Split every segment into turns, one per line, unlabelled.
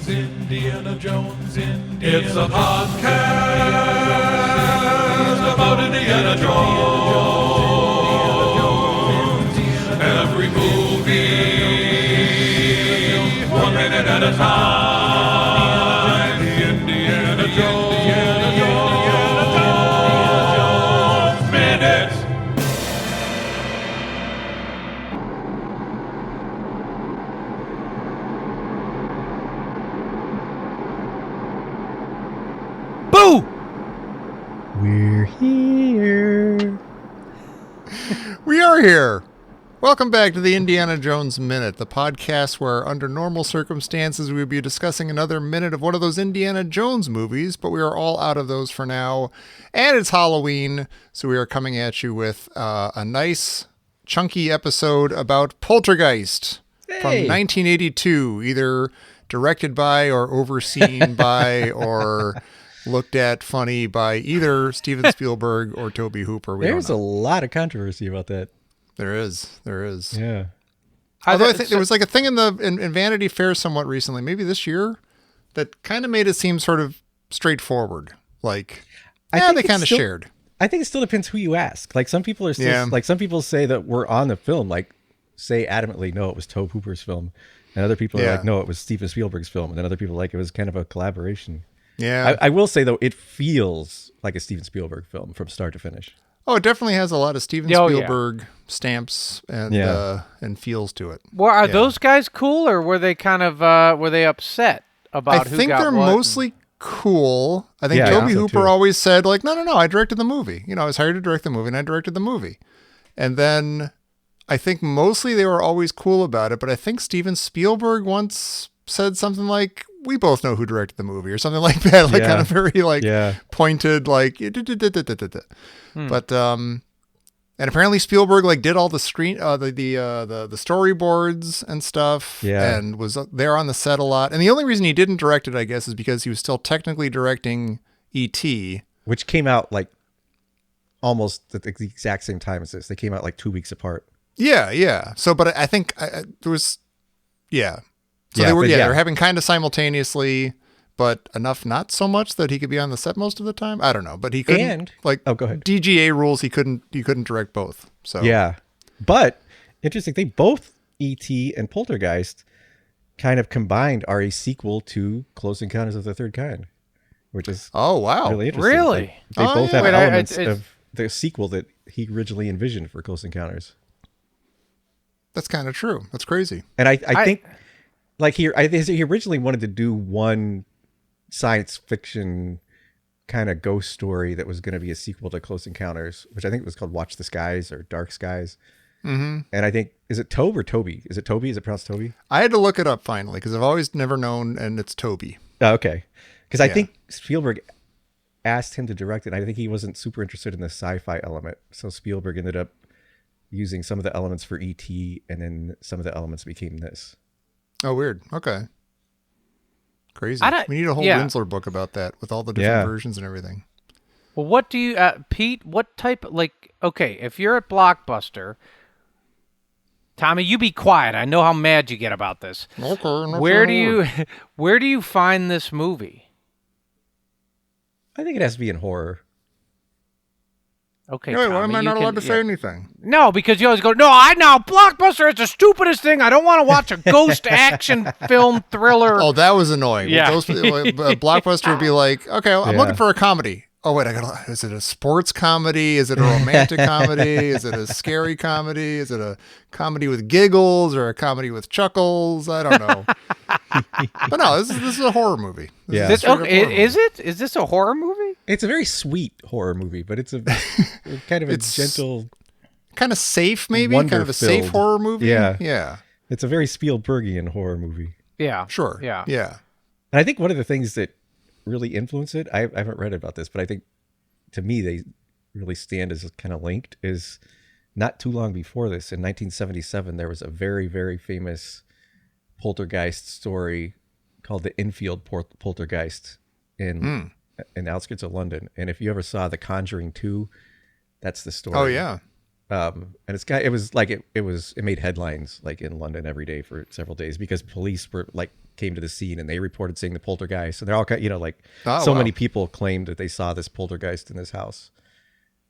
Indiana Jones, It's a podcast about Indiana Jones. Every movie, 1 minute at a time. Indiana Jones, Minute.
Boo!
We're here.
We are here. Welcome back to the Indiana Jones Minute, the podcast where, under normal circumstances, we would be discussing another minute of one of those Indiana Jones movies, but we are all out of those for now. And it's Halloween, so we are coming at you with a nice, chunky episode about Poltergeist from 1982, either directed by or overseen by or looked at funny by either Steven Spielberg or Tobe Hooper.
There's a lot of controversy about that.
There is.
Yeah.
Although I think there was like a thing in Vanity Fair somewhat recently, maybe this year, that kind of made it seem sort of straightforward. Like, they kind of shared.
I think it still depends who you ask. Like some people are still, like some people say that we're on the film, like say adamantly, no, it was Tobe Hooper's film. And other people are like, no, it was Steven Spielberg's film. And then other people are like, it was kind of a collaboration.
Yeah.
I will say though, it feels like a Steven Spielberg film from start to finish.
Oh, it definitely has a lot of Steven Spielberg stamps and feels to it.
Well, are those guys cool, or were they kind of were they upset about who got what?
I think they're mostly cool. I think Tobe Hooper always said, like, no, I directed the movie. You know, I was hired to direct the movie, and I directed the movie. And then I think mostly they were always cool about it, but I think Steven Spielberg once said something like, we both know who directed the movie, or something like that, like kind of very like pointed, like but and apparently Spielberg like did all the screen the storyboards and stuff, and was there on the set a lot. And the only reason he didn't direct it, I guess, is because he was still technically directing E.T.,
which came out like almost at the exact same time as this. They came out like 2 weeks apart.
Yeah. So, but I think there was, So they were having kind of simultaneously, but enough not so much that he could be on the set most of the time. I don't know, but he couldn't. Go ahead. DGA rules, he couldn't direct both. So
but interesting. They both E.T. and Poltergeist kind of combined are a sequel to Close Encounters of the Third Kind, which is really interesting.
Really,
they both have elements of the sequel that he originally envisioned for Close Encounters.
That's kind of true. That's crazy.
And I think. Like he originally wanted to do one science fiction kind of ghost story that was going to be a sequel to Close Encounters, which I think was called Watch the Skies or Dark Skies. Mm-hmm. And I think, is it Tobe or Toby? Is it Toby? Is it pronounced Toby?
I had to look it up finally because I've always never known, and it's Toby.
Oh, okay. Because I think Spielberg asked him to direct it, and I think he wasn't super interested in the sci-fi element. So Spielberg ended up using some of the elements for E.T., and then some of the elements became this.
Oh, weird. Okay. Crazy. We need a whole Winsler book about that with all the different versions and everything.
Well, what do you, Pete, what type, if you're at Blockbuster, Tommy, you be quiet. I know how mad you get about this.
Okay.
Where do you find this movie?
I think it has to be in horror.
Okay,
why
Tommy,
am I not allowed to say anything?
No, because you always go, Blockbuster is the stupidest thing. I don't want to watch a ghost action film thriller.
Oh, that was annoying.
Yeah.
Blockbuster would be like, okay, I'm looking for a comedy. Oh, wait, is it a sports comedy? Is it a romantic comedy? Is it a scary comedy? Is it a comedy with giggles or a comedy with chuckles? I don't know. But no, this is a horror movie.
Is it? Is this a horror movie?
It's a very sweet horror movie, but it's a kind of a gentle,
kind of safe, maybe kind of a safe horror movie.
Yeah. It's a very Spielbergian horror movie.
Yeah,
sure.
Yeah.
And I think one of the things that really influenced it, I haven't read about this, but I think to me they really stand as kind of linked, is not too long before this, in 1977, there was a very, very famous poltergeist story called the Infield Poltergeist in the outskirts of London. And if you ever saw The Conjuring 2, that's the story.
Oh yeah.
And it made headlines like in London every day for several days because police were like came to the scene and they reported seeing the poltergeist. And they're all, like
Oh,
so
wow.
many people claimed that they saw this poltergeist in this house.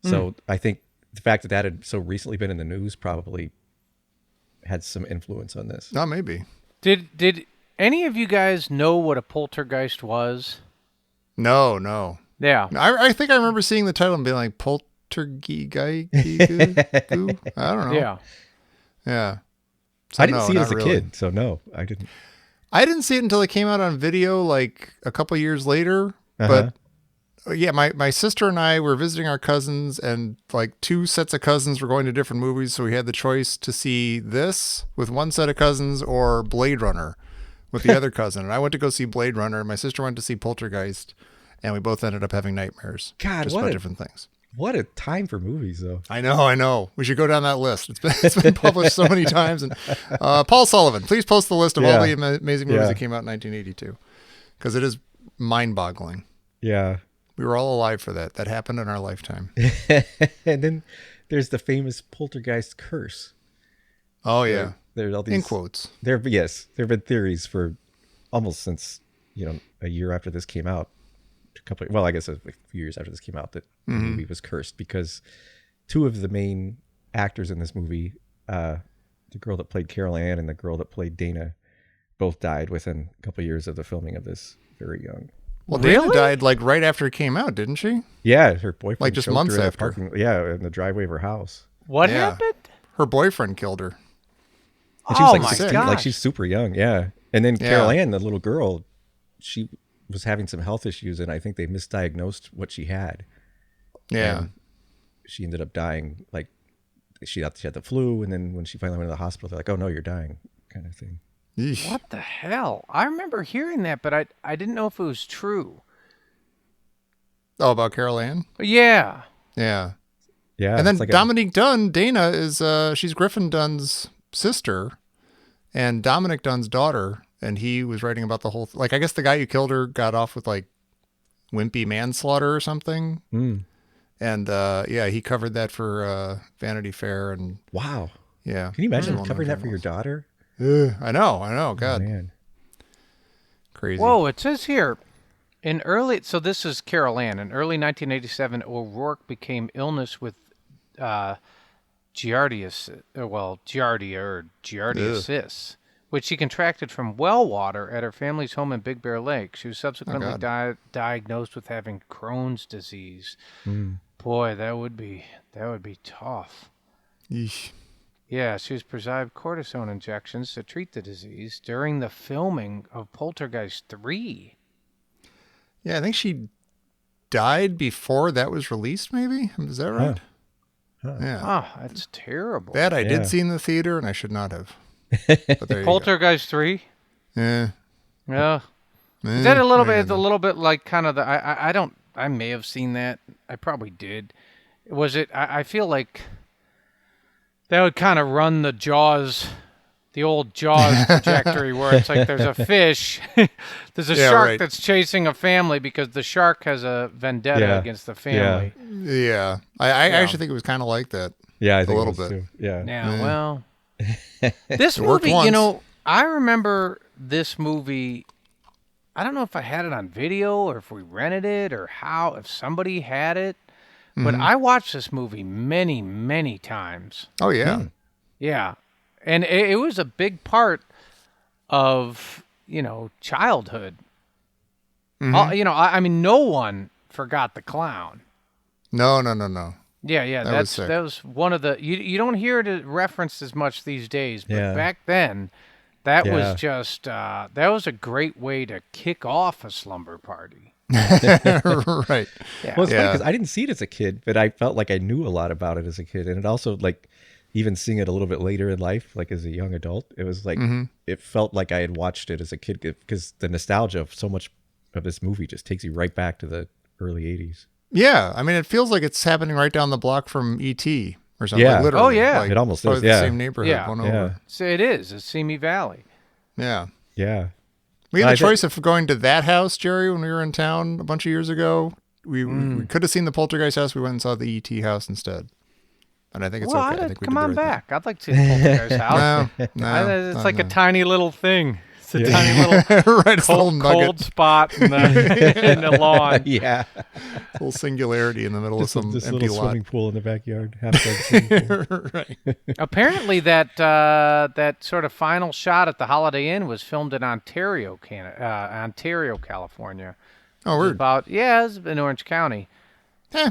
So I think the fact that had so recently been in the news probably had some influence on this.
Oh, maybe.
Did any of you guys know what a poltergeist was?
No.
Yeah.
I think I remember seeing the title and being like, Poltergeist? I don't know.
Yeah.
Yeah. So
I didn't
no,
see it
not
as a
really.
kid, so no, I didn't.
I didn't see it until it came out on video like a couple years later. But yeah, my sister and I were visiting our cousins, and like 2 sets of cousins were going to different movies. So we had the choice to see this with one set of cousins or Blade Runner with the other cousin. And I went to go see Blade Runner. My sister went to see Poltergeist, and we both ended up having nightmares.
God,
just
what
about
a-
different things.
What a time for movies, though.
I know. We should go down that list. It's been published so many times. And Paul Sullivan, please post the list of all the amazing movies that came out in 1982, because it is mind-boggling.
Yeah.
We were all alive for that. That happened in our lifetime.
And then there's the famous poltergeist curse.
Oh yeah,
There's all these
in quotes.
there have been theories for almost since a year after this came out. I guess a few years after this came out, that the movie was cursed because 2 of the main actors in this movie, the girl that played Carol Ann and the girl that played Dana, both died within a couple of years of the filming of this, very young.
Well, Dana
Really?
died like right after it came out, didn't she?
Yeah, her boyfriend
Like, just
choked
months
her in the
after.
in the driveway of her house.
What
Yeah.
happened?
Her boyfriend killed her.
And she was
Oh
like
my
16,
gosh.
like she's super young, yeah. And then
Yeah.
Carol Ann, the little girl, she was having some health issues, and I think they misdiagnosed what she had.
Yeah.
And she ended up dying. Like she thought she had the flu, and then when she finally went to the hospital, they're like, "Oh no, you're dying," kind of thing.
Yeesh.
What the hell? I remember hearing that, but I didn't know if it was true.
Oh, about Carol Ann?
Yeah.
Yeah.
Yeah,
And then
it's like
Dominique Dunn, Dana, is she's Griffin Dunn's sister and Dominic Dunn's daughter. And he was writing about the whole like I guess the guy who killed her got off with like wimpy manslaughter or something. And yeah, he covered that for Vanity Fair, and
wow.
yeah.
Can you imagine
Well-known
covering that for your
journalist.
daughter?
I know. God,
Oh, man.
crazy.
Whoa, it says here, so this is Carol Ann. In early 1987, O'Rourke became illness with giardiasis, which she contracted from well water at her family's home in Big Bear Lake. She was subsequently diagnosed with having Crohn's disease. Boy, that would be tough.
Yeesh.
Yeah, she was prescribed cortisone injections to treat the disease during the filming of Poltergeist 3.
Yeah, I think she died before that was released. Maybe is that right? Yeah,
Ah, that's terrible.
that I
Yeah.
did see in the theater, and I should not have. But there you go.
Poltergeist 3?
Yeah.
Yeah. Is
Eh,
that a little bit?
yeah,
It's a little bit like kind of the. I don't. I may have seen that. I probably did. Was it? I feel like that would kind of run the Jaws, the old Jaws trajectory, where it's like there's a fish, there's a
Yeah,
shark
right.
that's chasing a family because the shark has a vendetta
Yeah.
against the family.
Yeah. I actually think it was kind of like that.
Yeah, I think
little
it was
bit.
too. Yeah.
Yeah. Well, this
It worked
movie,
once.
I remember this movie. I don't know if I had it on video or if we rented it or if somebody had it, but I watched this movie many, many times.
Oh yeah.
Yeah. And it was a big part of, childhood. I mean, no one forgot the clown.
No.
Yeah,
That was sick.
that was one of the you don't hear it referenced as much these days, but
Yeah.
back then that
Yeah.
was just that was a great way to kick off a slumber party.
Right.
Yeah.
Well, it's funny
Yeah.
because I didn't see it as a kid, but I felt like I knew a lot about it as a kid, and it also like even seeing it a little bit later in life, like as a young adult, it was like it felt like I had watched it as a kid because the nostalgia of so much of this movie just takes you right back to the early '80s.
Yeah. I mean, it feels like it's happening right down the block from E.T. or something.
Yeah.
Like, literally.
Oh, yeah.
Like,
It almost
probably
is,
the
yeah.
same neighborhood.
Yeah.
One
Yeah.
over.
So it is. It's Simi Valley.
Yeah.
Yeah.
We had
I
the
think-
choice of going to that house, Jerry, when we were in town a bunch of years ago. We could have seen the Poltergeist house. We went and saw the E.T. house instead. And I think it's okay. I think we
come
did
on
the right
back. I'd like to see the Poltergeist house.
thing. No,
It's like a tiny little thing. It's a tiny little
right, it's a little nugget.
cold spot in the lawn.
Yeah.
Little singularity in the middle of some
this
empty
little
lot.
swimming pool in the backyard. Half-fed swimming pool.
Right.
Apparently, that sort of final shot at the Holiday Inn was filmed in Ontario, California.
Oh,
It was
weird.
it was in Orange County.
Eh,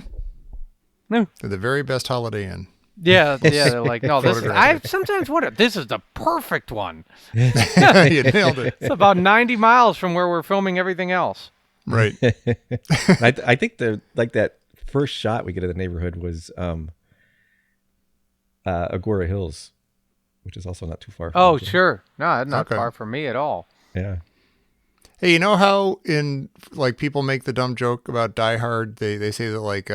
No.
they're the very best Holiday Inn.
Yeah, they're like, no, this. I
Photographic.
sometimes wonder, this is the perfect one.
You nailed it.
It's about 90 miles from where we're filming everything else.
Right.
I think that first shot we get of the neighborhood was Agora Hills, which is also not too far from
Oh,
here.
sure. No, not
Okay.
far from me at all.
Yeah.
Hey, you know how in like people make the dumb joke about Die Hard? They say that like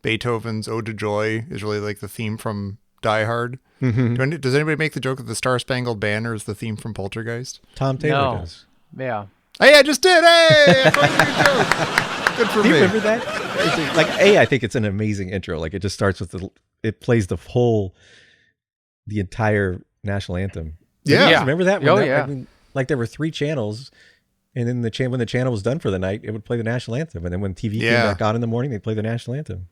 Beethoven's Ode to Joy is really like the theme from Die Hard. Mm-hmm. Does anybody make the joke that the Star Spangled Banner is the theme from Poltergeist?
Tom Taylor
No.
does.
Yeah.
Hey, I just did. Hey, I'm trying to make a joke. Good for
Do you
me.
remember that? Like, I think it's an amazing intro. Like, it just starts with it plays the entire national anthem.
Yeah.
You guys remember that?
Oh, yeah.
I mean, like, there were 3 channels, and then when the channel was done for the night, it would play the national anthem. And then when TV came back on in the morning, they'd play the national anthem.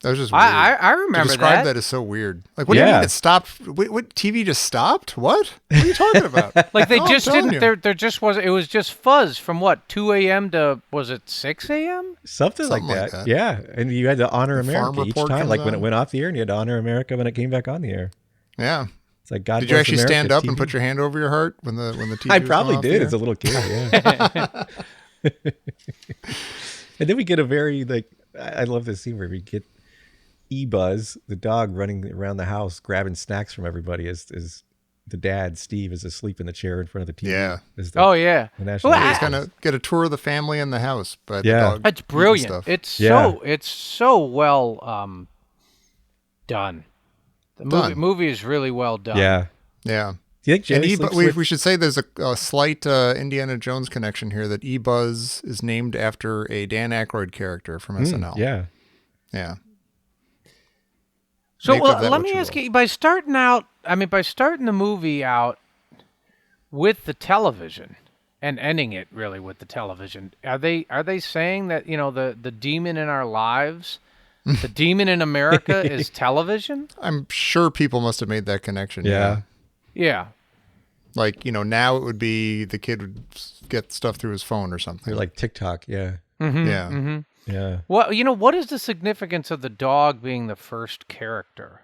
That was just weird.
I
To
remember
describe
that.
that as so weird. Like, what do you mean it stopped? Wait, what? TV just stopped? What? What are you talking about?
Like they
No, I'm
just
telling
didn't.
you.
There just wasn't. It was just fuzz from what 2 a.m. to was it 6 a.m.
Something
Something
like
like
that.
that.
Yeah. And you had to honor
The farm
America each
report
time.
comes
Like, when it
on.
went off the air, and you had to honor America when it came back on the air.
Yeah.
It's like, God
Did you
bless
actually
America,
stand up
TV.
and put your hand over your heart when the TV?
I
was
probably
going off the
did
air?
as a little kid, yeah. And then we get a very, like, I love this scene where we get E-Buzz, the dog, running around the house grabbing snacks from everybody as the dad, Steve, is asleep in the chair in front of the TV.
Yeah.
As the-
Oh yeah.
the national
Well,
anthem.
Just kind of get a tour of the family and the house, but
Yeah.
the dog
It's
eating
brilliant.
stuff.
It's so well done. The
Done.
movie is really well done.
Yeah.
Yeah.
Do you think
And
Jenny sleeps
we
with...
should say there's a slight Indiana Jones connection here, that E-Buzz is named after a Dan Aykroyd character from SNL.
Yeah.
Yeah.
So
Make of that
let
what
me
you
ask
will.
you, by starting the movie out with the television and ending it really with the television, are they saying that, you know, the demon in our lives, the demon in America is television?
I'm sure people must have made that connection.
Yeah.
Yeah.
Like, you know, now it would be the kid would get stuff through his phone or something.
Or like TikTok, yeah.
yeah.
Yeah.
Well, you know, what is the significance of the dog being the first character?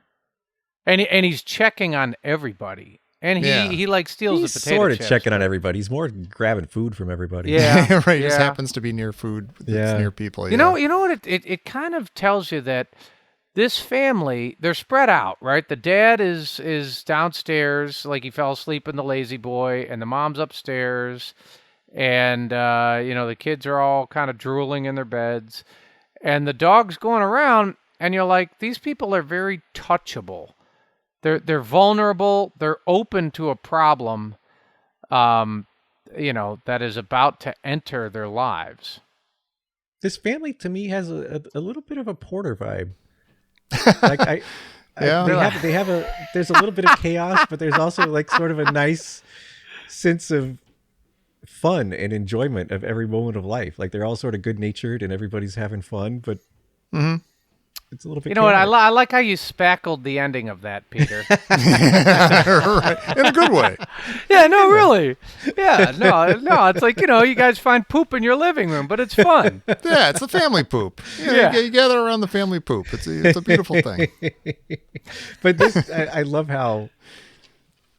And he's checking on everybody. And he like steals
He's
the potato
sort of
chips.
checking on everybody. He's more grabbing food from everybody.
Yeah.
Right. It just
yeah.
happens to be near food. It's
Yeah.
near people.
You know what? It kind of tells you that this family, they're spread out, right? The dad is downstairs, like he fell asleep in the lazy boy, and the mom's upstairs, and you know, the kids are all kind of drooling in their beds, and the dog's going around, and you're like, these people are very touchable. They're vulnerable. They're open to a problem, you know, that is about to enter their lives.
This family to me has a little bit of a Porter vibe. Like
Yeah.
they have there's a little bit of chaos, but there's also like sort of a nice sense of fun and enjoyment of every moment of life. Like they're all sort of good natured and everybody's having fun, but it's a little bit.
You know what?
chaotic.
I like how you spackled the ending of that, Peter.
Right. In a good way.
Yeah, no, really. Yeah, no. It's like, you know, you guys find poop in your living room, but it's fun.
Yeah, it's a family poop.
Yeah.
You gather around the family poop. It's a beautiful thing.
But this, I love how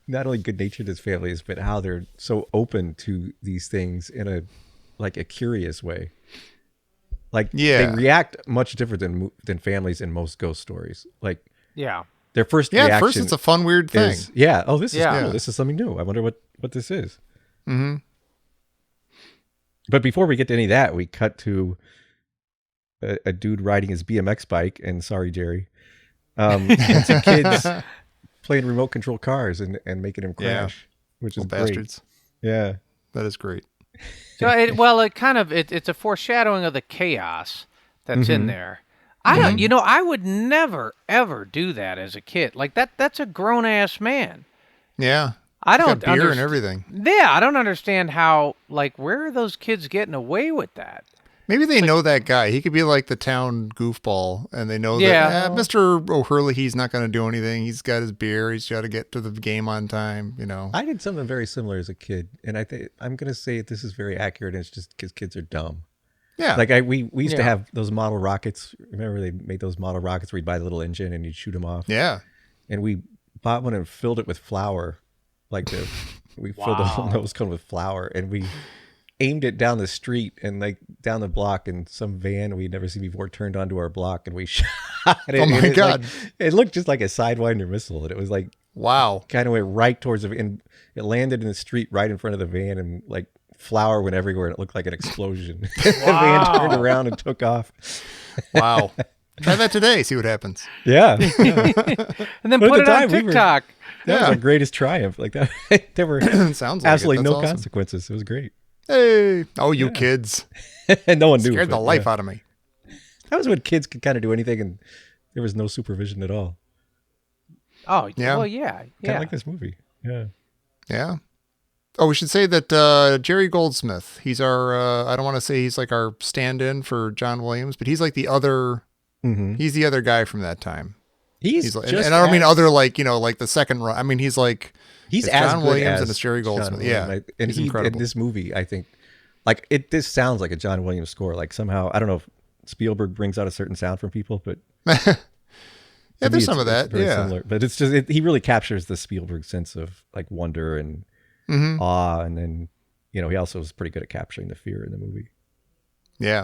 not only good natured this family is, but how they're so open to these things in a curious way. Like
Yeah.
they react much different than families in most ghost stories. Like
Yeah.
their first
Yeah, at
reaction
first it's a fun, weird thing.
is, yeah, oh, this is
Yeah.
cool. This is something new. I wonder what this is. Mm-hmm. But before we get to any of that, we cut to a dude riding his BMX bike, and sorry, Jerry, and some kids playing remote control cars and making him crash, which is
Little
great.
bastards.
Yeah.
That is great.
So, it's a foreshadowing of the chaos that's in there. I don't, you know, I would never, ever do that as a kid. Like that's a grown-ass man.
Yeah.
I
He's
don't
got beer and
underst-
everything.
Yeah, I don't understand how. Like, where are those kids getting away with that?
Maybe they know that guy. He could be like the town goofball, and they know
Yeah.
that Mr. O'Hurley, he's not going to do anything. He's got his beer. He's got to get to the game on time. You know.
I did something very similar as a kid, and I think I'm going to say this is very accurate. And it's just because kids are dumb.
Yeah.
Like we used to have those model rockets. Remember they made those model rockets where you'd buy the little engine and you'd shoot them off.
Yeah.
And we bought one and filled it with flour, we filled the whole nose cone with flour, and we aimed it down the street and like down the block, and some van we'd never seen before turned onto our block, and we shot it.
Oh my God.
It looked just like a Sidewinder missile, and it was like,
wow,
kind of went right towards the, and it landed in the street right in front of the van, and like flour went everywhere, and it looked like an explosion. The van turned around and took off.
Wow. Try that today, see what happens.
Yeah.
And then
But
put
at
it
the
on
time, we were-
TikTok.
That was our greatest triumph. Like that, there were
Sounds like
absolutely
it.
no
That's awesome.
consequences. It was great.
Hey, oh, you kids.
And no one knew.
Scared the
but,
life
yeah.
out of me.
That was when kids could kind of do anything, and there was no supervision at all.
Oh,
Yeah.
well, yeah.
Kind
Yeah.
of like this movie. Yeah.
Yeah. Oh, we should say that Jerry Goldsmith, he's our, I don't want to say he's like our stand-in for John Williams, but he's like the other, he's the other guy from that time.
He's
Like,
just
and I don't mean
as-
other like, like the second run. I mean, he's like,
He's
it's
as
John
good
Williams
as
and it's Jerry
John
Goldsmith.
Williams.
Yeah.
And
he's
in
incredible.
this movie, I think, like this sounds like a John Williams score. Like somehow, I don't know if Spielberg brings out a certain sound from people, but
Yeah,
to
there's
me,
some of
it's
that.
very
Yeah.
similar. But it's just he really captures the Spielberg sense of like wonder and awe, and then he also was pretty good at capturing the fear in the movie.
Yeah.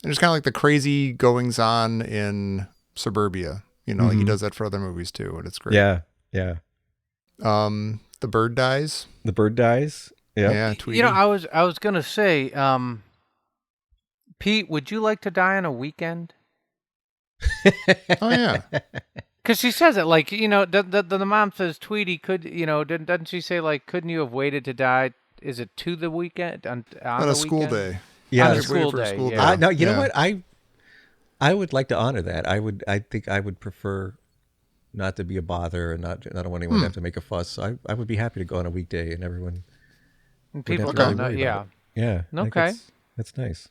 And it's kind of like the crazy goings on in Suburbia. Like he does that for other movies too, and it's great.
Yeah, yeah.
The bird dies.
The bird dies. Yeah.
Yeah, Tweety.
I was gonna say, Pete, would you like to die on a weekend?
Oh yeah.
Because she says it like the mom says, Tweety, doesn't she say like, couldn't you have waited to die? Is it to the weekend on
On
the
a school
weekend?
day.
Yeah.
On a
Just waiting
school
for a
day.
school
Yeah.
day.
No, you know
Yeah.
what? I would like to honor that. I think I would prefer not to be a bother, and I don't want anyone to have to make a fuss. So I would be happy to go on a weekday, and everyone.
And
wouldn't
people
have to
don't
really
know.
worry
Yeah.
about it. Yeah. I think
Okay.
That's nice.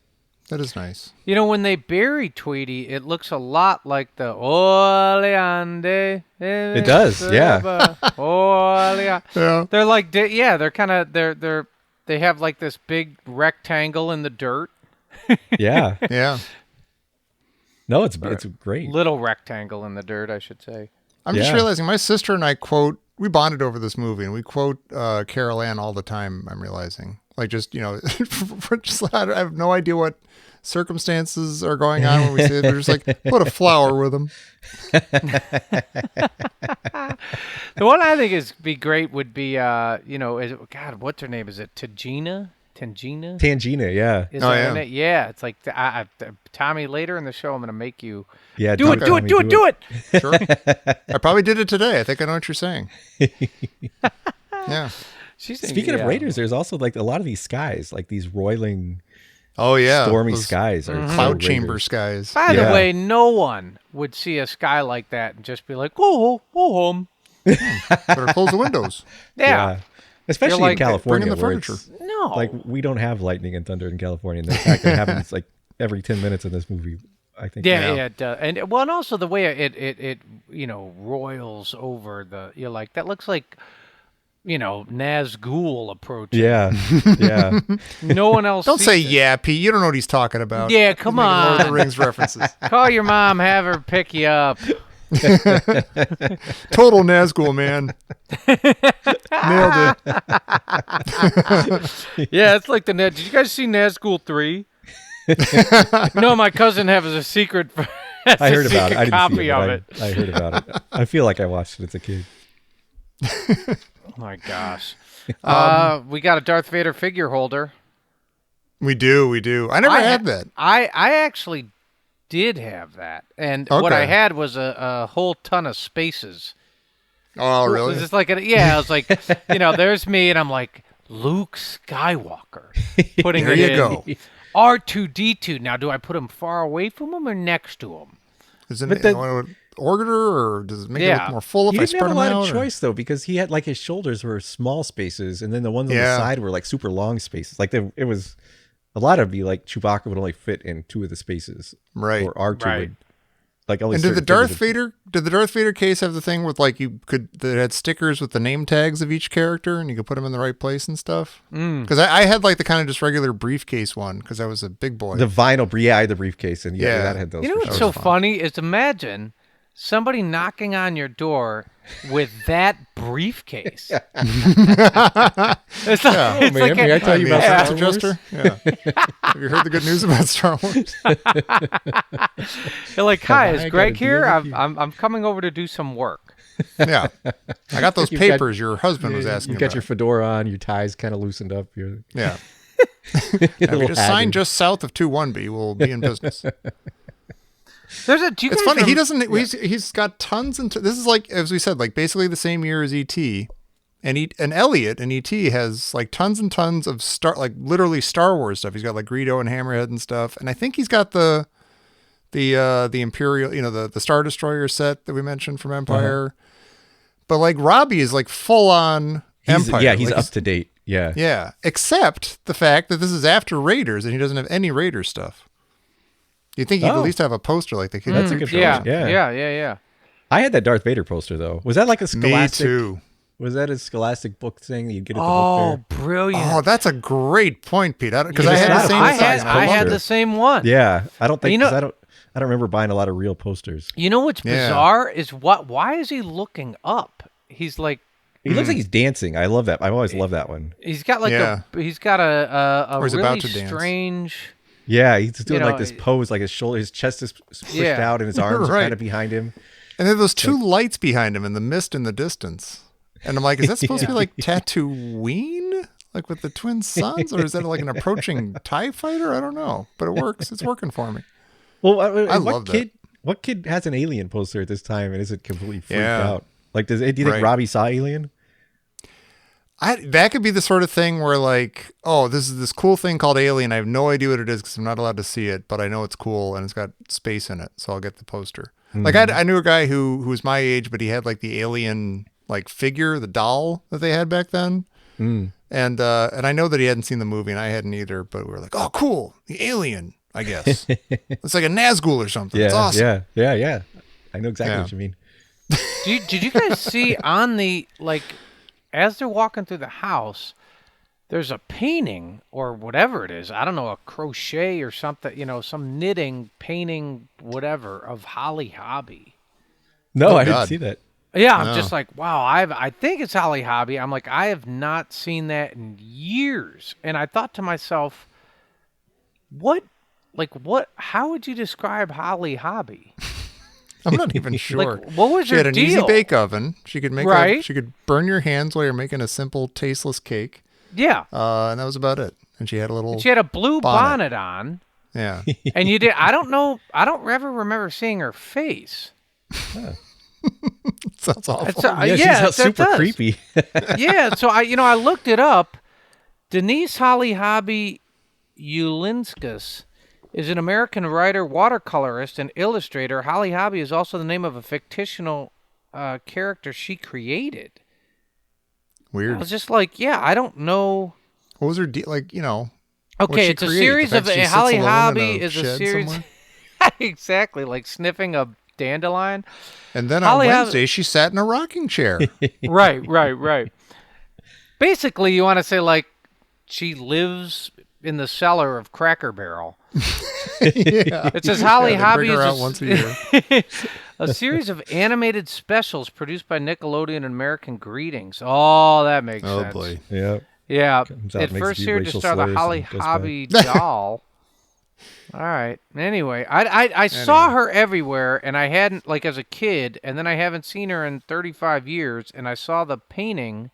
That is nice.
When they bury Tweety, it looks a lot like the Oleande.
It does, yeah.
Olea.
Yeah.
They're like, they're kind of they have like this big rectangle in the dirt,
Yeah.
Yeah.
No, it's great.
little rectangle in the dirt, I should say.
I'm just
Yeah.
realizing my sister and I we bonded over this movie, and we quote Carol Ann all the time, I'm realizing. Like just, I have no idea what circumstances are going on when we say it. We're just like, put a flower with them.
The one I think be great would be, God, what's her name? Is it Tangina?
Tangina, yeah.
Is
Oh,
that
yeah.
her name? Yeah, it's like Tommy. Later in the show, I'm gonna make you
Yeah.
do it.
Sure. I probably did it today. I think I know what you're saying. Yeah.
Speaking of Raiders, there's also like a lot of these skies, like these roiling,
Oh, yeah.
stormy
Those
skies are so
Cloud chamber
Raiders.
skies.
By the
Yeah.
way, no one would see a sky like that and just be like, "Go home."
Better close the windows.
Yeah.
Especially
like,
in California,
bring in the
where
furniture.
it's
No.
like we don't have lightning and thunder in California. And the fact that it happens like every 10 minutes in this movie, I think.
Yeah, it does. And also the way it roils over the. You're like, that looks like, Nazgul approaching.
Yeah. Yeah.
No one else.
Don't
sees
say
it.
yeah, Pete. You don't know what he's talking about.
Yeah, come
Making Lord of the
on.
Rings references.
Call your mom. Have her pick you up.
Total Nazgul, man. Nailed it.
Yeah, it's like Did you guys see Nazgul 3? No, my cousin has a secret.
I heard about it. I didn't
copy
see it,
of
but
it.
I heard about it. I feel like I watched it as a kid.
Oh my gosh. We got a Darth Vader figure holder.
We do. I never had that.
I actually did have that, and what I
Okay.
had was a whole ton of spaces.
Oh,
It
really?
was just like I was like, there's me, and I'm like Luke Skywalker, putting
There
it
you
in.
go.
R2D2. Now, do I put him far away from him or next to him?
Isn't
But
it,
the-
order, or does it make it look more full if
He
I
didn't
spread
have a
them
lot
out?
of choice though, because he had like his shoulders were small spaces, and then the ones on the side were like super long spaces. Like it was a lot of be like Chewbacca would only fit in 2 of the spaces,
Right.
Or R2 would like only.
And did the Darth Vader case have the thing with like that had stickers with the name tags of each character, and you could put them in the right place and stuff? Because I had like the kind of just regular briefcase one because I was a big boy.
The vinyl, I had the briefcase, and that had those.
You know what's so funny is imagine somebody knocking on your door with that briefcase. It's like,
may I tell you about
Master
Star Wars?
Jester? Yeah. Have you heard the good news about Star Wars?
You're like, hi,
I
is
gotta
Greg
deal
here?
with you.
I'm coming over to do some work.
Yeah. I got those
You've
papers your husband was asking
You got
about.
your fedora on, your tie's kind of loosened up.
Yeah.
If
If you just sign just south of 21B, we'll be in business. It's funny. He doesn't. He's got tons and this is like, as we said, like basically the same year as E.T. And Elliot and E.T. has like tons and tons of literally Star Wars stuff. He's got like Greedo and Hammerhead and stuff. And I think he's got the Imperial, the Star Destroyer set that we mentioned from Empire. But like Robbie is like full on Empire.
Yeah, he's
like,
up to date. Yeah.
Yeah, except the fact that this is after Raiders and he doesn't have any Raiders stuff. You'd think he'd at least have a poster like the kid.
That's a good
Yeah,
poster.
yeah.
I had that Darth Vader poster though. Was that like a Scholastic?
Me too.
Was that a Scholastic book thing that you'd get at the
Oh,
book fair?
brilliant.
Oh, that's a great point, Pete. Because
Yeah,
I had the
it's
same
not a
size
I had
poster.
the same one.
Yeah, I don't think.
You know-
'cause I don't remember buying a lot of real posters.
You know what's
Yeah.
bizarre is why is he looking up? He's like,
He looks like he's dancing. I love that. I've always loved that one.
he's got like
Yeah.
he's got a
Or he's
really
about to dance.
strange.
Yeah, he's doing
know,
like this pose, like his chest is pushed
Yeah.
out and his arms are
Right.
kind of behind him.
And then those two lights behind him and the mist in the distance. And I'm like, is that supposed to be like Tatooine? Like with the twin suns? Or is that like an approaching TIE fighter? I don't know. But it works. It's working for me.
Well,
I
what
love
kid? What kid has an Alien poster at this time and isn't completely freaked
Yeah.
out? Like, do you think
Right.
Robbie saw Alien?
That could be the sort of thing where like, oh, this is this cool thing called Alien. I have no idea what it is because I'm not allowed to see it, but I know it's cool and it's got space in it, so I'll get the poster. Like I knew a guy who was my age, but he had like the Alien like figure, the doll that they had back then. And I know that he hadn't seen the movie and I hadn't either, but we were like, oh, cool, the Alien, I guess. It's like a Nazgul or something.
Yeah,
It's awesome.
yeah. I know exactly
Yeah.
what you mean.
Did you guys see on the like as they're walking through the house? There's a painting or whatever it is. I don't know, a crochet or something. Some knitting, painting, whatever of Holly Hobby.
No,
Oh,
I didn't
God.
see that.
Yeah, I'm
No.
just like, wow. I think it's Holly Hobby. I'm like, I have not seen that in years, and I thought to myself, what? How would you describe Holly Hobby?
I'm not even sure.
Like, what was
She
her
had an easy
deal?
bake oven. She could make
Right.
she could burn your hands while you're making a simple, tasteless cake.
Yeah,
And that was about it. And she had a little
she had a blue
bonnet.
bonnet on,
yeah.
and you did. I don't know. I don't ever remember seeing her face.
Sounds awful.
It's,
Yeah, she's
it
super
does.
creepy.
Yeah, so I looked it up. Denise Holly Hobby Ulinskas is an American writer, watercolorist, and illustrator. Holly Hobby is also the name of a fictional character she created. I
Weird.
was just like, yeah, I don't know.
What was her deal? Like, what'd
Okay,
she
it's a
create?
series
The
of
fact she sits
Holly
alone in
Hobby
a
is a
shed
series.
somewhere?
Exactly, like sniffing a dandelion.
And then
Holly
on
Hobby-
Wednesday, she sat in a rocking chair.
Right. Basically, you want to say like she lives in the cellar of Cracker Barrel.
Yeah.
It says Holly
Yeah, they
Hobby
bring her
is
out once a year.
a series of animated specials produced by Nickelodeon and American Greetings. Oh, that makes
Oh,
sense.
boy.
Yeah.
Yeah,
Comes out,
it
makes
first
a few
appeared to
racial
star the
slurs
Holly
and goes
Hobby doll. All right. Anyway, I saw her everywhere, and I hadn't, like, as a kid, and then I haven't seen her in 35 years, and I saw the painting,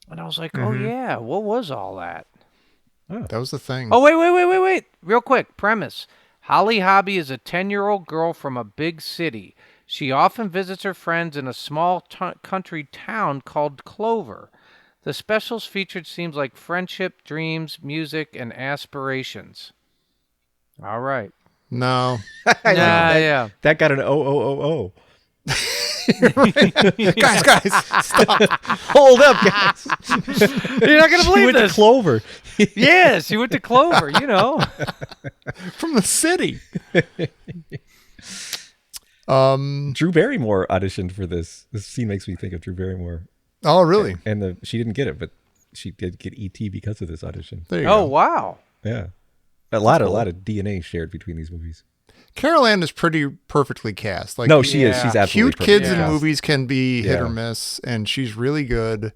and I was like, oh, yeah, what was all that?
That was the thing.
Oh, wait. Real quick, premise. Holly Hobby is a 10-year-old girl from a big city. She often visits her friends in a small country town called Clover. The specials featured themes like friendship, dreams, music, and aspirations. All right.
No.
Yeah.
That got an O.
Guys, stop.
Hold up, guys.
You're not gonna
She
believe
went to
this.
Clover.
Yes, he went to Clover. You know.
From the city.
Drew Barrymore auditioned for this. This scene makes me think of Drew Barrymore.
Oh, really?
And she didn't get it, but she did get E.T. because of this audition.
There you
Oh
go.
wow.
Yeah. A lot of DNA shared between these movies.
Carol Ann is pretty perfectly cast. Like,
No, she is.
Yeah.
She's absolutely
cute kids
perfect.
in movies can be hit
Yeah.
or miss, and she's really good.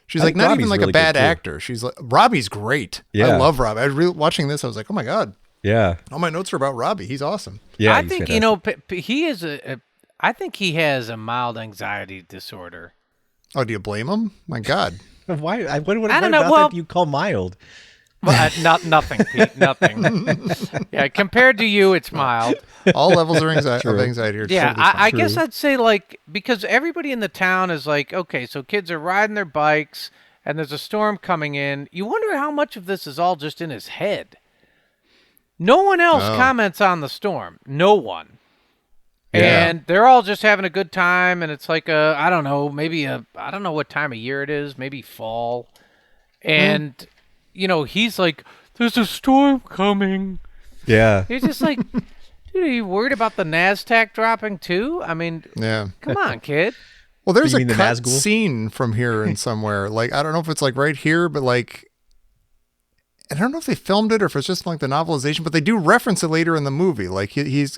She's
I
like
think
not
Robbie's
even like
really
a bad
good, too.
actor. She's like Robbie's great. I
Yeah.
love Robbie. Watching this, I was like, oh my god,
Yeah.
all my notes are about Robbie. He's awesome.
Yeah.
I
he's
think
fantastic.
he is I think he has a mild anxiety disorder.
Oh, do you blame him? My God.
Why? What
I don't
about
know, well-
that you call mild?
Well, nothing, Pete. Nothing. Yeah, compared to you, it's mild.
All levels of anxiety
True.
are
Yeah,
totally fine.
I guess I'd say like because everybody in the town is like, okay, so kids are riding their bikes and there's a storm coming in. You wonder how much of this is all just in his head. No one else comments on the storm. No one.
Yeah.
And they're all just having a good time, and it's like I don't know what time of year it is, maybe fall. And he's like, there's a storm coming.
Yeah.
He's just like, dude, are you worried about the NASDAQ dropping too? I mean,
Yeah.
come on, kid.
Well, there's
You
a
mean the
cut
Nazgul?
scene from here and somewhere. Like, I don't know if it's like right here, but like, I don't know if they filmed it or if it's just like the novelization, but they do reference it later in the movie. Like he's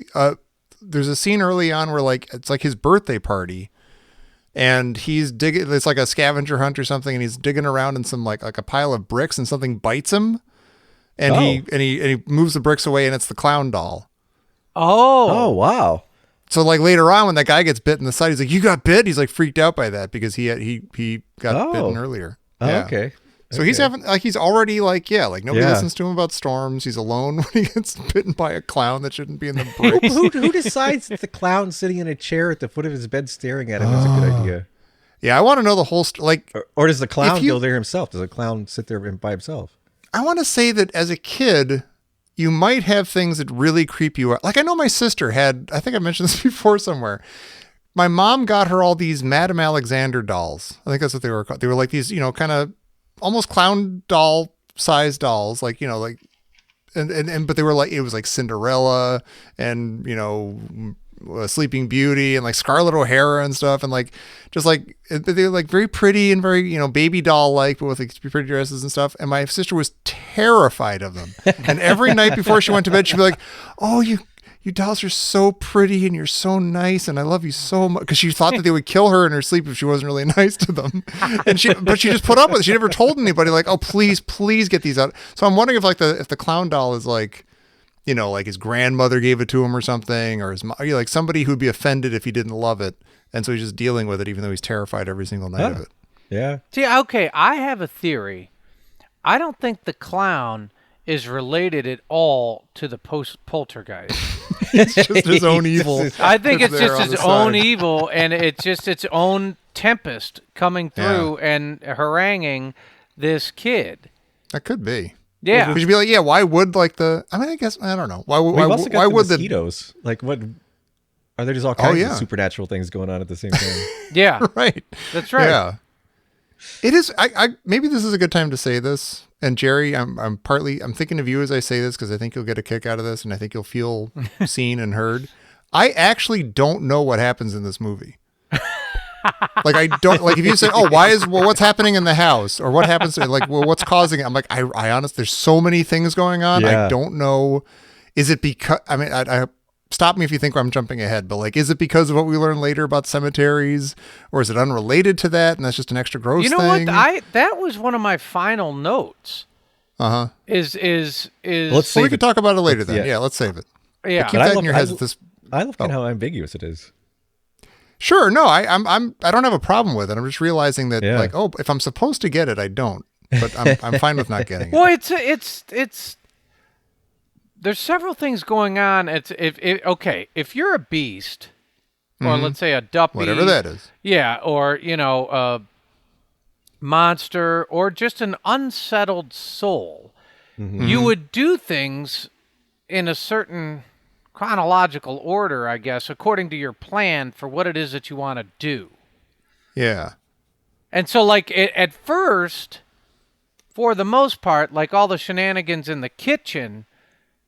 there's a scene early on where like, it's like his birthday party and he's digging, it's like a scavenger hunt or something. And he's digging around in some like a pile of bricks and something bites him. And he moves the bricks away and it's the clown doll.
Oh, wow.
So like later on when that guy gets bit in the side, he's like, "You got bit?" He's like freaked out by that because he got bitten earlier.
Oh,
Yeah.
okay.
So he's having like he's already like nobody
Yeah.
listens to him about storms. He's alone when he gets bitten by a clown that shouldn't be in the bricks.
Who decides that the clown sitting in a chair at the foot of his bed staring at him is a good idea?
Yeah, I want to know the whole like
Or does the clown
If you-
go there himself? Does the clown sit there by himself?
I want to say that as a kid, you might have things that really creep you out. Like I know my sister had, I think I mentioned this before somewhere. My mom got her all these Madame Alexander dolls. I think that's what they were called. They were like these, kind of almost clown doll size dolls, like, like, and but they were like, it was like Cinderella and, Sleeping Beauty and like Scarlett O'Hara and stuff. And like, just like, they were like very pretty and very, baby doll like, but with like pretty dresses and stuff. And my sister was terrified of them. And every night before she went to bed, she'd be like, "Oh, you dolls are so pretty and you're so nice and I love you so much," because she thought that they would kill her in her sleep if she wasn't really nice to them. And but she just put up with it. She never told anybody like, "Oh, please get these out." So I'm wondering if the clown doll is like, like his grandmother gave it to him or something, or his like somebody who'd be offended if he didn't love it, and so he's just dealing with it even though he's terrified every single night of it.
Yeah.
See, okay, I have a theory. I don't think the clown is related at all to the Poltergeist.
It's just his own evil.
I think it's
that's there
just
on
its
the
own
side.
evil, and it's just its own tempest coming through and haranguing this kid.
That could be.
Yeah.
Because you'd be like, yeah, why would like I guess, I don't know. Why
We've also got
why
the
would the
mosquitoes. Like what? Are there just all kinds
yeah.
of supernatural things going on at the same time?
Yeah,
right?
that's right.
Yeah. It is. I maybe this is a good time to say this. And Jerry, I'm thinking of you as I say this because I think you'll get a kick out of this, and I think you'll feel seen and heard. I actually don't know what happens in this movie. Like I don't like if you say, "Oh, what's happening in the house?" or "What happens?" Like, well, what's causing it? I'm like, I honestly, there's so many things going on.
Yeah.
I don't know. Is it because? I mean, I stop me if you think I'm jumping ahead, but like, is it because of what we learn later about cemeteries, or is it unrelated to that and that's just an extra gross
You know
thing?
what? That was one of my final notes. Is
Let's
Well, we
save
could
it.
talk about it later then.
Yeah.
Yeah, let's save it.
yeah.
Keep
But I
that in
love-
your
I
heads.
love-
This
I love how ambiguous it is.
sure, no, I don't have a problem with it. I'm just realizing that
Yeah.
like, oh, if I'm supposed to get it, I don't. But I'm fine with not getting it.
Well, it's there's several things going on. If you're a beast, or let's say a duppy,
Whatever that is.
yeah, or a monster, or just an unsettled soul, you would do things in a certain chronological order, I guess, according to your plan for what it is that you want to do.
Yeah.
And so, like, at first, for the most part, like all the shenanigans in the kitchen,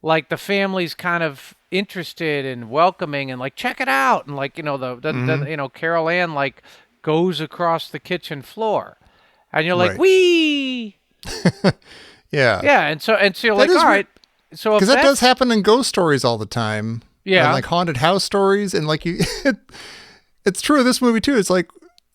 like the family's kind of interested and welcoming and like, check it out. And like, you know, the Carol Ann like goes across the kitchen floor and you're like,
Right.
wee.
Yeah.
Yeah. And so you're like, all right. So
because that does happen in ghost stories all the time.
Yeah.
And like haunted house stories. And like it's true of this movie too. It's like,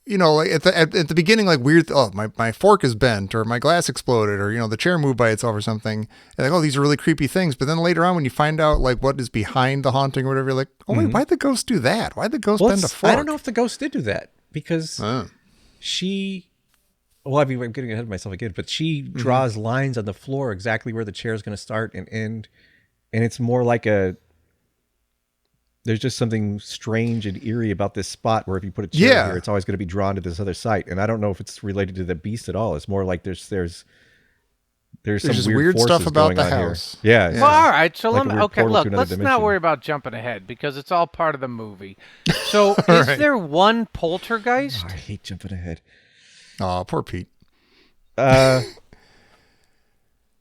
you know, like at the beginning, like weird, my fork is bent or my glass exploded or, you know, the chair moved by itself or something. And like, oh, these are really creepy things. But then later on, when you find out like what is behind the haunting or whatever, you're like, oh, wait, why'd the ghost do that? Why'd the ghost bend a fork?
I don't know if the ghost did do that because I'm getting ahead of myself again, but she draws lines on the floor exactly where the chair is going to start and end. And it's more like there's just something strange and eerie about this spot where if you put a chair here, it's always going to be drawn to this other site. And I don't know if it's related to the beast at all. It's more like there's some
just
weird
stuff about the
on
house.
Here. Yeah.
Well, all right. So
like
look, let's
dimension.
not worry about jumping ahead because it's all part of the movie. So is there one poltergeist?
I hate jumping ahead.
Oh, poor Pete.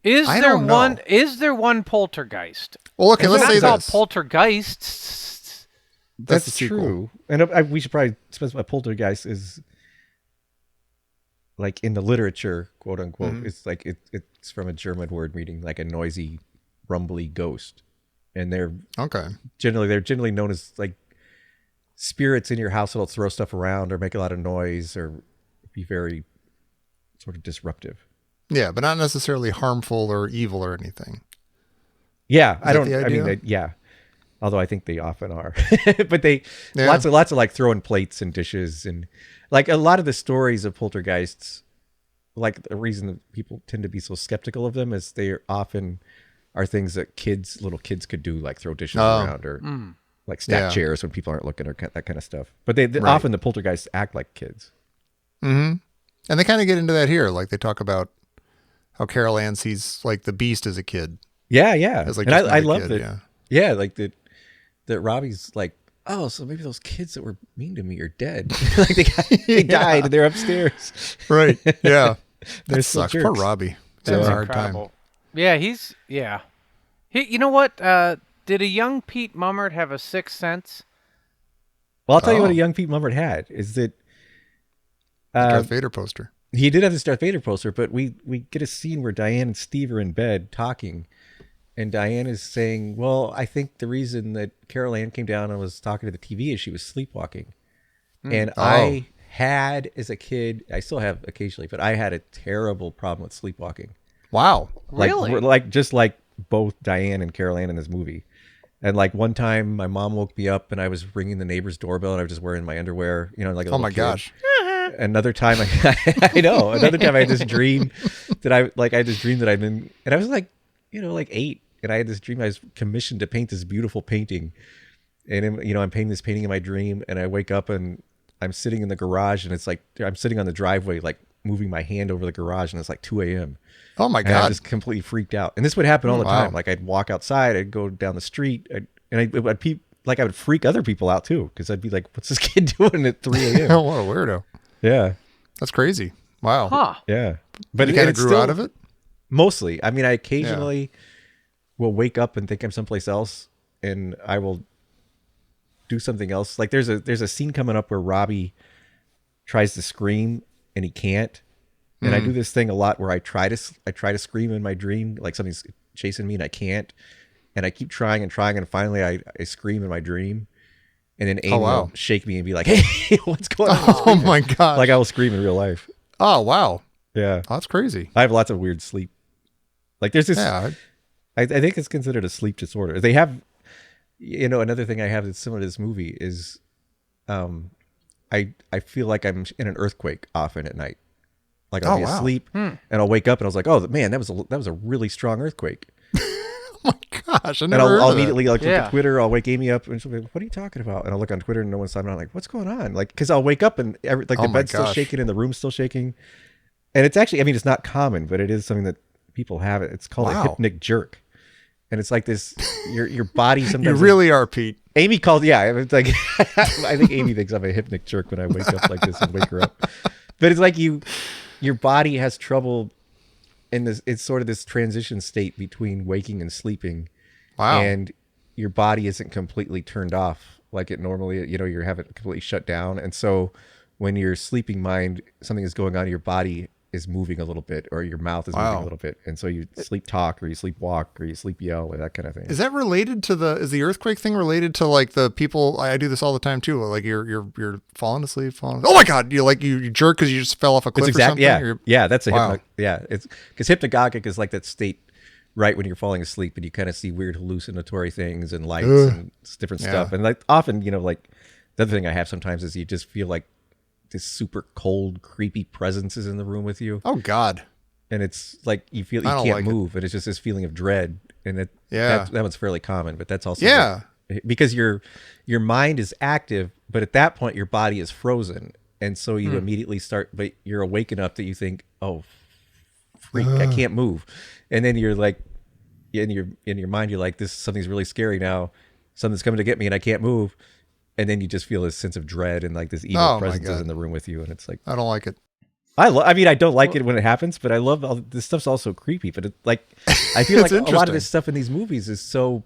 Is there one poltergeist?
Well, okay, let's say
It's not
this.
poltergeists.
That's the
true. And we should probably specify poltergeist is like in the literature, quote unquote. It's like it's from a German word meaning like a noisy, rumbly ghost, and they're generally known as like spirits in your house that'll throw stuff around or make a lot of noise or be very sort of disruptive.
Yeah, but not necessarily harmful or evil or anything.
Yeah,
Yeah.
Although I think they often are, but lots of like throwing plates and dishes and like a lot of the stories of poltergeists. Like the reason that people tend to be so skeptical of them is they often are things that little kids could do, like throw dishes around or like stack chairs when people aren't looking or that kind of stuff. But often the poltergeists act like kids.
Mm-hmm. And they kind of get into that here. Like they talk about how Carol Ann sees like the beast as a kid.
Yeah, yeah.
As like
and I
love
that. Yeah, like that Robbie's like, oh, so maybe those kids that were mean to me are dead. Like they died and they're upstairs.
Right. Yeah.
They're
that sucks. Poor Robbie. He's having a hard time.
Yeah, you know what? Did a young Pete Mummert have a sixth sense?
Well, I'll tell you what a young Pete Mummert had is that
Darth Vader poster.
He did have this Darth Vader poster, but we get a scene where Diane and Steve are in bed talking, and Diane is saying, well, I think the reason that Carol Ann came down and was talking to the TV is she was sleepwalking. And I had, as a kid, I still have occasionally, but I had a terrible problem with sleepwalking.
Wow.
Really?
Like just like both Diane and Carol Ann in this movie. And like one time my mom woke me up and I was ringing the neighbor's doorbell and I was just wearing my underwear, you know, like a little kid.
Gosh.
Another time I know. Another time I had this dream that I'm in, and I was like, you know, like 8, and I had this dream I was commissioned to paint this beautiful painting, and you know, I'm painting this painting in my dream, and I wake up and I'm sitting in the garage, and it's like I'm sitting on the driveway, like moving my hand over the garage, and it's like 2 a.m.
Oh my God!
And I just completely freaked out, and this would happen all the time. Like I'd walk outside, I'd go down the street, I would freak other people out too, because I'd be like, "What's this kid doing at 3 a.m.?"
What a weirdo!
Yeah.
That's crazy. Wow.
Huh.
Yeah. But
you kind of grew out of it?
Mostly. I mean, I occasionally will wake up and think I'm someplace else, and I will do something else. Like there's a scene coming up where Robbie tries to scream and he can't. And I do this thing a lot where I try to scream in my dream, like something's chasing me and I can't. And I keep trying and finally I scream in my dream. And then Amy will shake me and be like, "Hey, what's going on?"
Oh my God!
Like I will scream in real life.
Oh wow!
Yeah,
that's crazy.
I have lots of weird sleep. Like there's this. Yeah. I think it's considered a sleep disorder. They have, you know, another thing I have that's similar to this movie is, I feel like I'm in an earthquake often at night. Like I'll be asleep and I'll wake up and I was like, "Oh man, that was a really strong earthquake."
Oh my gosh!
I'll immediately look at Twitter. I'll wake Amy up and she'll be like, "What are you talking about?" And I'll look on Twitter and no one's talking about. What's going on? Like, because I'll wake up and the bed's still shaking and the room's still shaking. And it's actually, I mean, it's not common, but it is something that people have. It's called a hypnic jerk, and it's like this. Your body sometimes.
You really are, Pete.
Amy called. Yeah, it's like I think Amy thinks I'm a hypnic jerk when I wake up like this and wake her up. But it's like your body has trouble in this. It's sort of this transition state between waking and sleeping.
Wow.
And your body isn't completely turned off like it normally. You have it completely shut down, and so when your sleeping mind, something is going on, your body is moving a little bit, or your mouth is moving a little bit, and so you sleep talk, or you sleep walk, or you sleep yell, or that kind of thing.
Is that related to is the earthquake thing related to like the people? I do this all the time too. Like you're falling asleep, oh my god, you jerk because you just fell off a cliff or something.
Yeah, that's a
wow.
it's because hypnagogic is like that state right when you're falling asleep, and you kind of see weird hallucinatory things and lights and different stuff, and like often like the other thing I have sometimes is you just feel like this super cold, creepy presence is in the room with you.
Oh God!
And it's like you feel you can't move, and it's just this feeling of dread. And that one's fairly common, but that's also because your mind is active, but at that point your body is frozen, and so you immediately start. But you're awake enough that you think, "Oh, freak, I can't move," and then you're like, in your mind, you're like, "This something's really scary now. Something's coming to get me, and I can't move." And then you just feel this sense of dread and like this evil presence is in the room with you, and it's like
I don't like it.
I mean, I don't like it when it happens, but I love this stuff's also creepy. But I feel like a lot of this stuff in these movies is so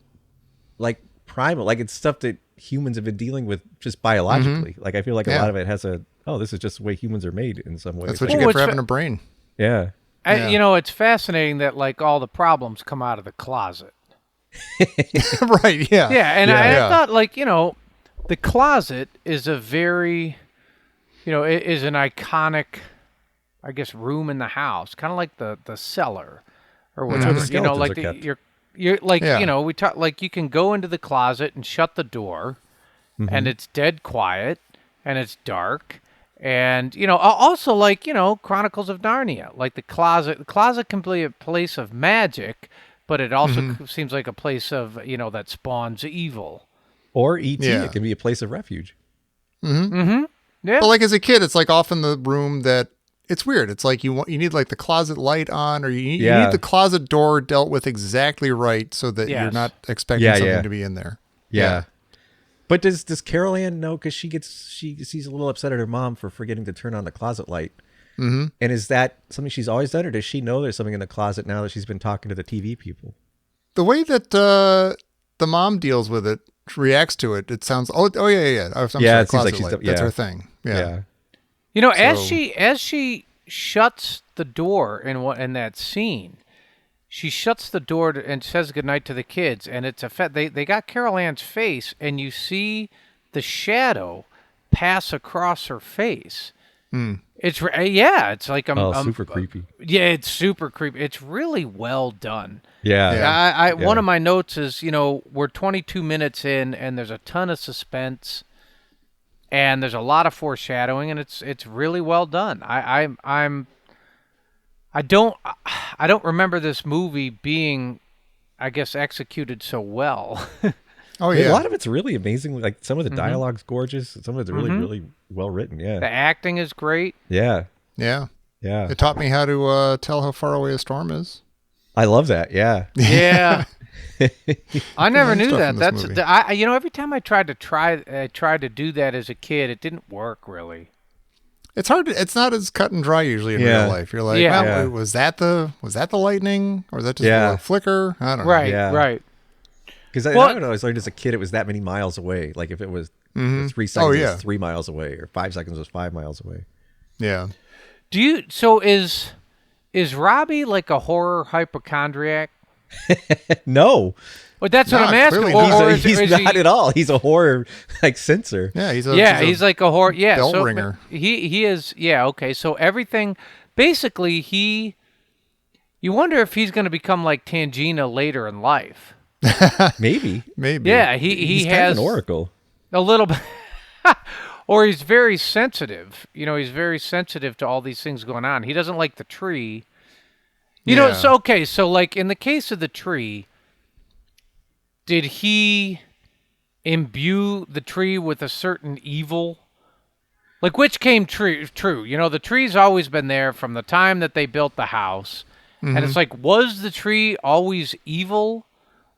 like primal, like it's stuff that humans have been dealing with just biologically. Like I feel like a lot of it has this is just the way humans are made in some way.
That's what you get for having a brain.
Yeah.
It's fascinating that like all the problems come out of the closet.
Right. Yeah.
Yeah, and I thought like the closet is a very, is an iconic, I guess, room in the house, kind of like the cellar or whatever.
Like
you're like, we talk like you can go into the closet and shut the door, and it's dead quiet and it's dark, and also like Chronicles of Narnia, like the closet. The closet can be a place of magic, but it also seems like a place of that spawns evil.
Or E.T. It can be a place of refuge.
Yeah.
But like as a kid, it's like often the room that it's weird. It's like you need like the closet light on, or you need the closet door dealt with exactly right so that you're not expecting something to be in there.
Yeah. But does Carol Ann know? Because she sees a little upset at her mom for forgetting to turn on the closet light. Mm-hmm. And is that something she's always done, or does she know there's something in the closet now that she's been talking to the TV people?
The way that the mom deals with it, reacts to it, it sounds I'm sorry,
it seems like she's
that's her thing. Yeah.
As she shuts the door in that scene, she shuts the door and says goodnight to the kids, and it's they got Carol Ann's face, and you see the shadow pass across her face. It's like
super creepy.
Yeah, it's super creepy. It's really well done.
Yeah.
One of my notes is, we're 22 minutes in, and there's a ton of suspense, and there's a lot of foreshadowing, and it's really well done. I don't remember this movie being, I guess, executed so well.
Oh yeah, a lot of it's really amazing. Like some of the dialogue's gorgeous. Some of it's really, really well written. Yeah,
the acting is great.
Yeah.
It taught me how to tell how far away a storm is.
I love that. Yeah.
Yeah. I never knew that. That's every time I tried to do that as a kid, it didn't work really.
It's hard. It's not as cut and dry usually in real life. You're like, was that the lightning, or was that just a flicker? I don't know.
Right.
Because I don't know. I learned as a kid it was that many miles away. Like if it was 3 seconds, it was 3 miles away, or 5 seconds was 5 miles away.
Yeah.
So is Robbie like a horror hypochondriac?
No.
Well, that's what I'm asking.
He's not at all. He's a horror like censor.
Yeah,
he's like a horror. Yeah,
bell ringer.
He is. Yeah. Okay. So everything, basically, you wonder if he's going to become like Tangina later in life.
Maybe.
Yeah, he has
kind of an oracle.
A little bit. Or he's very sensitive. He's very sensitive to all these things going on. He doesn't like the tree. So like in the case of the tree, did he imbue the tree with a certain evil? Like which came true? The tree's always been there from the time that they built the house. And it's like, was the tree always evil?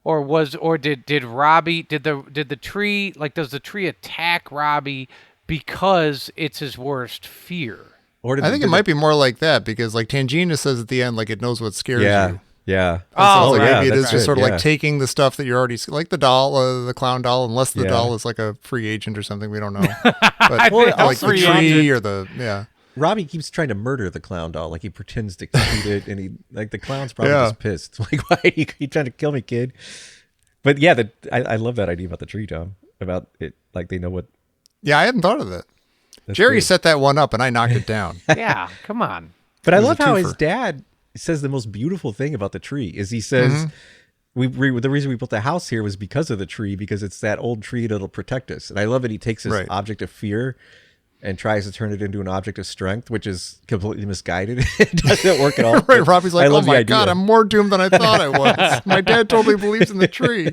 or did Robbie did the tree, like, does the tree attack Robbie because it's his worst fear?
Or
I think it might be more like that, because like Tangina says at the end, like, it knows what scares you.
Yeah.
Oh,
So
right.
maybe it is just sort of
yeah.
like taking the stuff that you're already, like the doll, the clown doll, unless the doll is like a free agent or something, we don't know. But
Or
like the
free
tree
agent.
or the
Robbie keeps trying to murder the clown doll. Like, he pretends to shoot it, and he, like, the clown's probably just pissed. Like, why are you trying to kill me, kid? But yeah, I love that idea about the tree, Tom. About it, like, they know what.
Yeah, I hadn't thought of that.
That's
Jerry
great.
set that one up, and I knocked it down.
Yeah, come on.
But I
was a
love how his
twofer.
dad says the most beautiful thing about the tree is he says, the reason we built the house here was because of the tree, because it's that old tree that'll protect us. And I love that he takes this
Right.
object of fear and tries to turn it into an object of strength, which is completely misguided. It doesn't work at all.
Right, Robbie's like,
I
oh
love the
my
idea.
God, I'm more doomed than I thought I was. My dad totally believes in the tree.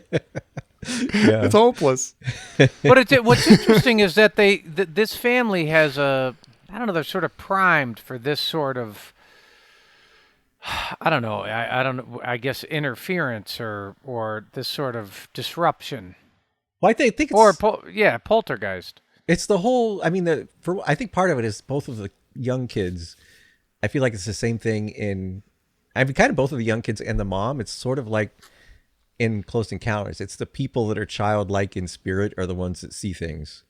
Yeah.
It's hopeless.
But what's interesting is that this family has I don't know, they're sort of primed for this sort of, I don't know, I don't know, I guess interference or this sort of disruption.
Well, I think it's,
Or poltergeist.
it's the whole, I mean, I think part of it is both of the young kids. I feel like it's the same thing I mean, kind of both of the young kids and the mom. It's sort of like in Close Encounters. It's the people that are childlike in spirit are the ones that see things.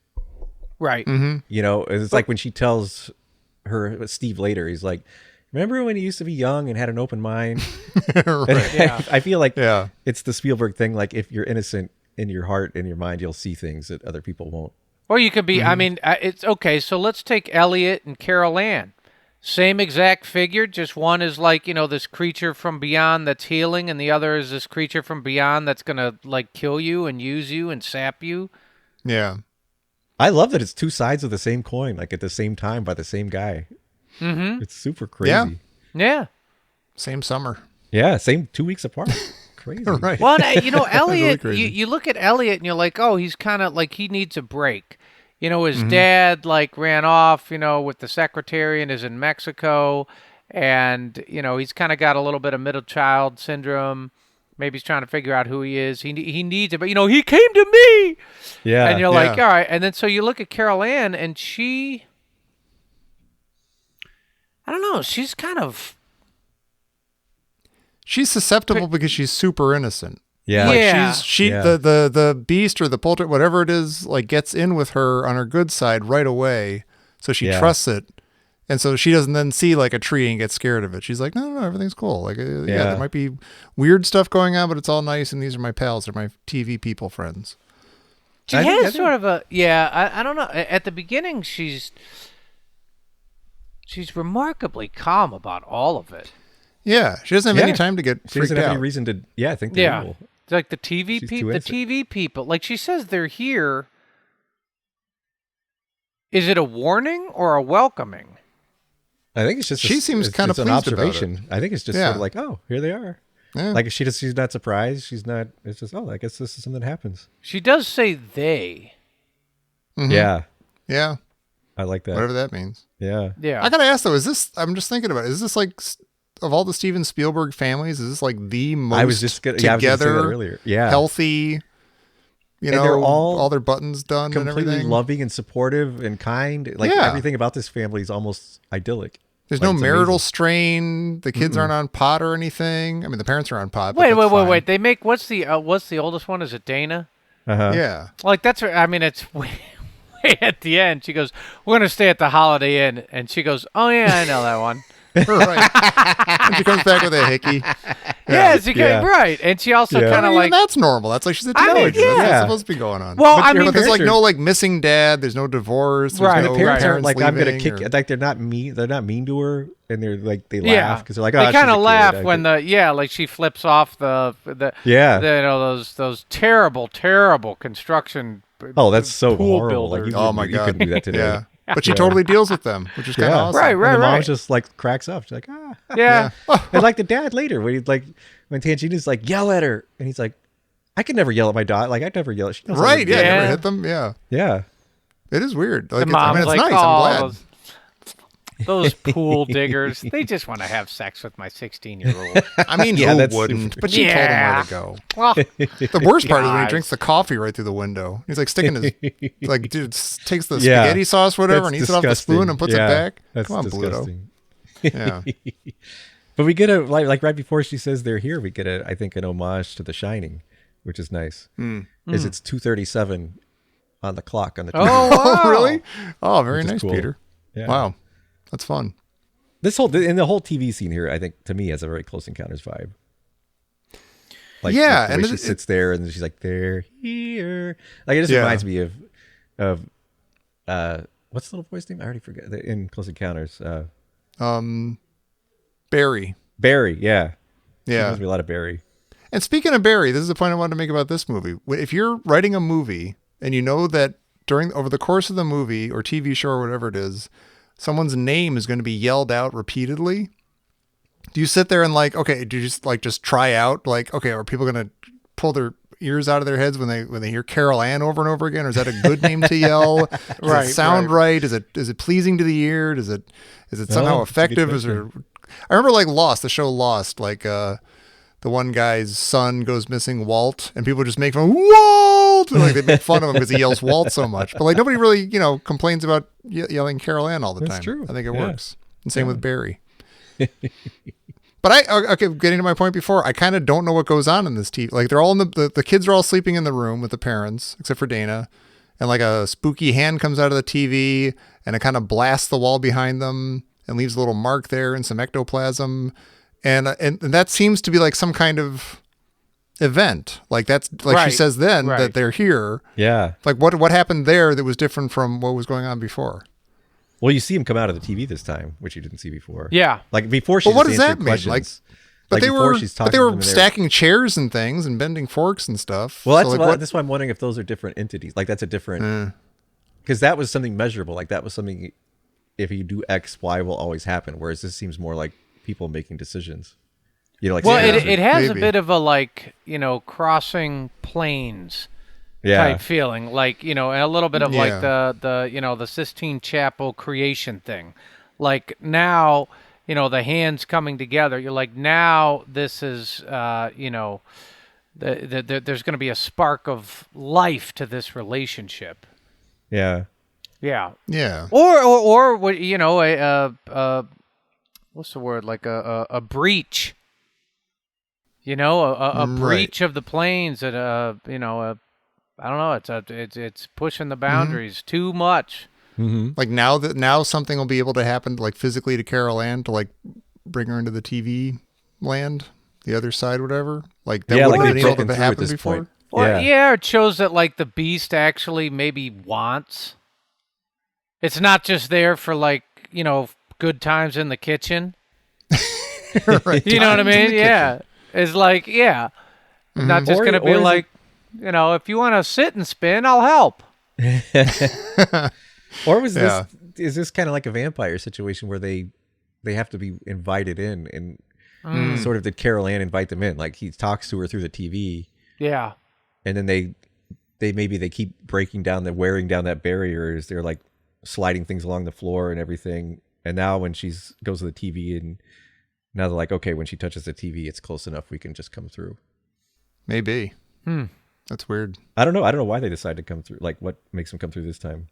Right.
You know, it's like when she tells Steve later, he's like, remember when he used to be young and had an open mind?
Right.
Yeah.
I feel like
Yeah.
it's the Spielberg thing. Like, if you're innocent in your heart and your mind, you'll see things that other people won't.
Or you could be, I mean, it's okay. So let's take Elliot and Carol Ann. Same exact figure, just one is like, this creature from beyond that's healing, and the other is this creature from beyond that's going to, like, kill you and use you and sap you.
Yeah.
I love that it's two sides of the same coin, like at the same time by the same guy. Mm-hmm. It's super crazy.
Yeah.
Yeah.
Same summer.
Yeah, same 2 weeks apart. Crazy.
Right.
Well, Elliot,
crazy.
you look at Elliot and you're like, oh, he's kind of like, he needs a break. His dad, like, ran off, with the secretary and is in Mexico. And, he's kind of got a little bit of middle child syndrome. Maybe he's trying to figure out who he is. He needs it, but, he came to me.
Yeah.
And you're
Yeah.
like, all right. And then so you look at Carol Ann and I don't know, she's kind of.
She's susceptible because she's super innocent.
Yeah.
Like
Yeah.
the beast or the polter, whatever it is, like, gets in with her on her good side right away. So she
Yeah.
trusts it. And so she doesn't then see like a tree and get scared of it. She's like, no, everything's cool. Like, yeah, there might be weird stuff going on, but it's all nice. And these are my pals. They're my TV people friends.
She has sort of a, I don't know. At the beginning, she's remarkably calm about all of it.
Yeah. She doesn't have any
Yeah.
time to get
She
freaked
doesn't have
out.
any reason to, I think they're evil.
It's like the TV
She's
people,
too innocent.
TV people. Like, she says they're here. Is it a warning or a welcoming?
I think it's just
She seems kind of
an
pleased about
observation. I think it's just sort of like, oh, here they are.
Yeah.
Like, she's not surprised. She's not. It's just, oh, I guess this is something that happens.
She does say they.
Yeah,
Yeah.
I like that.
Whatever that means.
Yeah.
Yeah.
I got to ask though, I'm just thinking about it. Is this like, of all the Steven Spielberg families, is this like the most
I was just gonna say that
together,
earlier. Yeah.
healthy,
And they're all
their buttons done and
completely
everything?
loving and supportive and kind. Like,
Yeah.
everything about this family is almost idyllic.
There's
Like,
no
it's
marital
amazing.
strain. The kids aren't on pot or anything. I mean, the parents are on pot. But
Wait.
that's fine.
They make, what's the oldest one? Is it Dana?
Uh-huh.
Yeah.
Like, that's, I mean, it's way at the end. She goes, we're going to stay at the Holiday Inn. And she goes, oh, yeah, I know that one.
Right. And she comes back with a hickey.
Yeah, right. And she also
Yeah.
kind of
Even
like,
that's normal. That's like she's a
I mean,
teenager. That's
yeah.
what's supposed to be going on.
well,
But
I
your
mean,
There's like
parents
no like missing dad. There's no divorce. There's
Right.
And
no
the parents aren't like, I'm gonna
leaving
kick.
or-
Like, they're not mean. They're not mean to her, and they're like, they
yeah,
laugh because they're like, oh,
they kind of
she's a
laugh
kid.
when like she flips off the
Yeah.
those terrible construction.
Oh, that's so
pool
horrible. Like,
builders.
you
Oh
couldn't-
my
you
god.
couldn't do that today.
Yeah. But she
Yeah.
totally deals with them, which is kind of
Yeah.
awesome.
Right.
And the mom just like cracks up. She's like, ah.
Yeah.
And like the dad later, when he's like, when Tangina's like, yell at her, and he's like, I could never yell at my daughter. Like, I'd never yell at. She knows I
Right.
would
Yeah.
yell.
Never hit them. Yeah.
Yeah.
It is weird. Like,
The mom's
it's
like,
nice.
oh,
I'm glad.
Those pool diggers, they just want to have sex with my 16-year-old.
I mean,
Yeah,
who
that's
wouldn't?
super-
But she told him where
Yeah.
to go.
Well,
The worst part is when he
Guys.
drinks the coffee right through the window. He's like sticking his, like, dude takes the
Yeah.
spaghetti sauce, whatever,
That's
and eats it off the spoon
disgusting.
and puts
Yeah,
it back.
That's
Come on,
disgusting.
Pluto. Yeah.
But we get a like right before she says they're here, we get I think an homage to The Shining, which is nice. Is it's 2:37 on the clock on the TV.
oh, wow.
Oh, really? Oh, very
Which is
nice,
cool.
Peter.
Yeah.
Wow. That's fun.
This whole the whole TV scene here, I think to me has a very Close Encounters vibe. Like
Yeah,
the
and
way she sits there and she's like, "They're here." Like it just reminds me of what's the little boy's name? I already forget. In Close Encounters,
Barry.
Barry. Yeah,
Yeah.
reminds me a lot of Barry.
And speaking of Barry, this is the point I wanted to make about this movie. If you're writing a movie and you know that over the course of the movie or TV show or whatever it is, someone's name is going to be yelled out repeatedly, do you sit there and like, okay, do you just try out like, okay, are people going to pull their ears out of their heads when they hear Carol Ann over and over again, or is that a good name to yell? Does
Right,
it sound
right.
right? Is it pleasing to the ear? Is it somehow
that's a good
effective? Is there? I remember like Lost, the show Lost, like the one guy's son goes missing, Walt, and people just make fun of Walt, and, like they make fun of him because he yells Walt so much. But like nobody really, complains about yelling Carol Ann all the
That's
time.
true.
I think it
Yeah.
works. And same with Barry. But getting to my point before, I kind of don't know what goes on in this TV. Like they're all in the kids are all sleeping in the room with the parents, except for Dana, and like a spooky hand comes out of the TV and it kind of blasts the wall behind them and leaves a little mark there and some ectoplasm. And that seems to be like some kind of event. Like that's like she
Right,
says then
right.
that they're here.
Yeah.
Like what happened there that was different from what was going on before?
Well, you see him come out of the TV this time, which you didn't see before.
Yeah.
Like before, she's
But what
just
does that
answering
mean?
questions.
But they
before
were
she's
but
talking
they
to
were
them and they're-
stacking chairs and things and bending forks and stuff.
Well,
So,
that's why I'm wondering if those are different entities. Like that's a different, because that was something measurable. Like that was something. If you do X, Y will always happen. Whereas this seems more like people making decisions. Like
Well,
yeah,
it has a
maybe.
bit of a like, crossing planes
yeah,
type feeling, like, and a little bit of
Yeah.
like the Sistine Chapel creation thing. Like now, the hands coming together, you're like, now this is, there's going to be a spark of life to this relationship.
yeah.
Yeah.
Yeah.
Or what, what's the word? Like a breach. A breach of the planes, and I don't know. It's pushing the boundaries too much.
Like now something will be able to happen like physically to Carol Ann to like bring her into the TV land, the other side, whatever. Like that
Yeah,
wouldn't
like
have
they've
been able
broken
to
through at
happen
this
before.
point.
Well,
Yeah.
it shows that like the beast actually maybe wants. It's not just there for like good times in the kitchen.
Right.
You know what I
Times in
mean?
the
Yeah. It's like, not just
Or-
going to be
or is
like, if you want to sit and spin, I'll help.
Or was
Yeah.
this? Is this kind of like a vampire situation where they have to be invited in, and sort of did Carol Ann invite them in? Like he talks to her through the TV,
Yeah.
and then they maybe they keep wearing down that barrier as they're like sliding things along the floor and everything. And now when goes to the TV, and now they're like, okay, when she touches the TV, it's close enough. We can just come through.
Maybe. That's weird.
I don't know. I don't know why they decided to come through. Like what makes them come through this time?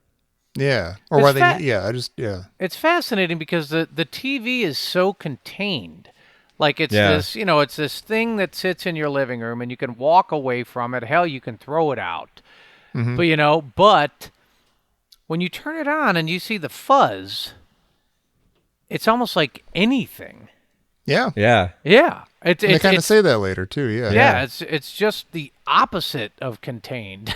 Yeah. Or
It's
why
fa-
yeah.
It's fascinating because the TV is so contained. Like it's
Yeah.
this, it's this thing that sits in your living room and you can walk away from it. Hell, you can throw it out. But when you turn it on and you see the fuzz, it's almost like anything.
Yeah.
Yeah.
Yeah.
And they kind of say that later too. Yeah.
yeah, it's just the opposite of contained.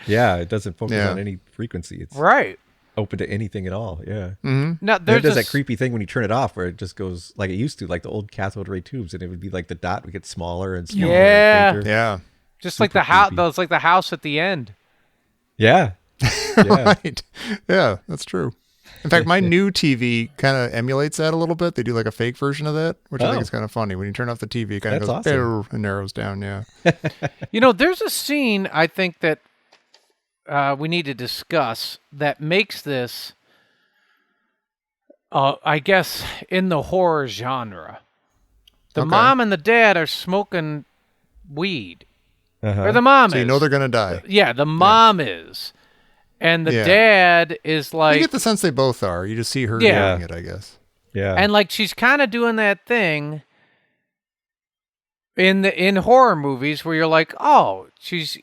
Yeah. It doesn't focus
Yeah.
on any frequency. It's
Right.
open to anything at all. Yeah.
Now
Then it
there's
does
this,
that creepy thing when you turn it off where it just goes like it used to, like the old cathode ray tubes, and it would be like the dot would get smaller and smaller.
Yeah.
And fainter.
Yeah.
just like
super
the house.
creepy.
It's like the house at the end.
Yeah. Yeah.
Right. Yeah, that's true. In fact, my new TV kind of emulates that a little bit. They do like a fake version of that, which I think
Oh.
is kind of funny. When you turn off the TV, it kind of
That's
goes
awesome.
and narrows down. Yeah.
There's a scene I think that we need to discuss that makes this I guess in the horror genre. The
Okay.
mom and the dad are smoking weed.
Uh-huh.
Or the mom
So
is.
you know they're going to die.
Yeah, the mom is. And the
Yeah.
dad is
You
like...
get the sense they both are. You just see her
Yeah.
doing it, I guess.
Yeah.
And like she's kind of doing that thing in horror movies where you're like, oh, she's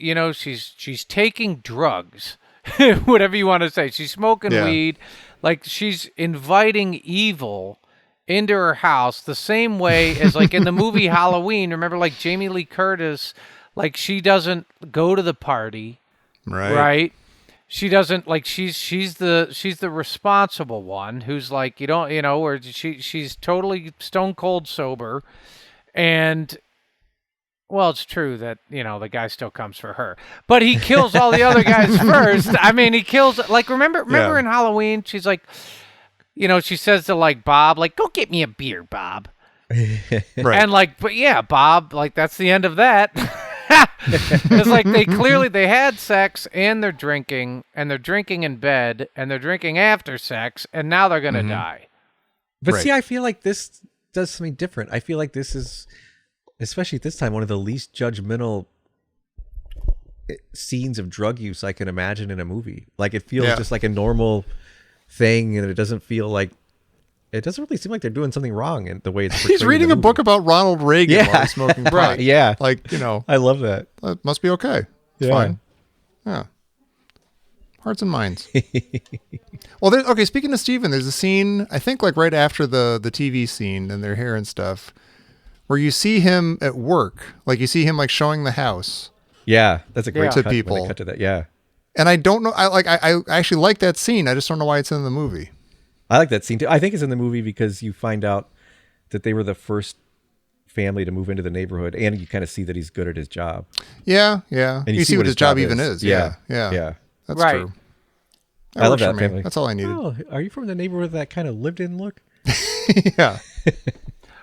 taking drugs, whatever you want to say. She's smoking
Yeah.
weed, like she's inviting evil into her house the same way as like in the movie Halloween. Remember, like Jamie Lee Curtis, like she doesn't go to the party, right? She doesn't like she's the responsible one who's like where she's totally stone cold sober, and well, it's true that the guy still comes for her, but he kills all the other guys first. I mean, he kills like remember in Halloween, she's like, she says to like Bob, like, go get me a beer, Bob,
Right.
and like, but yeah, Bob, like that's the end of that. It's like they had sex and they're drinking in bed and they're drinking after sex and now they're gonna die.
But
Right.
see, I feel like this does something different. I feel like this is, especially at this time, one of the least judgmental scenes of drug use I can imagine in a movie. Like it feels just like a normal thing, and it doesn't really seem like they're doing something wrong in the way it's portrayed
He's reading
in
a
the
book
movie.
about Ronald Reagan while he's smoking pot.
Right, yeah.
Like,
I love that.
it must be okay. It's
Yeah.
fine. Yeah. Hearts and minds. Well, okay, speaking of Steven, there's a scene, I think like right after the TV scene and their hair and stuff, where you see him at work. Like you see him like showing the house.
Yeah, that's a great
Yeah.
cut
To
when they
people.
cut to that. Yeah.
And I don't know, I actually like that scene. I just don't know why it's in the movie.
I like that scene too. I think it's in the movie because you find out that they were the first family to move into the neighborhood, and you kind of see that he's good at his job.
Yeah, yeah.
And
You see what his job even is. Yeah, yeah.
Yeah.
That's
Right.
true.
I love
works for
that
me.
family.
That's all I needed.
Oh, are you from the neighborhood that kind of lived in look?
Yeah.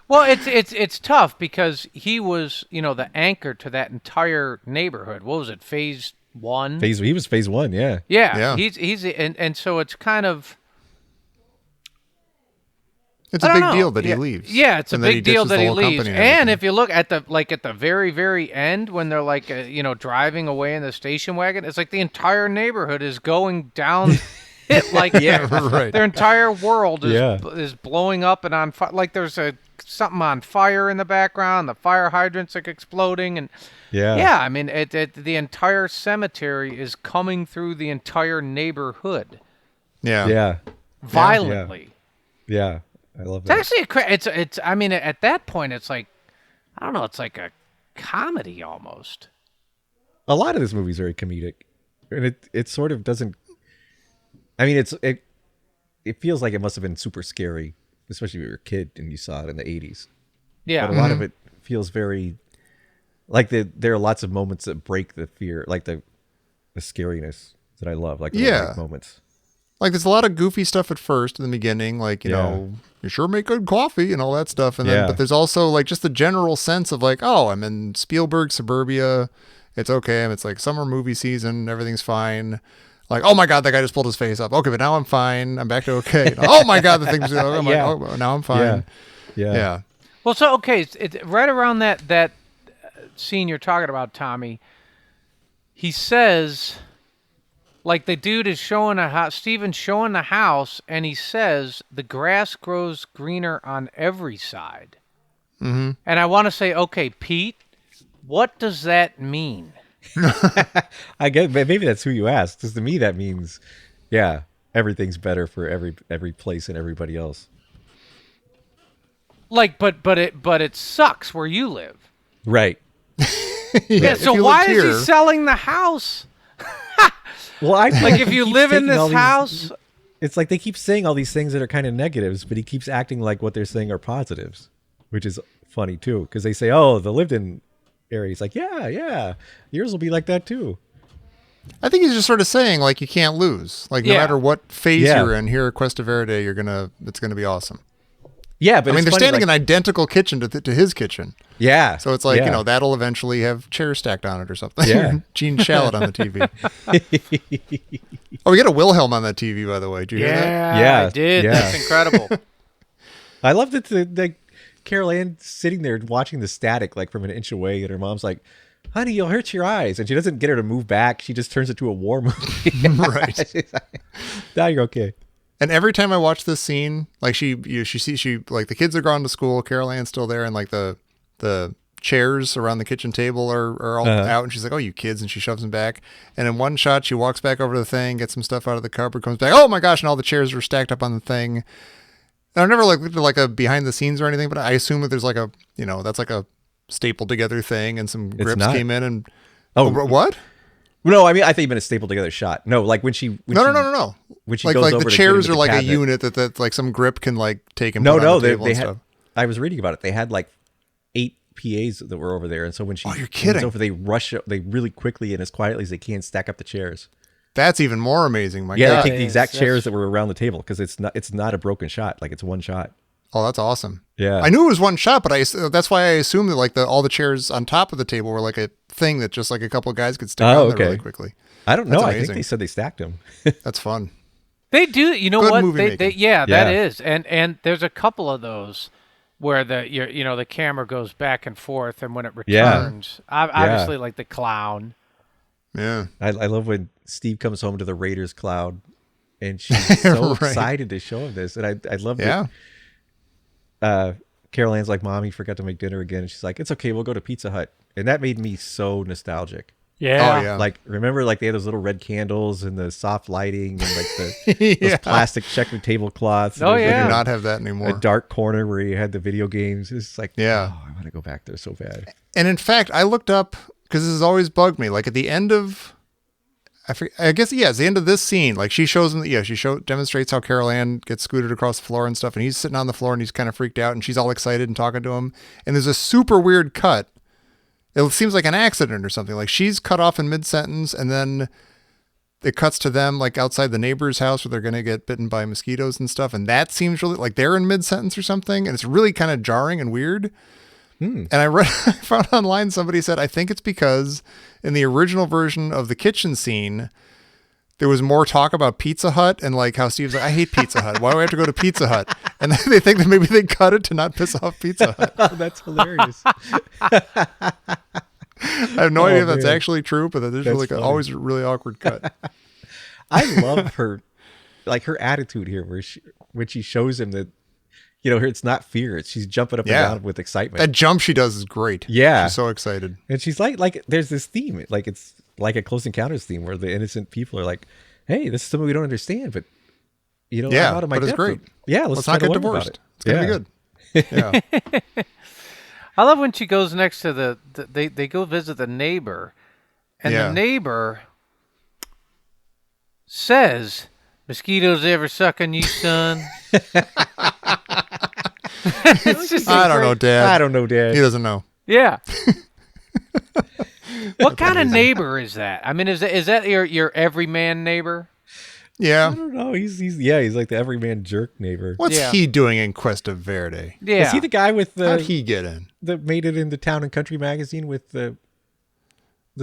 Well, it's tough because he was the anchor to that entire neighborhood. What was it, phase 1?
He was phase 1, yeah.
Yeah,
Yeah.
he's and so it's kind of.
It's
I
a
don't
big
know.
deal that
Yeah.
he leaves.
Yeah, it's a
And that
big deal
ditches
that
the
he
whole
leaves.
company
And
everything.
if you look at the very very end when they're like driving away in the station wagon, it's like the entire neighborhood is going down. Like
right.
their entire world is
Yeah.
is blowing up and on fire. Like there's something on fire in the background. The fire hydrant's like exploding and.
Yeah.
Yeah, I mean, the entire cemetery is coming through the entire neighborhood
Yeah.
Yeah.
violently.
Yeah. I love
It's
that.
actually it's. I mean, at that point, it's like, I don't know, it's like a comedy almost.
A lot of this movie is very comedic, and it sort of doesn't. I mean, it feels like it must have been super scary, especially if you were a kid and you saw it in the 80s.
Yeah,
But a lot of it feels very like there are lots of moments that break the fear, like the scariness that I love, like the
Yeah.
light moments.
Like there's a lot of goofy stuff at first in the beginning, like, you know, you sure make good coffee and all that stuff. And then,
Yeah.
but there's also like just the general sense of like, oh, I'm in Spielberg suburbia. It's okay. It's like summer movie season. Everything's fine. Like, oh my God, that guy just pulled his face up. Okay, but now I'm fine. I'm back to okay. Oh my God, the thing's, oh my,
Yeah.
oh, now I'm fine.
Yeah.
Yeah.
Well, so okay, it's right around that scene you're talking about, Tommy. He says, like the dude is showing a house, Steven's showing the house, and he says the grass grows greener on every side. Mm-hmm. And I want to say, okay, Pete, what does that mean?
I guess maybe that's who you asked. Because to me, that means, yeah, everything's better for every place and everybody else.
Like, but it sucks where you live.
Right.
Yeah.
If
So
you
why
lived
is he
here-
selling the house?
Well, I
Like, if you live in this house,
it's like they keep saying all these things that are kind of negatives, but he keeps acting like what they're saying are positives, which is funny too. Because they say, "Oh, the lived-in area." He's like, "Yeah, yours will be like that too."
I think he's just sort of saying like, you can't lose. Like no
Yeah.
matter what phase
Yeah.
you're in here at Cuesta Verde, it's going to be awesome.
Yeah, but
I mean,
it's
they're
funny,
standing
like,
in an identical kitchen to his kitchen.
Yeah.
So it's like,
yeah.
that'll eventually have chairs stacked on it or something.
Yeah.
Gene Shalit on the TV. Oh, we got a Wilhelm on that TV, by the way. Did you hear that?
Yeah, I did.
Yeah.
That's incredible.
I loved it. Like Carol Ann sitting there watching the static like from an inch away, and her mom's like, "Honey, you'll hurt your eyes," and she doesn't get her to move back. She just turns it to a war movie.
Right.
She's like, now you're okay.
And every time I watch this scene, like she like the kids are gone to school, Carol Ann's still there, and like the chairs around the kitchen table are all out, and she's like, "Oh, you kids," and she shoves them back. And in one shot, she walks back over to the thing, gets some stuff out of the cupboard, comes back. Oh my gosh! And all the chairs are stacked up on the thing. And I've never like looked at like a behind the scenes or anything, but I assume that there's like a that's like a stapled together thing, and some grips came in and what?
No, I mean I think you meant a stapled together shot. No, like when she
No.
When she
like
goes
like
over
the
to
chairs
get
are
into
like
the
a
cabinet.
unit that like some grip can like take and put on the table
they
and
had.
stuff.
I was reading about it. They had like 8 PAs that were over there, and so when she
you're kidding.
comes over, they really quickly and as quietly as they can stack up the chairs.
That's even more amazing. My
Yeah,
God.
they take the exact
That's-
chairs that were around the table because it's not a broken shot. Like it's one shot.
Oh, that's awesome.
Yeah.
I knew it was one shot, but that's why I assumed that like all the chairs on top of the table were like a thing that just like a couple of guys could stick on there really quickly.
I don't know.
That's
I think
amazing.
they said they stacked them.
That's fun.
They do. You know
Good
what?
movie
They,
making.
that
Yeah.
is. And there's a couple of those where the camera goes back and forth, and when it
Yeah.
returns, obviously like the clown.
Yeah.
I love when Steve comes home to the Raiders cloud, and she's so
Right.
excited to show him this. And I love
Yeah.
that. Carol Ann's like, "Mommy forgot to make dinner again," and she's like, "It's okay, we'll go to Pizza Hut." And that made me so nostalgic.
Yeah.
Oh, yeah.
Like, remember, like they had those little red candles and the soft lighting and like those
Yeah.
plastic checkered tablecloths. And
Oh,
there's,
I
yeah.
do not have that
like
anymore.
a dark corner where you had the video games. It's like,
Yeah.
oh, I want to go back there so bad.
And in fact, I looked up because this has always bugged me. Like at the end of, I guess it's the end of this scene. Like she shows him, demonstrates how Carol Ann gets scooted across the floor and stuff, and he's sitting on the floor and he's kind of freaked out, and she's all excited and talking to him. And there's a super weird cut. It seems like an accident or something. Like she's cut off in mid sentence, and then it cuts to them like outside the neighbor's house where they're gonna get bitten by mosquitoes and stuff. And that seems really like they're in mid sentence or something, and it's really kind of jarring and weird. And I found online somebody said, I think it's because in the original version of the kitchen scene, there was more talk about Pizza Hut and like how Steve's like, I hate Pizza Hut. Why do I have to go to Pizza Hut? And then they think that maybe they cut it to not piss off Pizza Hut.
Oh, that's hilarious.
I have no idea if that's
man.
actually true, but that is
That's
really
funny.
always a really awkward cut.
I love her, like her attitude here, where when she shows him that, it's not fear; she's jumping up and down with excitement.
That jump she does is great.
Yeah.
She's so excited.
And she's like, there's this theme, like it's like a Close Encounters theme, where the innocent people are like, "Hey, this is something we don't understand, but I'm out of my
but it's
depth.
great.
Yeah,
Let's
try
not
to
get
learn about
divorced.
it.
It's gonna be good. Yeah.
I love when she goes next to they go visit the neighbor, and
Yeah.
the neighbor says, "Mosquitoes ever suck on you, son?" It's just
I don't know, Dad.
I don't know, Dad.
He doesn't know.
Yeah. What kind of neighbor is that? I mean, is that your everyman neighbor?
Yeah.
I don't know. He's like the everyman jerk neighbor.
What's
Yeah.
he doing in Quest of Verde?
Yeah.
Is he the guy with
How'd
the
he get in?
that made it into Town and Country magazine with the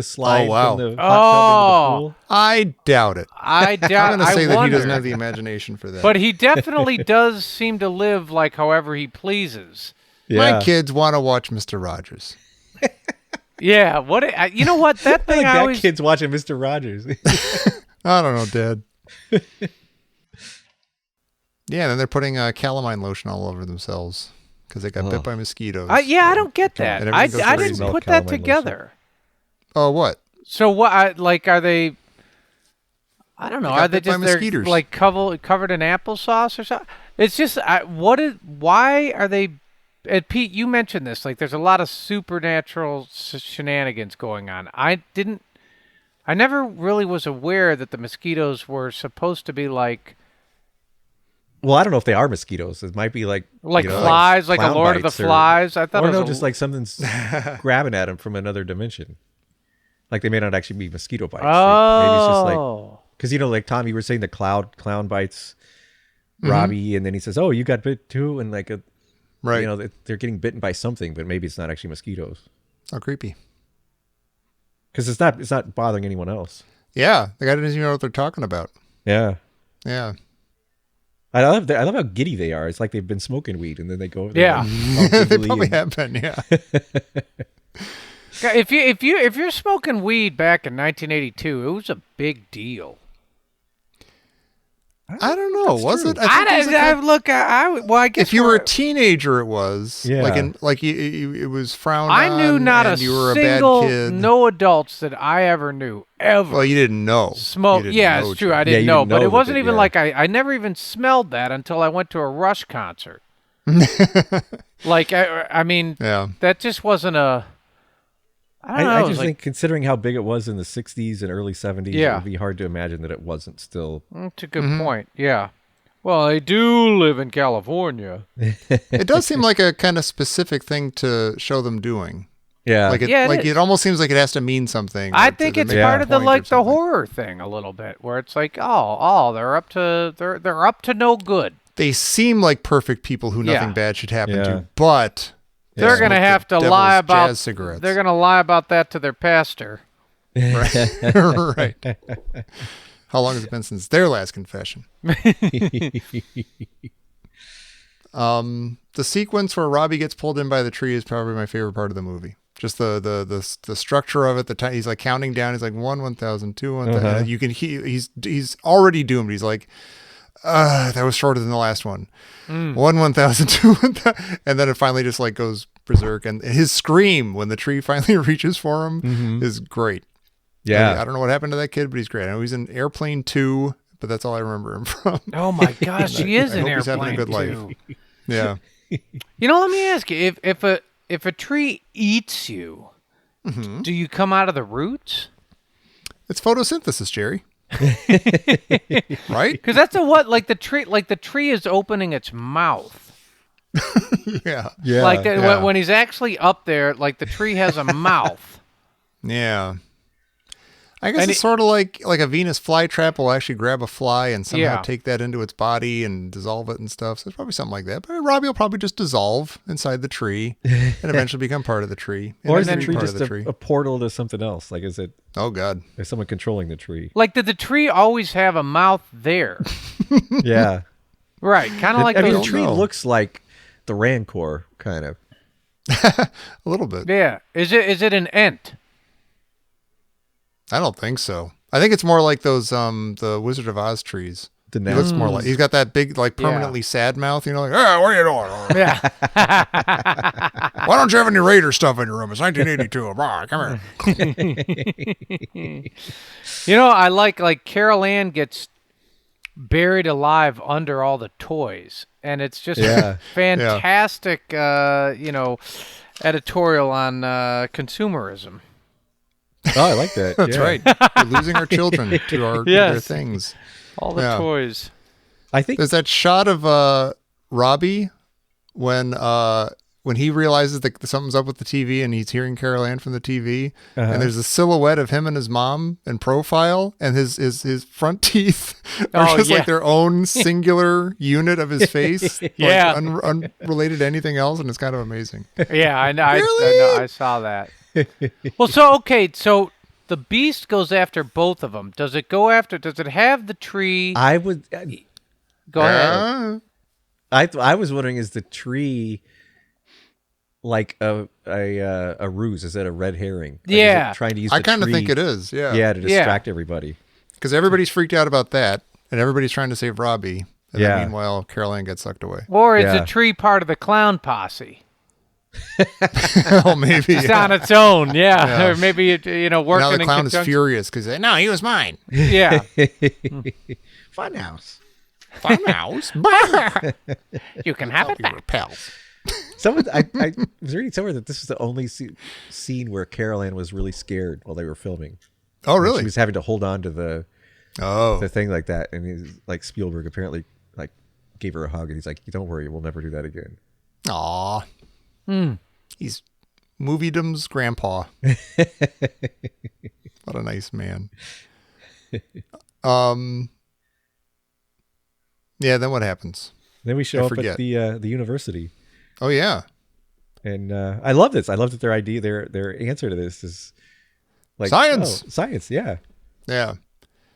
slide
Oh, wow.
from the hot tub into the pool?
I doubt it.
I doubt.
I'm going to say that he doesn't
wonder.
have the imagination for that.
But he definitely does seem to live like however he pleases.
My kids want to watch Mr. Rogers.
Yeah. You know what? That
I
thing
like
I
that
always.
kid's watching Mr. Rogers.
I don't know, Dad. Yeah, and then they're putting calamine lotion all over themselves because they got bit by mosquitoes.
Yeah, I don't get that.
And
I
everything goes
didn't
crazy.
put
Calamine
that
lotion.
together.
Oh, what?
So what? Are they? I don't know.
got
Are they
bit by
just they're
mosquitoes.
like covered in applesauce or something? It's just why are they? And Pete, you mentioned this. Like, there's a lot of supernatural shenanigans going on. I never really was aware that the mosquitoes were supposed to be like
Well, I don't know if they are mosquitoes. It might be like
flies, like a
clown
Lord of the
bites
Flies. I thought
or
it was
no,
a-
just like something's grabbing at them from another dimension. Like they may not actually be mosquito bites. Maybe it's just like
Oh.
because like Tom, you were saying the clown bites Robbie, and then he says, "Oh, you got bit too," and like
Right.
You know, they're getting bitten by something, but maybe it's not actually mosquitoes.
Oh, creepy.
Because it's not bothering anyone else.
Yeah, the guy doesn't even know what they're talking about.
Yeah.
Yeah.
I love how giddy they are. It's like they've been smoking weed, and then they go over there.
Yeah.
They probably have been, yeah.
If you're smoking weed back in 1982, it was a big deal.
I don't know. Was it?
I guess
if you were a teenager, it was.
Yeah.
It was frowned on.
I knew not a
and you were a bad
single
kid.
no adults that I ever knew ever.
Well, you didn't know.
Smoke.
You didn't
Yeah,
know,
it's true.
Joe.
I didn't
you
know,
didn't
but
know
it wasn't
that,
even
yeah.
like I never even smelled that until I went to a Rush concert. Like I mean,
Yeah.
that just wasn't a. I don't know.
I
it was
just
like,
think, considering how big it was in the 60s and early 70s,
Yeah.
it would be hard to imagine that it wasn't still.
that's a good point. Yeah. Well, I do live in California.
It does seem like a kind of specific thing to show them doing.
Yeah.
Like
is.
it almost seems like it has to mean something.
I
or to
think it's
make a
part of the
point or
the
something.
horror thing a little bit, where it's like, they're up to no good.
They seem like perfect people who nothing
Yeah.
bad should happen
Yeah.
to, but
They're gonna
smoke
have
the
to lie
devil's
about.
jazz cigarettes.
They're gonna lie about that to their pastor.
Right. How long has it been since their last confession? The sequence where Robbie gets pulled in by the tree is probably my favorite part of the movie. Just the structure of it. The time he's like counting down. He's like 1,000, 2, 1,000. You can he's already doomed. He's like, that was shorter than the last one. 1,000, 2, 1,000, and then it finally just like goes berserk. And his scream when the tree finally reaches for him is great.
Yeah.
I don't know what happened to that kid, but he's great. I know he's in Airplane 2, but that's all I remember him from.
Oh my gosh, he is
I
an
hope he's having a
airplane
good life.
too.
Yeah.
You know, let me ask you: if a tree eats you, do you come out of the roots?
It's photosynthesis, Jerry. Right?
Because that's like the tree is opening its mouth.
Yeah.
Yeah.
Like
yeah.
when he's actually up there, like the tree has a mouth.
Yeah. I guess
And
it's sort of like a Venus flytrap will actually grab a fly and somehow
Yeah.
take that into its body and dissolve it and stuff. So it's probably something like that. But Robbie will probably just dissolve inside the tree and eventually become part of the tree.
Or is
And
the
then
tree
part
just
of the tree.
a portal to something else? Like, is
Oh,
someone controlling the tree?
Like did the tree always have a mouth there?
Yeah.
Right, kind of like
I mean, the
those.
tree
know.
looks like the Rancor, kind of.
A little bit.
Yeah, is it an ent?
I don't think so. I think it's more like those the Wizard of Oz trees.
The
He looks more like he's got that big, like permanently sad mouth. You know, like, hey, what are you doing?
Yeah.
Why don't you have any Raider stuff in your room? It's 1982. Come here.
You know, I like Carol Ann gets buried alive under all the toys, and it's just
Yeah.
fantastic. Editorial on consumerism.
Oh, I like that.
That's
Yeah.
right. We're losing our children to their
Yes.
things.
All the
Yeah.
toys.
I think
There's that shot of Robbie when he realizes that something's up with the TV and he's hearing Carol Ann from the TV, and there's a silhouette of him and his mom in profile, and his front teeth are
Oh,
just
yeah.
like their own singular unit of his face,
Yeah.
like unrelated to anything else, and it's kind of amazing.
Yeah, I know.
Really?
I know. I saw that. Well, so the beast goes after both of them. Does it have the tree?
I would.
Go ahead.
I was wondering, is the tree like a ruse? Is it a red herring? Like, is it
Yeah.
trying to use.
I
the
kind of
tree-
think it is. Yeah.
Yeah, to distract everybody.
Because everybody's freaked out about that, and everybody's trying to save Robbie. And
Yeah.
then meanwhile, Carol Ann gets sucked away.
Or is
Yeah.
the tree part of the clown posse?
Maybe.
It's
Yeah.
on its own, yeah.
Yeah.
Or maybe it, working
Now the
in
clown is
conjunction.
furious because no, he was mine.
Yeah.
Funhouse.
Funhouse.
You can have it
We were
back.
pals.
Someone, I was reading somewhere that this is the only scene where Carol Ann was really scared while they were filming.
Oh,
She
really?
was having to hold on to the
Oh,
thing like that, and he's like Spielberg apparently like gave her a hug, and he's like, "Don't worry, we'll never do that again."
aw. He's moviedom's grandpa. What a nice man. Yeah. Then what happens?
Then we
I
show up
forget.
at the university.
Oh yeah.
And I love this. I love that their answer to this is like
science.
Oh, science, yeah.
Yeah.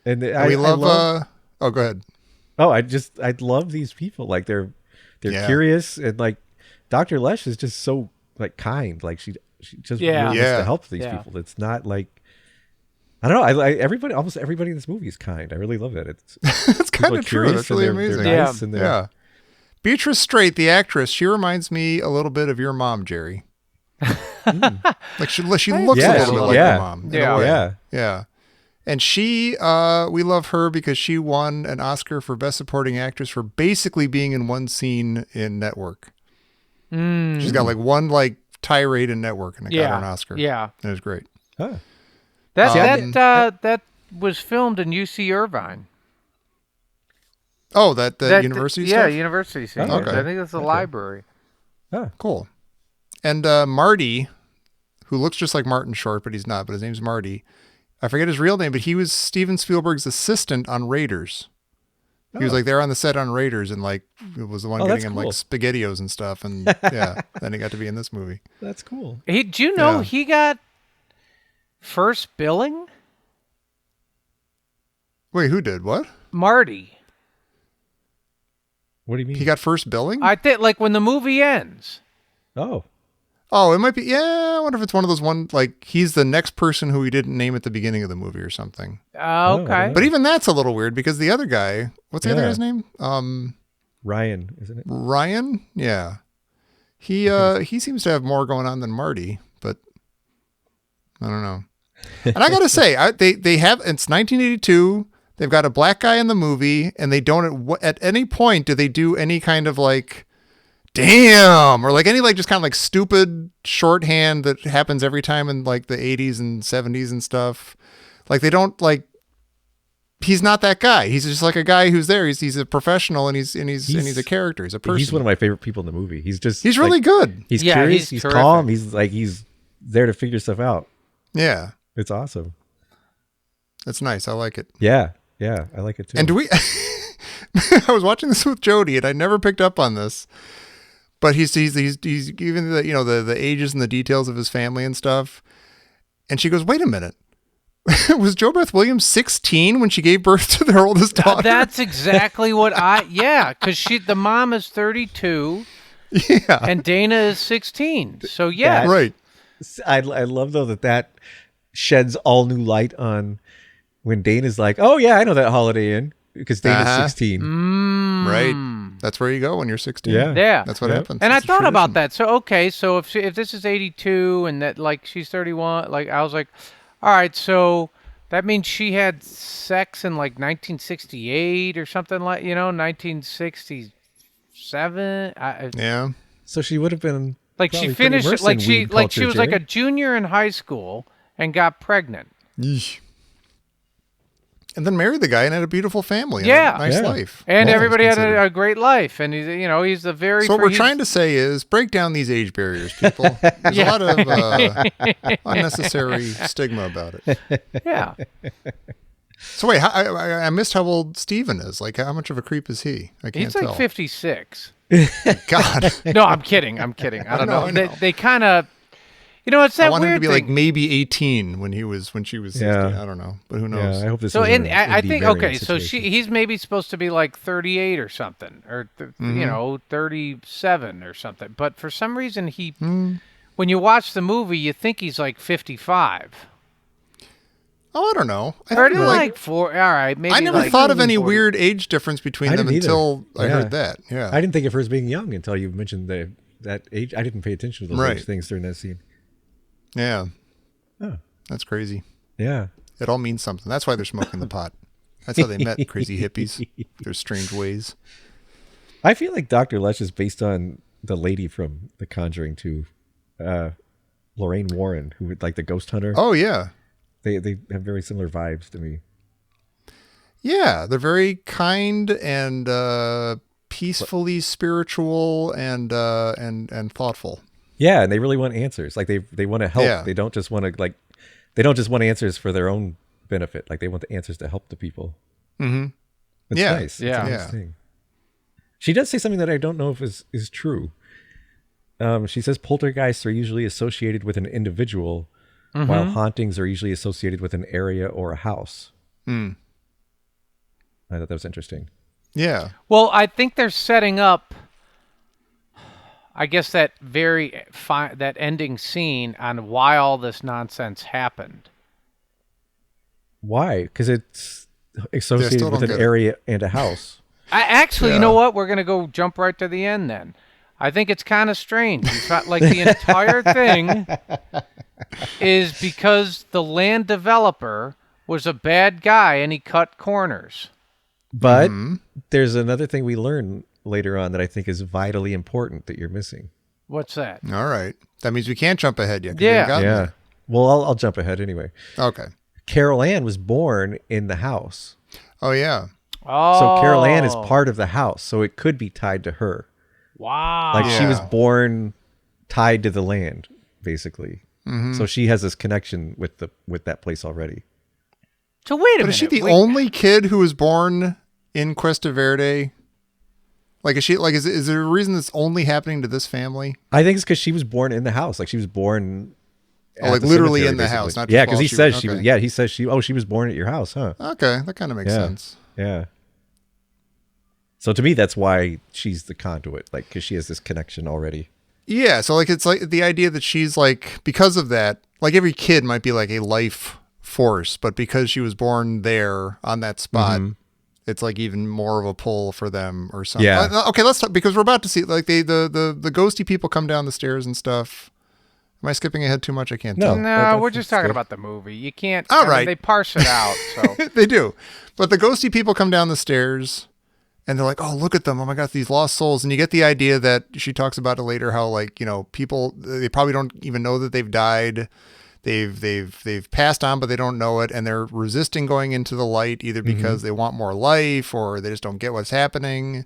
And
we love oh, go ahead.
Oh, I love these people. Like they're curious, and like Dr. Lesh is just so like kind. Like she just really wants to help these people. It's not like, I don't know. Almost everybody in this movie is kind. I really love that.
It's kind of true. That's really amazing.
They're nice and
Beatrice Straight, the actress, she reminds me a little bit of your mom, Jerry. Like she looks a little bit like your mom. Yeah. And she, we love her because she won an Oscar for Best Supporting Actress for basically being in one scene in Network. She's got like one like tirade in Network, and it got her an Oscar.
Yeah,
it was great.
Huh.
That was filmed in UC Irvine.
Oh, that university stuff?
Yeah, university scene.
Okay.
I think that's a library.
Oh,
cool. And Marty, who looks just like Martin Short, but he's not, but his name's Marty. I forget his real name, but he was Steven Spielberg's assistant on Raiders. He was like there on the set on Raiders, and like it was the one getting him like SpaghettiOs and stuff, and then he got to be in this movie.
That's cool.
Do you know he got first billing?
Wait, who did what?
Marty.
What do you mean?
He got first billing?
I think like when the movie ends.
Oh, it might be. Yeah, I wonder if it's one of those like he's the next person who he didn't name at the beginning of the movie or something.
Okay.
But even that's a little weird because the other guy, what's the other guy's name?
Ryan, isn't it?
Ryan? Yeah. He seems to have more going on than Marty, but I don't know. And I got to say, they have, it's 1982. They've got a black guy in the movie, and they don't at any point do they do any kind of like, damn, or like any like just kind of like stupid shorthand that happens every time in like the 80s and 70s and stuff. Like they don't like, he's not that guy. He's just like a guy who's there. He's a professional, and he's a character. He's a person.
He's one of my favorite people in the movie. He's
really good.
He's curious. He's calm. He's there to figure stuff out.
Yeah,
it's awesome.
That's nice. I like it.
Yeah, I like it too.
And do we? I was watching this with Jody, and I never picked up on this. But he's even the ages and the details of his family and stuff. And she goes, "Wait a minute, was Jo Beth Williams 16 when she gave birth to their oldest daughter?"
That's exactly what because the mom is 32, and Dana is 16. So
right.
I love though that sheds all new light on when Dana's like, "Oh yeah, I know that Holiday Inn," because Dana's 16.
Right. That's where you go when you're 16.
Yeah.
That's what happens.
And I thought about that. So, okay, so if this is 82 and that like she's 31, like I was like, all right, so that means she had sex in like 1968 or something like, 1967.
Yeah.
So she would have been
like she finished like she was like a junior in high school and got pregnant.
Yeesh. And then married the guy and had a beautiful family and a nice life.
And everybody had a great life. And he's the very...
So what we're trying to say is break down these age barriers, people. There's a lot of unnecessary stigma about it.
Yeah.
So wait, I missed how old Steven is. Like, how much of a creep is he? I can't tell.
He's like 56.
God.
No, I'm kidding. I don't know.
I know.
They kind of... it's that
I want
weird
him to be
thing.
like maybe 18 when she was 16. I don't know, but who knows?
Yeah, I hope this.
So
isn't
I think
situation.
so he's maybe supposed to be like 38 or something, or 37 or something. But for some reason when you watch the movie, you think he's like 55.
Oh, I don't know. I
Or
think
like 4. All right, maybe.
I never
like
thought of any
40.
weird age difference between them until I heard that. Yeah,
I didn't think of her as being young until you mentioned that age. I didn't pay attention to those age things during that scene.
Yeah.
Oh.
That's crazy.
Yeah.
It all means something. That's why they're smoking the pot. That's how they met, crazy hippies. Their strange ways.
I feel like Dr. Lesh is based on the lady from The Conjuring 2, Lorraine Warren, who would like the ghost hunter.
Oh, yeah.
They have very similar vibes to me.
Yeah. They're very kind and peacefully spiritual and thoughtful.
Yeah, and they really want answers. Like they want to help.
Yeah.
They don't just want to answers for their own benefit. Like they want the answers to help the people.
Mm-hmm.
It's nice.
Yeah.
It's a nice thing. She does say something that I don't know if is true. She says poltergeists are usually associated with an individual, while hauntings are usually associated with an area or a house.
Hmm.
I thought that was interesting.
Yeah.
Well, I think they're setting up, I guess, that that ending scene on why all this nonsense happened.
Why? Because it's associated with an area and a house.
You know what? We're going to go jump right to the end then. I think it's kind of strange. It's not like the entire thing is because the land developer was a bad guy and he cut corners.
But there's another thing we learn later on that I think is vitally important that you're missing.
What's that?
All right. That means we can't jump ahead yet.
Yeah. Well, I'll jump ahead anyway.
Okay.
Carol Ann was born in the house.
Oh, yeah.
Oh.
So Carol Ann is part of the house, so it could be tied to her.
Wow.
Like she was born tied to the land, basically. So she has this connection with that place already.
So wait a minute.
But is she the only kid who was born in Cuesta Verde? Like, is there a reason that's only happening to this family?
I think it's because she was born in the house. Like she was born,
like literally in the house. Not just
because he says she was. Yeah, he says she was born at your house, huh?
Okay, that kind of makes sense.
Yeah. So to me, that's why she's the conduit, like because she has this connection already.
Yeah. So like it's like the idea that she's like, because of that, like every kid might be like a life force, but because she was born there on that spot. It's like even more of a pull for them or something.
Yeah.
Okay, let's talk, because we're about to see like the ghosty people come down the stairs and stuff. Am I skipping ahead too much? I can't tell.
No, we're just talking about the movie. You can't.
All right.
They parse it out. So
they do. But the ghosty people come down the stairs and they're like, oh, look at them. Oh my God, these lost souls. And you get the idea that she talks about it later, how like, you know, people, they probably don't even know that they've died. They've passed on, but they don't know it, and they're resisting going into the light either because they want more life or they just don't get what's happening.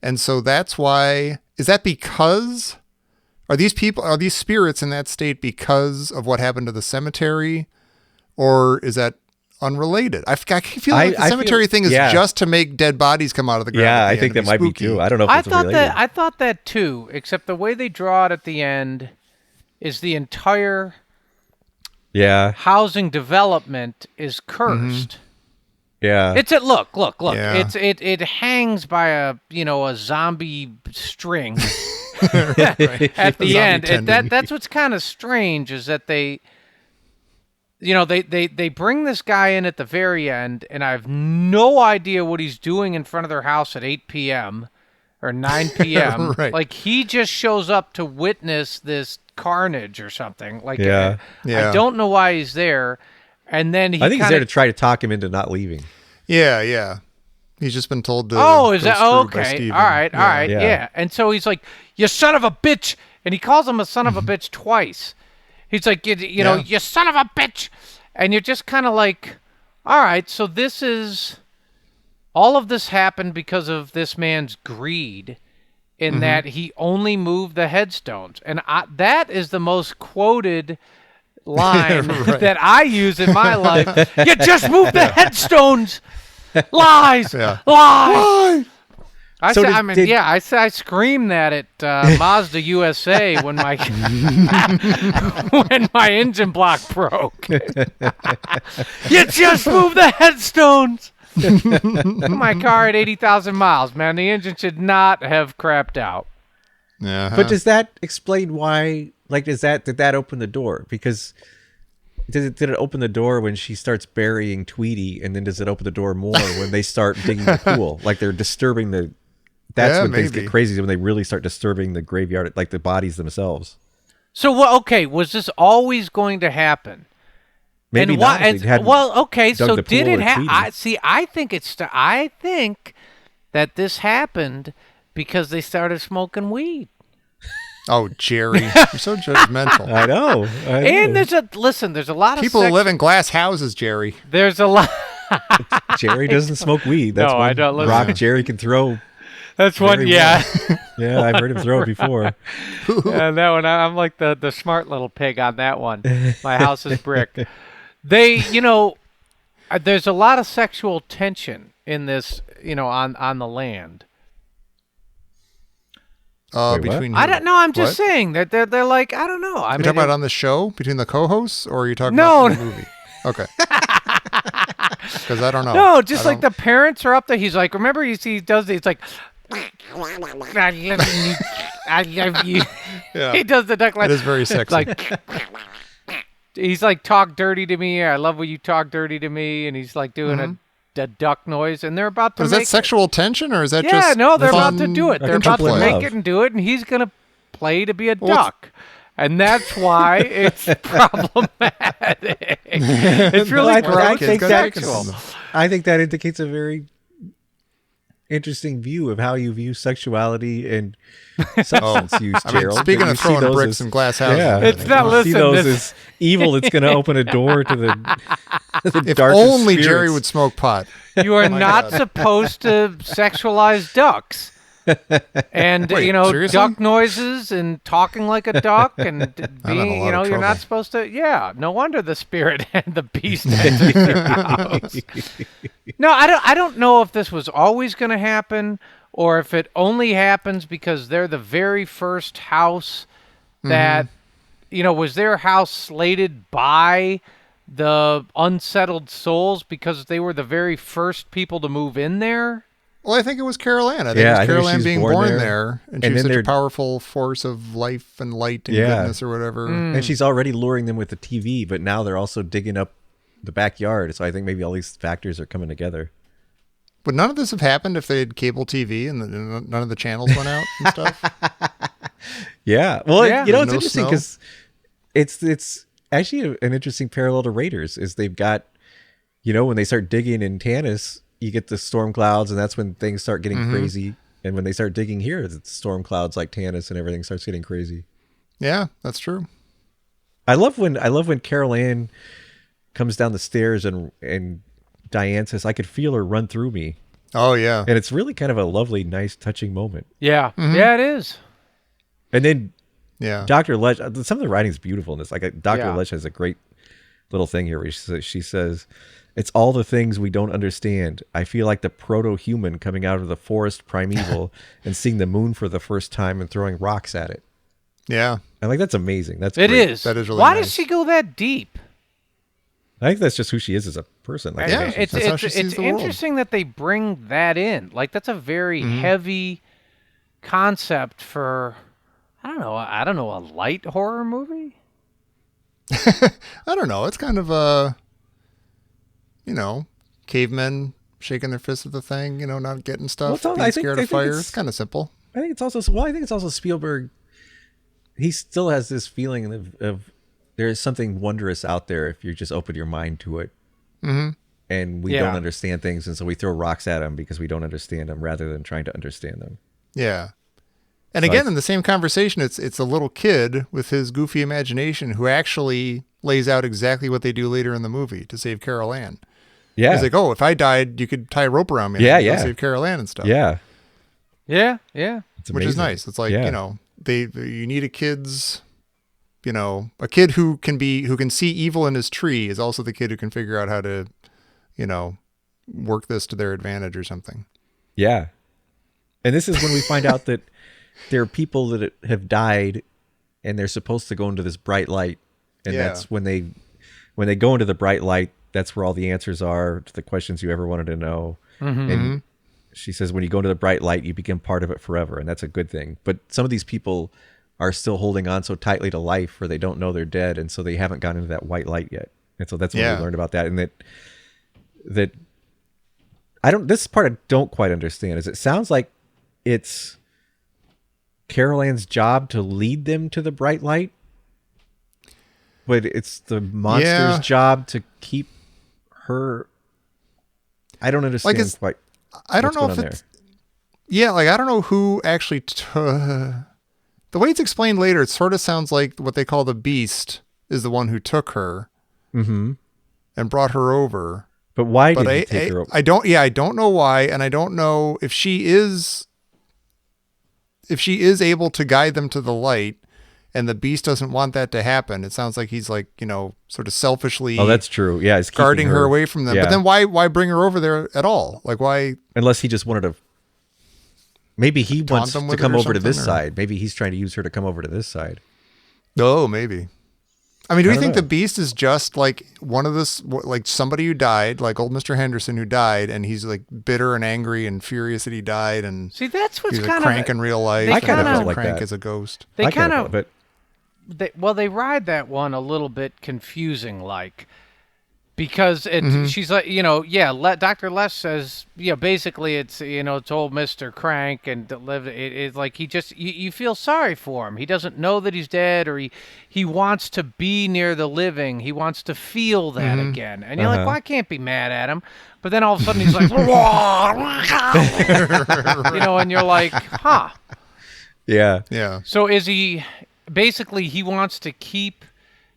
And so that's why, is that because, are these spirits in that state because of what happened to the cemetery, or is that unrelated? I feel like the cemetery thing is just to make dead bodies come out of the ground.
Yeah, I think that might be too. I don't know if it's related.
I thought that too, except the way they draw it at the end is the entire housing development is cursed.
Yeah.
It's look.
Yeah.
It hangs by a zombie string at the end. That's what's kind of strange is that they bring this guy in at the very end, and I have no idea what he's doing in front of their house at 8 p.m. or 9 p.m.
Right.
Like he just shows up to witness this carnage or something. Like
Yeah.
I don't know why he's there. And then
I think he's there to try to talk him into not leaving.
Yeah. He's just been told to.
Oh, is that okay?
Steven.
All right.
Yeah.
Yeah. And so he's like, "You son of a bitch," and he calls him a son of a bitch twice. He's like, you know, "You son of a bitch," and you're just kind of like, "All right." So all of this happened because of this man's greed. In that he only moved the headstones. And that is the most quoted line that I use in my life. You just moved the headstones. Lies.
Yeah.
Lies. I
So
said, I screamed that at Mazda USA when my when my engine block broke. You just moved the headstones. My car at 80,000 miles, man. The engine should not have crapped out.
Yeah.
But does that explain why? Like, did that open the door? Because did it open the door when she starts burying Tweety, and then does it open the door more when they start digging the pool? Like they're disturbing the. That's when things get crazy, when they really start disturbing the graveyard, like the bodies themselves.
So what? Okay, was this always going to happen?
Maybe not.
Okay. So did it happen? I think that this happened because they started smoking weed.
Oh, Jerry, you're so judgmental.
I know.
And there's a lot of
people live in glass houses, Jerry.
There's a lot.
Jerry doesn't smoke weed. That's
I don't listen.
Rock Jerry can throw.
That's one. Yeah.
Yeah, I've heard him throw it before.
And that one, I'm like the smart little pig on that one. My house is brick. There's a lot of sexual tension in this, on the land.
Wait,
between
I don't know. I'm just
What?
saying that they're like, I don't know.
You're talking about on the show between the co-hosts, or are you talking
No.
about in the movie? Okay. Because I don't know.
No, just like the parents are up there. He's like, remember, he does. It's like, I love you. I love you.
Yeah.
He does the duck like
It is very sexy.
Like, he's like, talk dirty to me. I love when you talk dirty to me. And he's like doing a duck noise, and they're about to.
Is
make
that sexual tension, or is that just?
Yeah, no, they're
fun
about to do it. They're about to
interplay?
make it and do it, and he's gonna play to be a duck. And that's why it's problematic. It's really
I
gross
think
and
that-
sexual.
I think that indicates a very interesting view of how you view sexuality and substance use,
I mean,
Gerald.
speaking
that you
of
see
throwing
those
bricks and glass houses,
Yeah,
It's not-
you
listen,
see those
this-
as evil. It's going to open a door to the
if
darkest
only Jerry
spirits.
would smoke pot.
You are not supposed to sexualize ducks. And
Wait, seriously?
duck noises and talking like a duck and
I'm in a
being,
lot of
you're not
trouble.
supposed to. Yeah, no wonder the spirit and the beast entered your house. No, I don't know if this was always going to happen or if it only happens because they're the very first house that, was their house slated by the unsettled souls because they were the very first people to move in there.
Well, I think it was Carol Ann. I think
Yeah,
it
I
was
think
Carol
she
Ann
was
being
born
born
there.
there, and
And
she was
then
such a
they're-
powerful force of life and light and
Yeah.
goodness or whatever.
And she's already luring them with the TV, but now they're also digging up the backyard. So I think maybe all these factors are coming together.
Would none of this have happened if they had cable TV and none of the channels went out and stuff?
Yeah. Well,
Yeah.
it's
No
interesting
snow?
because it's actually an interesting parallel to Raiders is they've got, when they start digging in Tanis, you get the storm clouds and that's when things start getting crazy. And when they start digging here, it's storm clouds like Tanis and everything starts getting crazy.
Yeah, that's true.
I love when Carol Ann comes down the stairs and Diane says, I could feel her run through me.
Oh, yeah.
And it's really kind of a lovely, nice, touching moment.
Yeah. Yeah, it is.
And then
Yeah.
Dr. Lech, some of the writing is beautiful in this. Like Dr.
Yeah.
Lech has a great little thing here where she says, it's all the things we don't understand. I feel like the proto-human coming out of the forest primeval and seeing the moon for the first time and throwing rocks at it.
Yeah.
I'm like, that's amazing. That's
It
great.
is.
That is really
Why
nice.
does she go that deep?
I think that's just who she is as a person. Like,
Yeah.
It's
That's how she sees
it's
the world.
interesting that they bring that in. Like that's a very heavy concept for I don't know, a light horror movie?
I don't know. It's kind of a, cavemen shaking their fists at the thing, not getting stuff,
it's all-
being
I think-
scared
I
of
think
fire.
it's-
It's kind of simple.
I think it's also Spielberg. He still has this feeling of there is something wondrous out there if you just open your mind to it. Mm-hmm. And we
Yeah.
don't understand things, and so we throw rocks at them because we don't understand them, rather than trying to understand them.
Yeah. And again, in the same conversation, it's a little kid with his goofy imagination who actually lays out exactly what they do later in the movie to save Carol Ann.
Yeah,
He's like, oh, if I died, you could tie a rope around me. and
Yeah,
I could go
yeah.
Save Carol Ann and stuff.
yeah,
Yeah, yeah.
it's
Which is
amazing.
nice. It's like,
Yeah.
you need a kid's, a kid who can see evil in his tree is also the kid who can figure out how to, work this to their advantage or something.
Yeah, and this is when we find out that there are people that have died, and they're supposed to go into this bright light, and
Yeah.
that's when they go into the bright light. That's where all the answers are to the questions you ever wanted to know. And she says, when you go into the bright light, you become part of it forever, and that's a good thing. But some of these people are still holding on so tightly to life, where they don't know they're dead, and so they haven't gotten into that white light yet. And so that's when
Yeah.
we learned about that, and that this part I don't quite understand. Is it sounds like it's Carol Ann's job to lead them to the bright light, but it's the monster's
Yeah.
job to keep her. I don't understand
it's-
quite.
I don't
what's
know
going
if
on
it's, I don't know who actually, the way it's explained later, it sort of sounds like what they call the beast is the one who took her and brought her over.
But why
But
did he take her over?
I don't know why. And I don't know if she is able to guide them to the light and the beast doesn't want that to happen. It sounds like he's like, sort of selfishly
Oh, that's true. Yeah, he's keeping
guarding her away from them.
Yeah.
But then why bring her over there at all? Like why?
Unless he just wanted to Maybe he
taunt
wants
them
to
with it
come
or
over to this
something, or-
side. Maybe he's trying to use her to come over to this side.
Oh, maybe. I mean, do
I
you
don't
think
know.
the Beast is just like one of this, like somebody who died, like old Mr. Henderson who died, and he's like bitter and angry and furious that he died, and
See, that's what's
he's a
kind
crank
of
in real life,
they
and
kinda
he's
felt
a
like
crank
that.
as a ghost.
they
I
kind
kinda
of
felt-
they ride that one a little bit confusing, like. Because she's like, Dr. Les says, basically it's old Mr. Crank and it's like you feel sorry for him. He doesn't know that he's dead, or he wants to be near the living. He wants to feel that again. And you're like, well, I can't be mad at him. But then all of a sudden he's like, and you're like, huh.
Yeah.
Yeah.
So is he, basically he wants to keep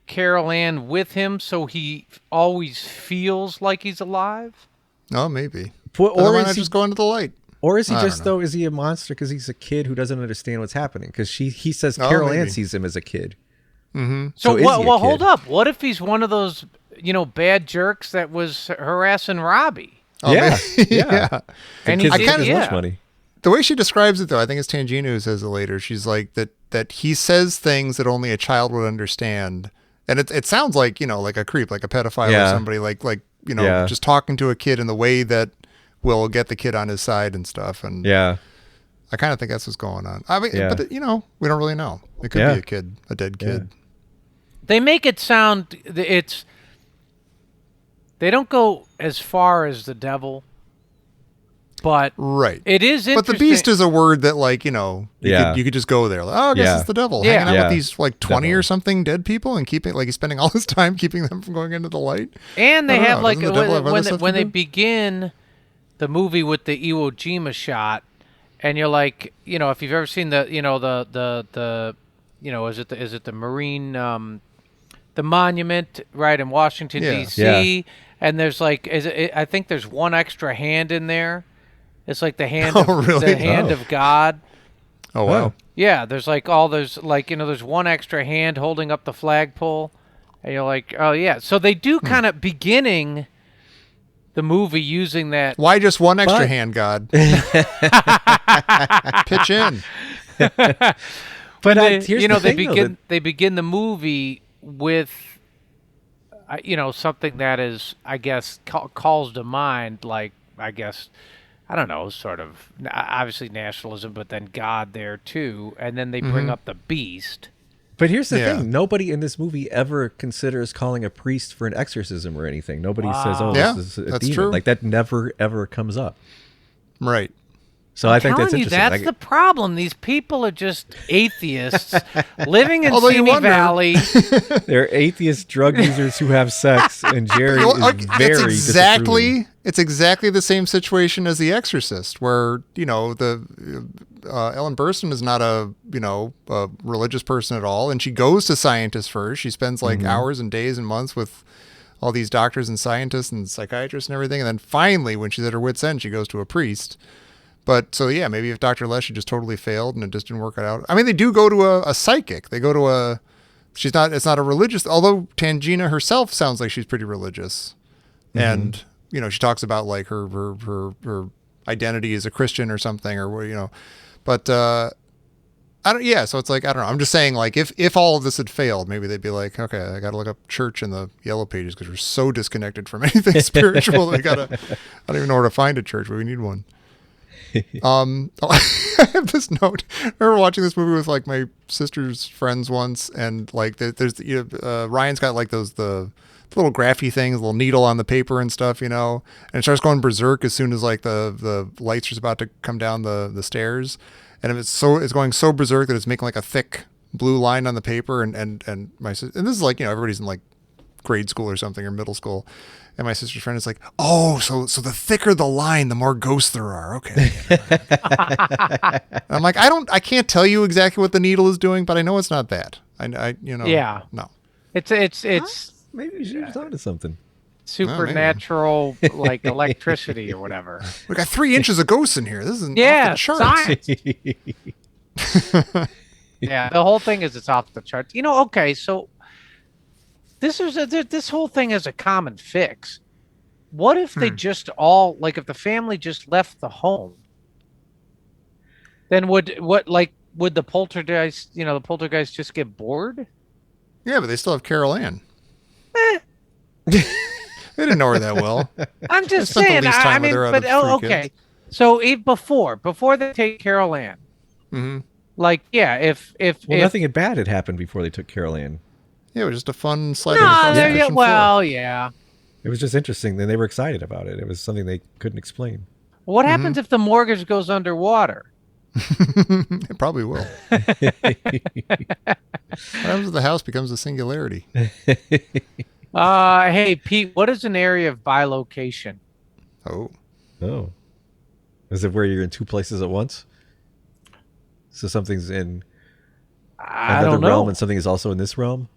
Carol Ann with him so he always feels like he's alive?
Oh, maybe.
Or
Why
is
not
he
just go into the light?
Or is he
I don't
just
know.
though? Is he a monster because he's a kid who doesn't understand what's happening? Because he says
Oh,
Carol Ann
maybe.
sees him as a kid.
So
So is he a
well, hold
kid?
up. What if he's one of those, bad jerks that was harassing Robbie?
Oh,
Yeah,
maybe.
yeah.
Yeah.
And
Kids
he
make
did,
as
yeah.
much money.
The way she describes it, though, I think it's Tangina who says it later. She's like that he says things that only a child would understand. And it sounds like, like a creep, like a pedophile
Yeah.
or somebody
Yeah.
just talking to a kid in the way that will get the kid on his side and stuff. And
Yeah.
I kind of think that's what's going on. I mean,
Yeah.
but we don't really know. It could
Yeah.
be a kid, a dead kid.
They make it sound, they don't go as far as the devil, but
Right.
it is interesting.
But the beast is a word that,
Yeah.
you could just go there. Like, oh, I guess
Yeah.
it's the devil
Yeah.
hanging out
Yeah.
with these 20
Definitely.
or something dead people and he's spending all his time keeping them from going into the light.
And they
I don't
have
know.
like
Doesn't the devil have other
when
stuff
when
to
they
do?
begin the movie with the Iwo Jima shot, and you're like, if you've ever seen the is it the Marine the monument right in Washington
Yeah.
D.C.
Yeah.
and there's like I think there's one extra hand in there. It's like the hand
Oh,
of,
really?
the hand
Oh.
of God.
Oh, wow.
Yeah, there's there's one extra hand holding up the flagpole, and you're like, oh yeah. So they do kind of beginning the movie using that.
Why just one extra
But-
hand, God? Pitch in.
But
They,
here's the thing, though,
they begin the movie with something that is, I guess, calls to mind, like, I guess, I don't know, sort of obviously nationalism, but then God there too, and then they bring up the beast.
But here's the
Yeah.
thing: nobody in this movie ever considers calling a priest for an exorcism or anything. Nobody says, "Oh,
Yeah,
this is a
that's
demon."
true.
Like that never ever comes up.
Right.
So I think
Telling
that's
you,
interesting.
that's
Like,
the problem. These people are just atheists living in
Although you
Simi
wonder-
Valley.
they're atheist drug users who have sex, and Jerry is very disapproving.
It's exactly the same situation as The Exorcist, where the Ellen Burstyn is not a religious person at all, and she goes to scientists first. She spends hours and days and months with all these doctors and scientists and psychiatrists and everything, and then finally, when she's at her wit's end, she goes to a priest. But so yeah, maybe if Dr. Leshy just totally failed and it just didn't work out. I mean, they do go to a psychic. They go to it's not a religious, although Tangina herself sounds like she's pretty religious. And, she talks about like her identity as a Christian or something but, so it's like, I don't know. I'm just saying, like, if all of this had failed, maybe they'd be like, okay, I got to look up church in the yellow pages because we're so disconnected from anything spiritual. I don't even know where to find a church, but we need one. I have this note. I remember watching this movie with like my sister's friends once, and like there's Ryan's got like the little graphy things, little needle on the paper and stuff, and it starts going berserk as soon as like the lights are about to come down the stairs, and if it's going so berserk that it's making like a thick blue line on the paper, and my sister, and this is like everybody's in like grade school or something or middle school. And my sister's friend is like, oh, so the thicker the line, the more ghosts there are. Okay. I'm like, I can't tell you exactly what the needle is doing, but I know it's not that.
Yeah.
No.
It's
Maybe she was onto something.
supernatural, like electricity or whatever.
We got 3 inches of ghosts in here. This isn't
Yeah,
off the charts.
science. Yeah, the whole thing is it's off the charts. Okay, so this whole thing is a common fix. What if they just all, like, if the family just left the home Then would the poltergeist, the poltergeist just get bored?
Yeah, but they still have Carol Ann. They didn't know her that well.
I'm just
Spent the
saying.
least time with her out of the three
Okay.
kids.
So before they take Carol Ann, if
nothing bad had happened before they took Carol Ann.
Yeah, it was just a fun sliding across the kitchen floor.
Well, yeah.
It was just interesting. Then they were excited about it. It was something they couldn't explain.
What happens if the mortgage goes underwater?
It probably will. What happens if the house becomes a singularity?
Hey, Pete, what is an area of bilocation?
Oh. Is it where you're in two places at once? So something's in another realm and something is also in this realm?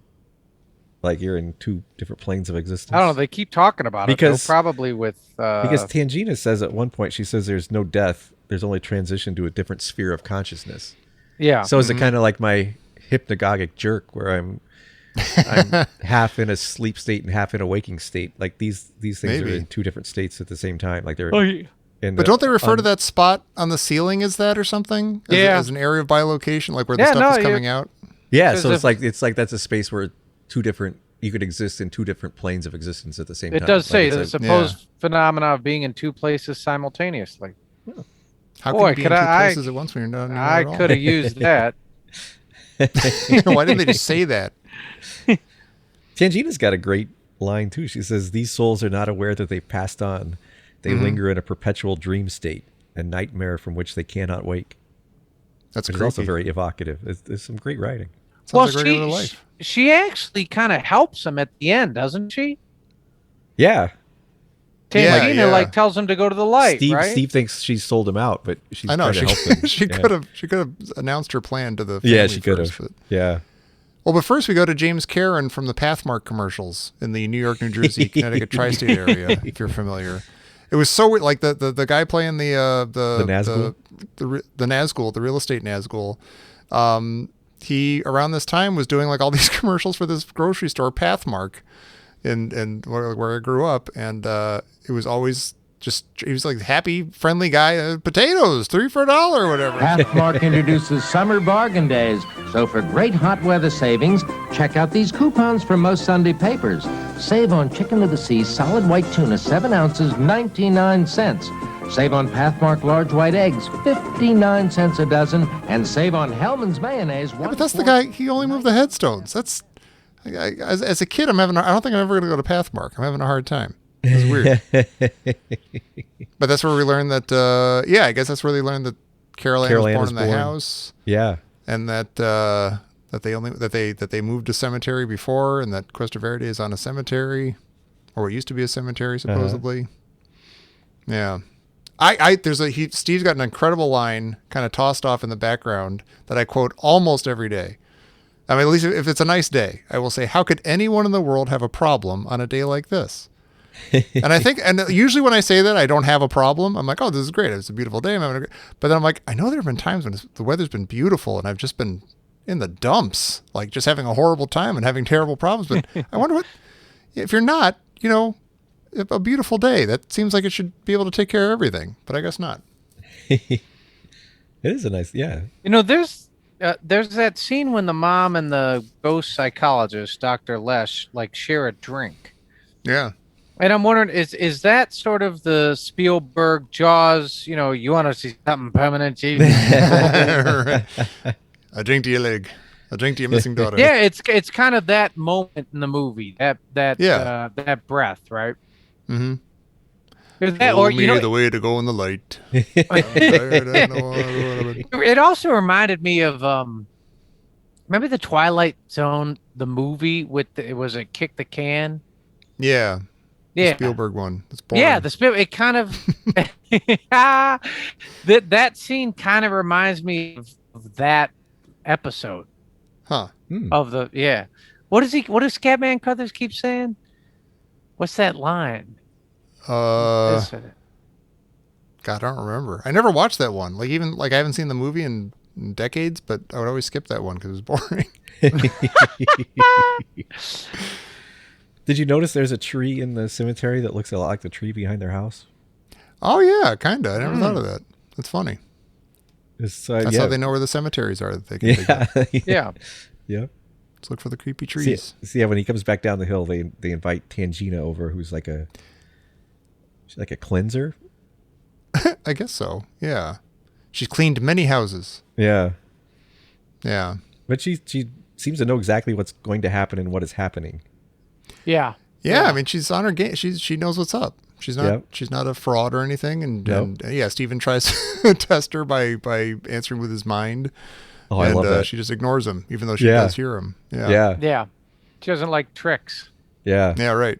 Like you're in two different planes of existence?
I don't know. They keep talking about it, though, probably with...
Because Tangina says at one point, she says there's no death. There's only transition to a different sphere of consciousness.
Yeah.
So is it kind of like my hypnagogic jerk where I'm half in a sleep state and half in a waking state? Like these things are in two different states at the same time. Like they're...
But don't they refer to that spot on the ceiling as that or something? As an area of bilocation, like where the stuff is coming out?
Yeah, so it's like that's a space where you could exist in two different planes of existence at the same time.
It does say the supposed phenomena of being in two places simultaneously.
How can you be in two places at once when you're not
I could have used that.
Why didn't they just say that?
Tangina's got a great line too. She says, "These souls are not aware that they've passed on. They linger in a perpetual dream state, a nightmare from which they cannot wake."
That's
also very evocative. There's some great writing.
Sounds like regular life.
She actually kind of helps him at the end, doesn't she?
Yeah.
Tangina tells him to go to the light, right?
Steve thinks she's sold him out, but she's trying to help him.
She could have announced her plan to the family.
Yeah, she could have. Yeah.
Well, but first we go to James Karen from the Pathmark commercials in the New York, New Jersey, Connecticut tri-state area, if you're familiar. It was so weird. Like the guy playing the Nazgul, the Nazgul, the real estate Nazgul. He around this time was doing like all these commercials for this grocery store, Pathmark, and where I grew up, and it was always he was like happy, friendly guy. Potatoes, 3 for $1 or whatever.
Pathmark introduces summer bargain days, so for great hot weather savings, check out these coupons from most Sunday papers. Save on chicken of the sea, solid white tuna, 7 ounces, 99 cents. Save on Pathmark large white eggs, 59 cents a dozen, and save on Hellman's mayonnaise.
Yeah, but that's the guy. He only moved the headstones. That's as a kid. I don't think I'm ever going to go to Pathmark. I'm having a hard time. It's weird. But that's where we learned that. I guess that's where they learned that Carol Ann was born in the house.
Yeah,
and that they moved to cemetery before, and that Cuesta Verde is on a cemetery, or what used to be a cemetery supposedly. Yeah. Steve's got an incredible line kind of tossed off in the background that I quote almost every day. I mean, at least if it's a nice day, I will say, how could anyone in the world have a problem on a day like this? And usually when I say that, I don't have a problem. I'm like, oh, this is great. It's a beautiful day. But then I'm like, I know there have been times when the weather's been beautiful and I've just been in the dumps, like just having a horrible time and having terrible problems. But I wonder if you're not, a beautiful day, that seems like it should be able to take care of everything, but I guess not.
It is a nice, yeah.
There's that scene when the mom and the ghost psychologist, Dr. Lesh, share a drink.
Yeah.
And I'm wondering, is that sort of the Spielberg Jaws, you want to see something permanent?
A drink to your leg. A drink to your missing daughter.
Yeah, it's kind of that moment in the movie, that breath, right?
Mm-hmm.
Or
the way to go in the light.
It also reminded me of remember the Twilight Zone, the movie it was a Kick the Can?
Yeah.
Yeah.
The Spielberg one. It's boring.
Yeah, it kind of that scene kind of reminds me of that episode.
Huh.
Of the What does Scatman Crothers keep saying? What's that line?
God, I don't remember. I never watched that one. I haven't seen the movie in decades, but I would always skip that one because it was boring.
Did you notice there's a tree in the cemetery that looks a lot like the tree behind their house?
Oh yeah, kinda. I never thought of that. That's funny.
That's
how they know where the cemeteries are that they can dig up.
Yeah.
Yeah.
Let's look for the creepy trees.
See, when he comes back down the hill, they invite Tangina over, who's like a cleanser.
I guess so. Yeah. She's cleaned many houses.
Yeah.
Yeah.
But she seems to know exactly what's going to happen and what is happening.
Yeah.
Yeah, I mean, she's on her game. She knows what's up. She's not a fraud or anything. And yeah, Steven tries to test her by answering with his mind.
Oh, I love that.
She just ignores him, even though she does hear him. Yeah.
Yeah.
Yeah. She doesn't like tricks.
Yeah.
Yeah, right.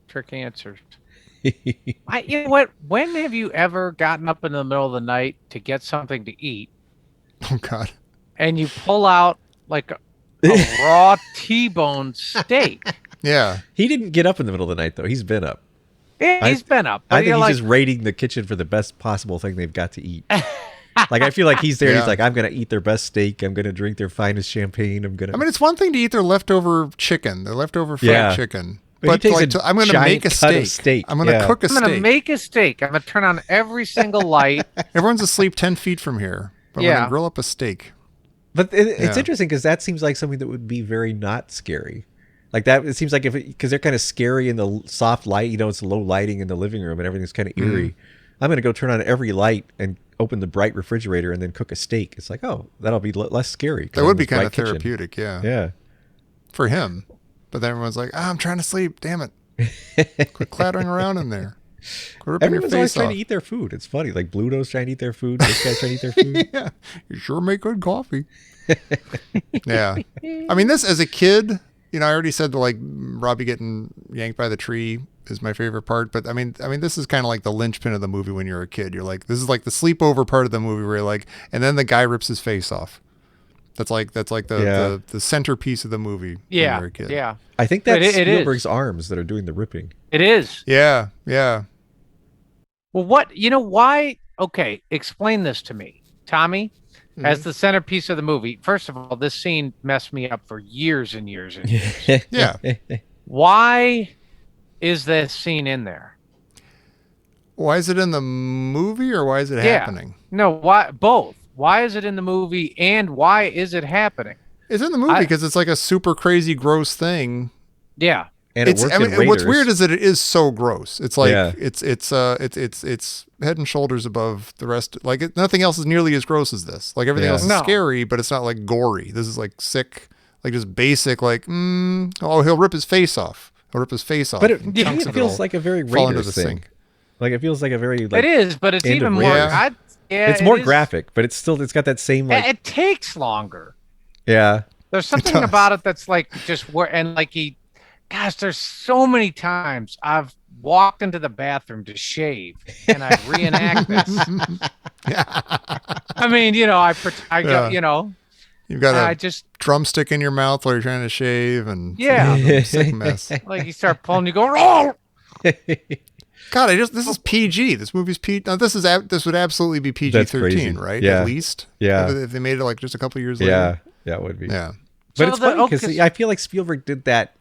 Trick answers. You know what? When have you ever gotten up in the middle of the night to get something to eat
Oh, God.
and you pull out like a raw T-bone steak?
Yeah.
He didn't get up in the middle of the night, though. He's been up.
Yeah, he's been up.
I think
you're
he's
like,
just raiding the kitchen for the best possible thing they've got to eat. Like, I feel like he's there.
Yeah.
He's like, I'm going to eat their best steak. I'm going to drink their finest champagne.
I mean, it's one thing to eat their leftover chicken, their leftover fried chicken.
But he takes
like,
a
I'm going to make a
giant cut of
steak.
steak.
I'm going to cook a
I'm going to
steak.
make a steak. I'm going to turn on every single light.
Everyone's asleep 10 feet from here. But I'm going to grill up a steak.
But it's interesting because that seems like something that would be very not scary. Like that, it seems like because they're kind of scary in the soft light, it's low lighting in the living room and everything's kind of eerie. I'm going to go turn on every light and open the bright refrigerator and then cook a steak. It's like, oh, that'll be less scary.
That would be kind of therapeutic, yeah.
Yeah.
For him. But then everyone's like, I'm trying to sleep. Damn it. Quit clattering around in there. Quit ripping
Everyone's
your
always
face
trying
off.
to eat their food. It's funny. Like Bluto's trying to eat their food. This guy's trying to eat their food.
Yeah. You sure make good coffee. Yeah. I mean, this as a kid, I already said that like Robbie getting yanked by the tree is my favorite part. But I mean, this is kind of like the linchpin of the movie when you're a kid. You're like, this is like the sleepover part of the movie where you're like, and then the guy rips his face off. That's like the centerpiece of the movie.
Yeah.
When you're a kid.
Yeah.
I think that's
It is.
Spielberg's arms that are doing the ripping.
It is.
Yeah. Yeah.
Well, why? Okay, explain this to me, Tommy, as the centerpiece of the movie. First of all, this scene messed me up for years and years and years.
Yeah.
Why is this scene in there?
Why is it in the movie or why is it happening?
No, why? Both. Why is it in the movie and why is it happening?
It's in the movie because it's like a super crazy, gross thing.
Yeah.
And it worked in
what's
Raiders.
weird is that it is so gross. It's like it's head and shoulders above the rest. Like nothing else is nearly as gross as this. Like everything else is scary, but it's not like gory. This is like sick, like just basic. Like he'll rip his face off. He'll rip his face off.
But it feels like a very Raiders thing.
Sink.
Like it feels like a very.
It is, but it's even more.
It's more graphic, but it's got that same like.
It takes longer.
Yeah.
There's something about it that's like just and like gosh, there's so many times I've walked into the bathroom to shave and I reenact this. I mean,
you've got a drumstick in your mouth while you're trying to shave and sick mess.
Like you start pulling, you go, oh!
God, this is PG. This movie's PG. Now this would absolutely be PG-13, right?
Yeah.
At least.
Yeah.
If they made it like just a couple years later.
Yeah, it would be.
Yeah.
But it's funny because I feel like Spielberg did that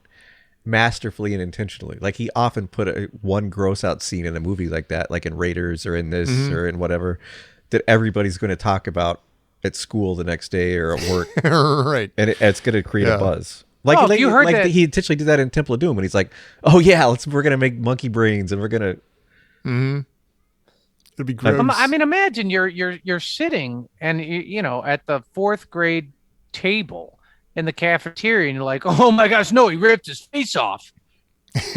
masterfully and intentionally. Like he often put one gross out scene in a movie like that, like in Raiders or in this or in whatever, that everybody's going to talk about at school the next day or at work.
Right.
And it's going to create a buzz. Like,
you heard that
he intentionally did that in Temple of Doom, and he's like, "Oh yeah, we're gonna make monkey brains, and we're gonna."
It'll be gross.
I mean, imagine you're sitting and at the fourth grade table in the cafeteria, and you're like, "Oh my gosh, no, he ripped his face off."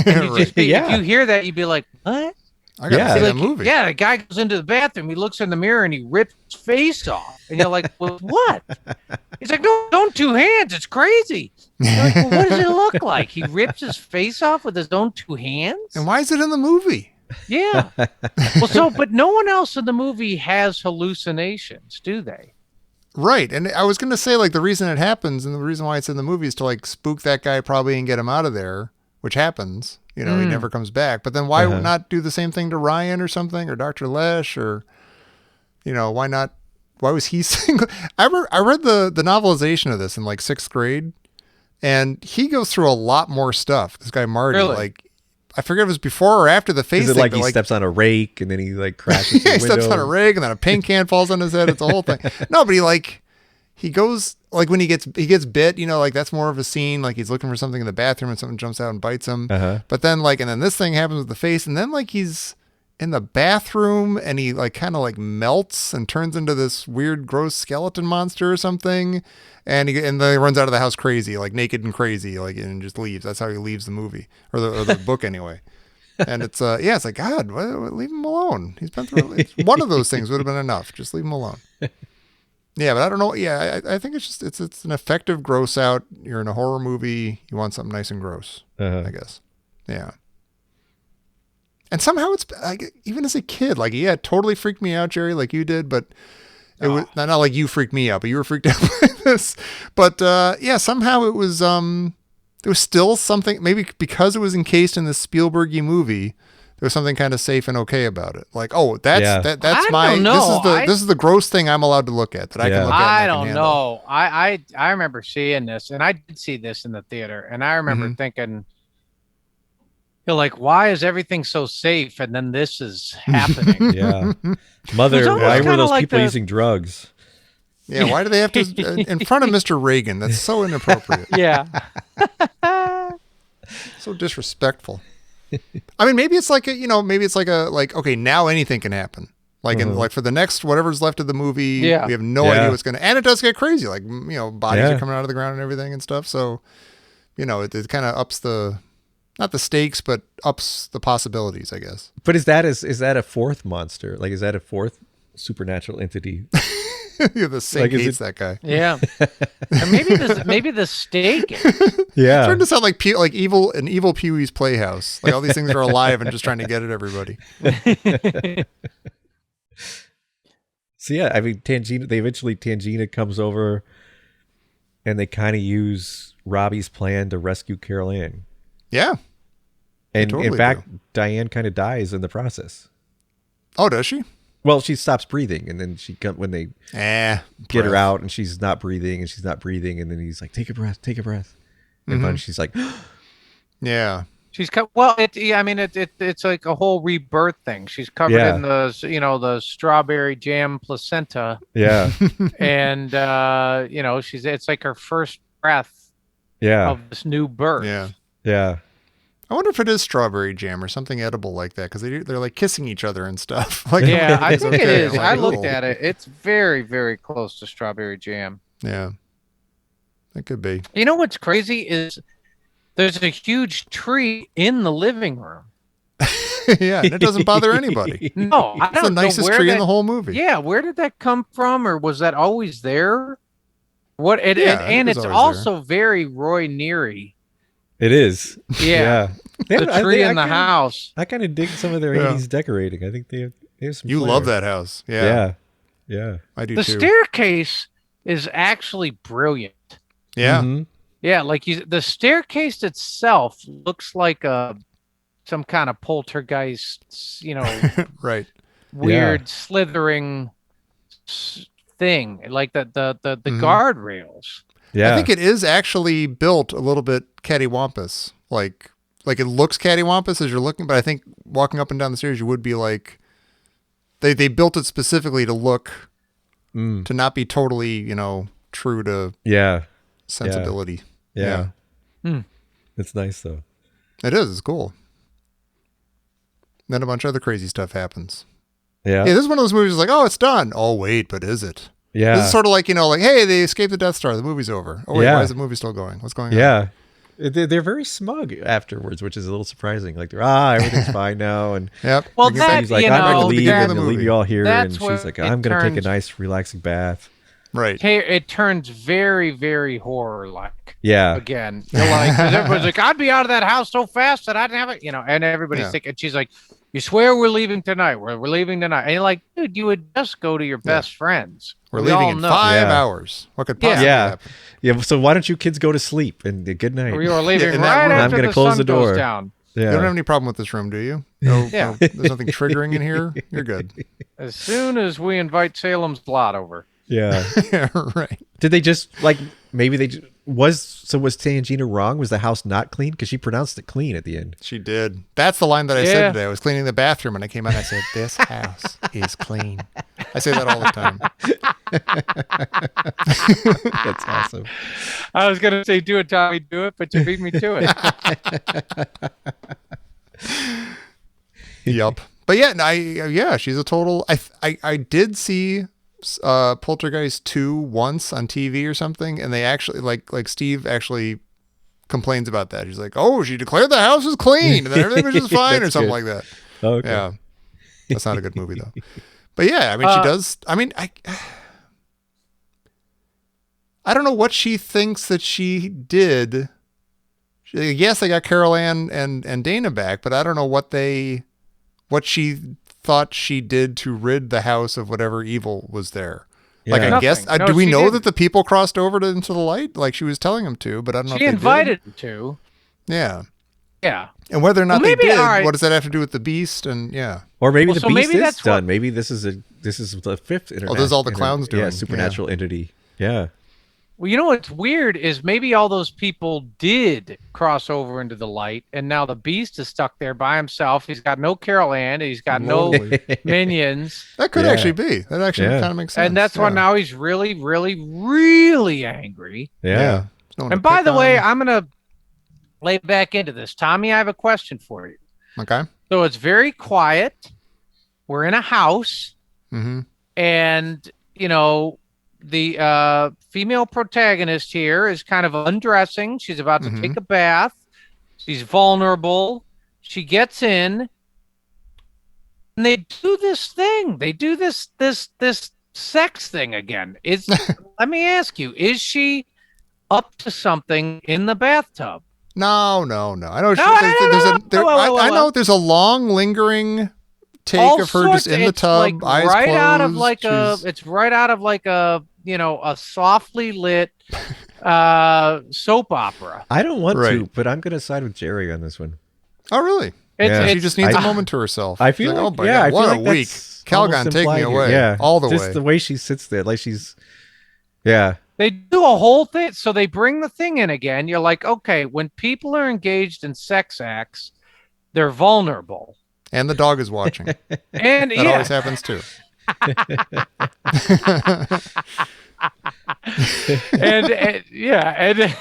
And if you hear that, you'd be like, "What?"
I gotta see that movie.
Yeah, the guy goes into the bathroom, he looks in the mirror, and he rips his face off, and you're like, "Well, what?" He's like, "No, don't two hands. It's crazy." You're like, well, what does it look like? He rips his face off with his own two hands?
And why is it in the movie?
Yeah. But no one else in the movie has hallucinations, do they?
Right. And I was going to say, like, the reason it happens and the reason why it's in the movie is to, like, spook that guy probably and get him out of there, which happens. He never comes back. But then why not do the same thing to Ryan or something, or Dr. Lesh, or, why not? Why was he single? I read the novelization of this in, like, 6th grade. And he goes through a lot more stuff. This guy, Marty,
Really?
like, I forget if it was before or after the face
Is it
thing.
like he steps on a rake and then he like crashes
yeah, he
the window?
steps on a rake and then a paint can falls on his head. It's a whole thing. No, but he goes like when he gets bit, you know, like that's more of a scene. Like he's looking for something in the bathroom and something jumps out and bites him. But then and then this thing happens with the face, and then like he's in the bathroom and he like kind of like melts and turns into this weird, gross skeleton monster or something. And then he runs out of the house crazy, like naked and crazy, like and just leaves. That's how he leaves the movie or the book anyway. And it's it's like, God, leave him alone. He's been through one of those things would have been enough. Just leave him alone. Yeah, but I don't know. Yeah, I think it's just it's an effective gross out. You're in a horror movie. You want something nice and gross, I guess. Yeah. And somehow it's like, even as a kid, like, yeah, it totally freaked me out, Jerry, like you did, but it was not like you freaked me out, but you were freaked out by this. But yeah, somehow it was still something, maybe because it was encased in this Spielbergian movie, there was something kind of safe and okay about it. Like, oh, that's
I don't know.
This is the gross thing I'm alled to look at that I can look at.
I don't know. I remember seeing this, and I did see this in the theater, and I remember thinking, you're like, why is everything so safe? And then this is happening.
Yeah. Mother, why were those people using drugs?
Yeah, why do they have to in front of Mr. Reagan? That's so inappropriate.
Yeah.
So disrespectful. I mean, maybe it's like okay, now anything can happen. Like like for the next whatever's left of the movie, we have no idea what's going to, and it does get crazy. Like, you know, bodies are coming out of the ground and everything and stuff. So, you know, it kind of ups not the stakes, but ups the possibilities, I guess.
But is that a fourth monster? Like, is that a fourth supernatural entity?
The Saint hates that guy.
Yeah. Or maybe the steak.
Yeah.
It's starting to sound like an evil Pee-wee's Playhouse. Like all these things are alive and just trying to get at everybody.
So yeah, I mean, Tangina comes over, and they kind of use Robbie's plan to rescue Carol Ann.
Yeah.
And in fact, Diane kind of dies in the process.
Oh, does she?
Well, she stops breathing, and then when they get her out, and she's not breathing, and then he's like, "Take a breath," and she's like,
"Yeah."
She's it's like a whole rebirth thing. She's covered in the strawberry jam placenta.
Yeah,
and it's like her first breath. Of this new birth.
Yeah,
yeah.
I wonder if it is strawberry jam or something edible like that, because they're like kissing each other and stuff. Like,
yeah, I think it is. I looked at it. It's very, very close to strawberry jam.
Yeah, it could be.
You know what's crazy is there's a huge tree in the living room.
Yeah, and it doesn't bother anybody.
No,
it's the nicest tree in the whole movie.
Yeah, where did that come from, or was that always there? It's also very Roy Neary.
It is.
Yeah. The tree in the house.
I kind of dig some of their 80s decorating. I think they have some flair.
Love that house. Yeah.
Yeah.
I do
too. The staircase is actually brilliant.
Yeah.
Mm-hmm.
Yeah, like the staircase itself looks like some kind of poltergeist,
right.
Weird slithering thing, like the guardrails.
Yeah.
I think it is actually built a little bit cattywampus. Like it looks cattywampus as you're looking, but I think walking up and down the stairs, you would be like, they built it specifically to look, to not be totally, true to sensibility.
Yeah. It's nice though.
It is. It's cool. Then a bunch of other crazy stuff happens.
Yeah.
Yeah. This is one of those movies like, oh, it's done. Oh, wait, but is it?
Yeah.
This is sort of like, hey, they escaped the Death Star. The movie's over. Oh, wait, why is the movie still going? What's going on?
Yeah. They're very smug afterwards, which is a little surprising. Like, everything's fine now. And
yep.
Well,
he's like, I'm going to leave and leave you all here. And she's like, I'm going to take a nice, relaxing bath.
Right.
It turns very, very horror-like.
Yeah.
Again, you're like, 'cause everyone's like, I'd be out of that house so fast that I didn't have it, and everybody's thinking, and she's like, you swear we're leaving tonight? We're leaving tonight. And you're like, dude, you would just go to your best friends.
We're leaving in 5 hours. What could possibly happen?
Yeah. So why don't you kids go to sleep and good night?
We are leaving right after
I'm gonna close the door.
Goes down.
Yeah. You don't have any problem with this room, do you? No, no, there's nothing triggering in here. You're good.
As soon as we invite Salem's Lot over.
Yeah.
Yeah, right.
Did they just maybe they Was Tangina wrong? Was the house not clean? Because she pronounced it clean at the end.
She did. That's the line that I said today. I was cleaning the bathroom and I came out and I said, "This house is clean." I say that all the time.
That's awesome.
I was gonna say, "Do it, Tommy, do it," but you beat me to it.
Yep. But yeah, she's a total. I did see Poltergeist 2 once on TV or something, and they actually like Steve actually complains about that. He's like, "Oh, she declared the house was clean and then everything was just fine," or something like that.
Okay.
Yeah, that's not a good movie though. But yeah, I mean, she does. I mean, I don't know what she thinks that she did. Yes, they got Carol Ann and Dana back, but I don't know what she thought she did to rid the house of whatever evil was there.
Yeah.
Like, I
Nothing.
guess,
No,
do we
she
know
didn't.
that the people crossed over into the light? Like she was telling them to, but I don't know
She
if they
invited him to.
did. Yeah.
Yeah.
And whether or not
Well,
they
maybe,
did,
all right.
what does that have to do with the beast? And yeah.
Or maybe
Well,
the
so
beast
maybe
is
that's
done.
what-
Maybe this is the fifth.
Oh, this is all the clowns doing.
Yeah, supernatural entity. Yeah.
Well, you know what's weird is maybe all those people did cross over into the light, and now the beast is stuck there by himself. He's got no Carol Ann. He's got no minions.
That could
Yeah.
actually be. That actually
Yeah.
kind of makes sense.
And that's why
Yeah.
now he's really, really, really angry.
Yeah.
There's no one
And
to
by
pick
the way,
on.
I'm going to lay back into this. Tommy, I have a question for you.
Okay.
So it's very quiet. We're in a house,
Mm-hmm.
and, you know, the female protagonist here is kind of undressing. She's about to take a bath. She's vulnerable. She gets in, and they do this thing. They do this sex thing again. Let me ask you, is she up to something in the bathtub?
No. I know.
No,
I know there's a long lingering take
All
of her just
sorts-
in the
it's
tub,
like
eyes
right
closed.
out of like
She's-
it's right out of like a a softly lit soap opera.
I don't want to,
Right.
but I'm going to side with Jerry on this one.
Oh, really?
Yeah.
She just needs a moment to herself.
I
She's
feel
like,
like,
oh my
yeah, I
God, what
feel
a
like
week.
that's
Calgon,
almost
take me
implied here.
away.
Yeah,
all the
just
way.
the way she sits there, like she's, yeah,
They do a whole thing. So they bring the thing in again. You're like, okay, when people are engaged in sex acts, they're vulnerable.
And the dog is watching. That
And
always happens too.
and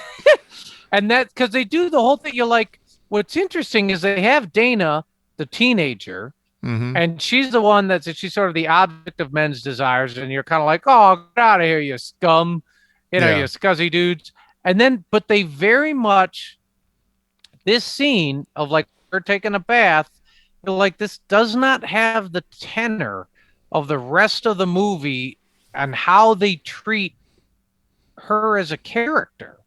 and that because they do the whole thing. You're like, what's interesting is they have Dana, the teenager,
Mm-hmm.
and she's the one she's sort of the object of men's desires, and you're kind of like, oh, get out of here, you scum, you scuzzy dudes. And then, but they very much this scene of like her taking a bath, you're like, this does not have the tenor of the rest of the movie and how they treat her as a character.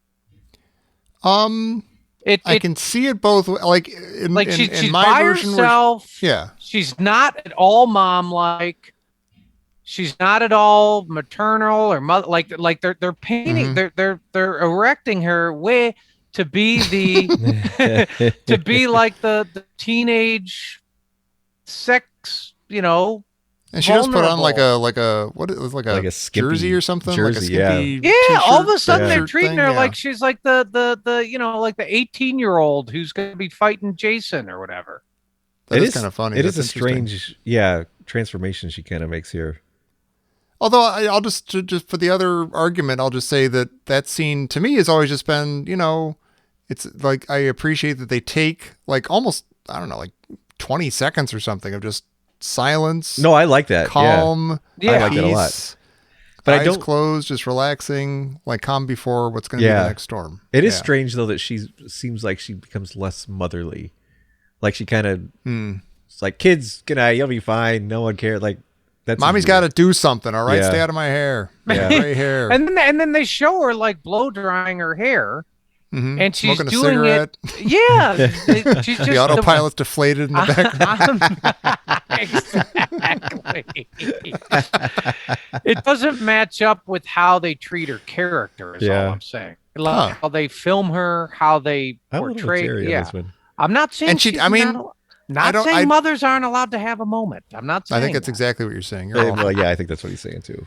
I can see it both. Like in,
like
in
she's
my
by
version,
herself.
yeah.
She's not at all mom-like. She's not at all maternal or mother. Like they're painting. They're erecting her way to be the to be like the teenage sex.
And she just put on
vulnerable.
like a what it was like
Like
a
a skimpy
jersey or something,
jersey,
like a skimpy
Yeah, all of a
t-shirt,
sudden they're
shirt
treating
thing,
her
yeah.
like she's like the like the 18-year-old who's going to be fighting Jason or whatever.
That is kind of funny.
It is a
That's interesting.
strange, transformation she kind of makes here.
Although I'll just for the other argument, I'll just say that scene to me has always just been, it's like I appreciate that they take like almost, I don't know, like 20 seconds or something of just silence.
No, I like that.
Calm.
Yeah.
I like that a lot.
peace,
But I
eyes
don't.
closed, just relaxing, like calm before what's going to be
Yeah.
the next storm.
It is
Yeah.
strange though that she seems like she becomes less motherly. Like she kind of, it's like kids, good night, you'll be fine. No one cares. Like that's
Mommy's got to do something. All right,
Yeah.
stay out of my hair.
Yeah.
Gray hair.
And then they show her like blow drying her hair,
Mhm.
and she's
Smoking a
doing
cigarette.
it. Yeah, she's just
The autopilot's deflated in the background.
Exactly. It doesn't match up with how they treat her character. Is
Yeah.
all I'm saying. Like how they film her, how they
I'm a little
portray.
Jerry on
Yeah,
this one.
I'm not saying.
And she-
she's
I mean,
not
I
saying mothers aren't allowed to have a moment. I'm not saying.
I think that's
that.
exactly what you're saying. You're
Well,
all-
yeah, I think that's what he's saying too.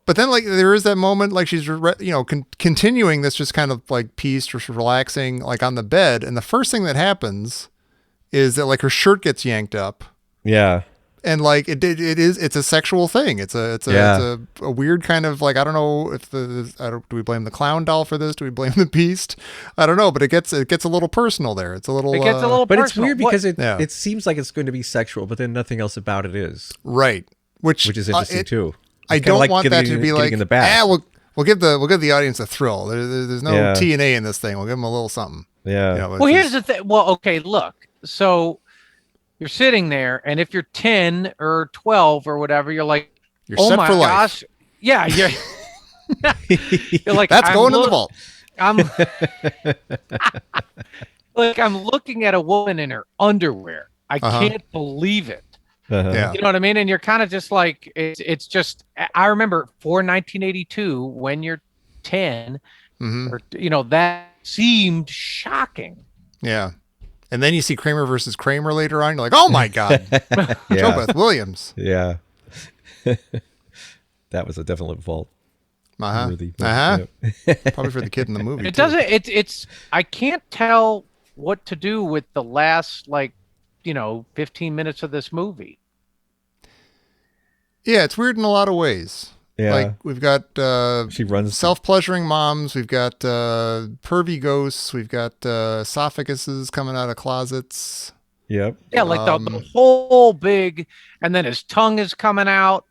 But then, like, there is that moment, like, she's, continuing this just kind of, like, piece, just relaxing, like, on the bed. And the first thing that happens is that, like, her shirt gets yanked up.
Yeah.
And, like, it's a sexual thing. It's a weird kind of, like, I don't know if do we blame the clown doll for this? Do we blame the beast? I don't know, but it gets a little personal there. It's a little,
but
personal.
It's weird because it seems like it's going to be sexual, but then nothing else about it is.
Right. Which
is interesting too.
I don't want that to be like,
in the back.
We'll give the audience a thrill. There's no TNA in this thing. We'll give them a little something.
Yeah.
Well, here's the thing. Well, okay, look. So you're sitting there, and if you're 10 or 12 or whatever, you're like,
you're set
my
for life.
Gosh. Yeah, you're like,
that's going in the vault.
I'm like, I'm looking at a woman in her underwear. I can't believe it.
Yeah.
You know what I mean? And you're kind of just like, it's just, I remember for 1982, when you're 10, or, that seemed shocking.
Yeah. And then you see Kramer versus Kramer later on. You're like, oh my God. Joe Beth Williams.
Yeah. That was a definite vault.
Probably for the kid in the movie.
It doesn't, it's, I can't tell what to do with the last, 15 minutes of this movie.
Yeah, it's weird in a lot of ways.
Yeah.
Like, we've got
she runs
self-pleasuring moms. We've got pervy ghosts. We've got esophaguses coming out of closets.
Yep.
Yeah, like the whole big, and then his tongue is coming out.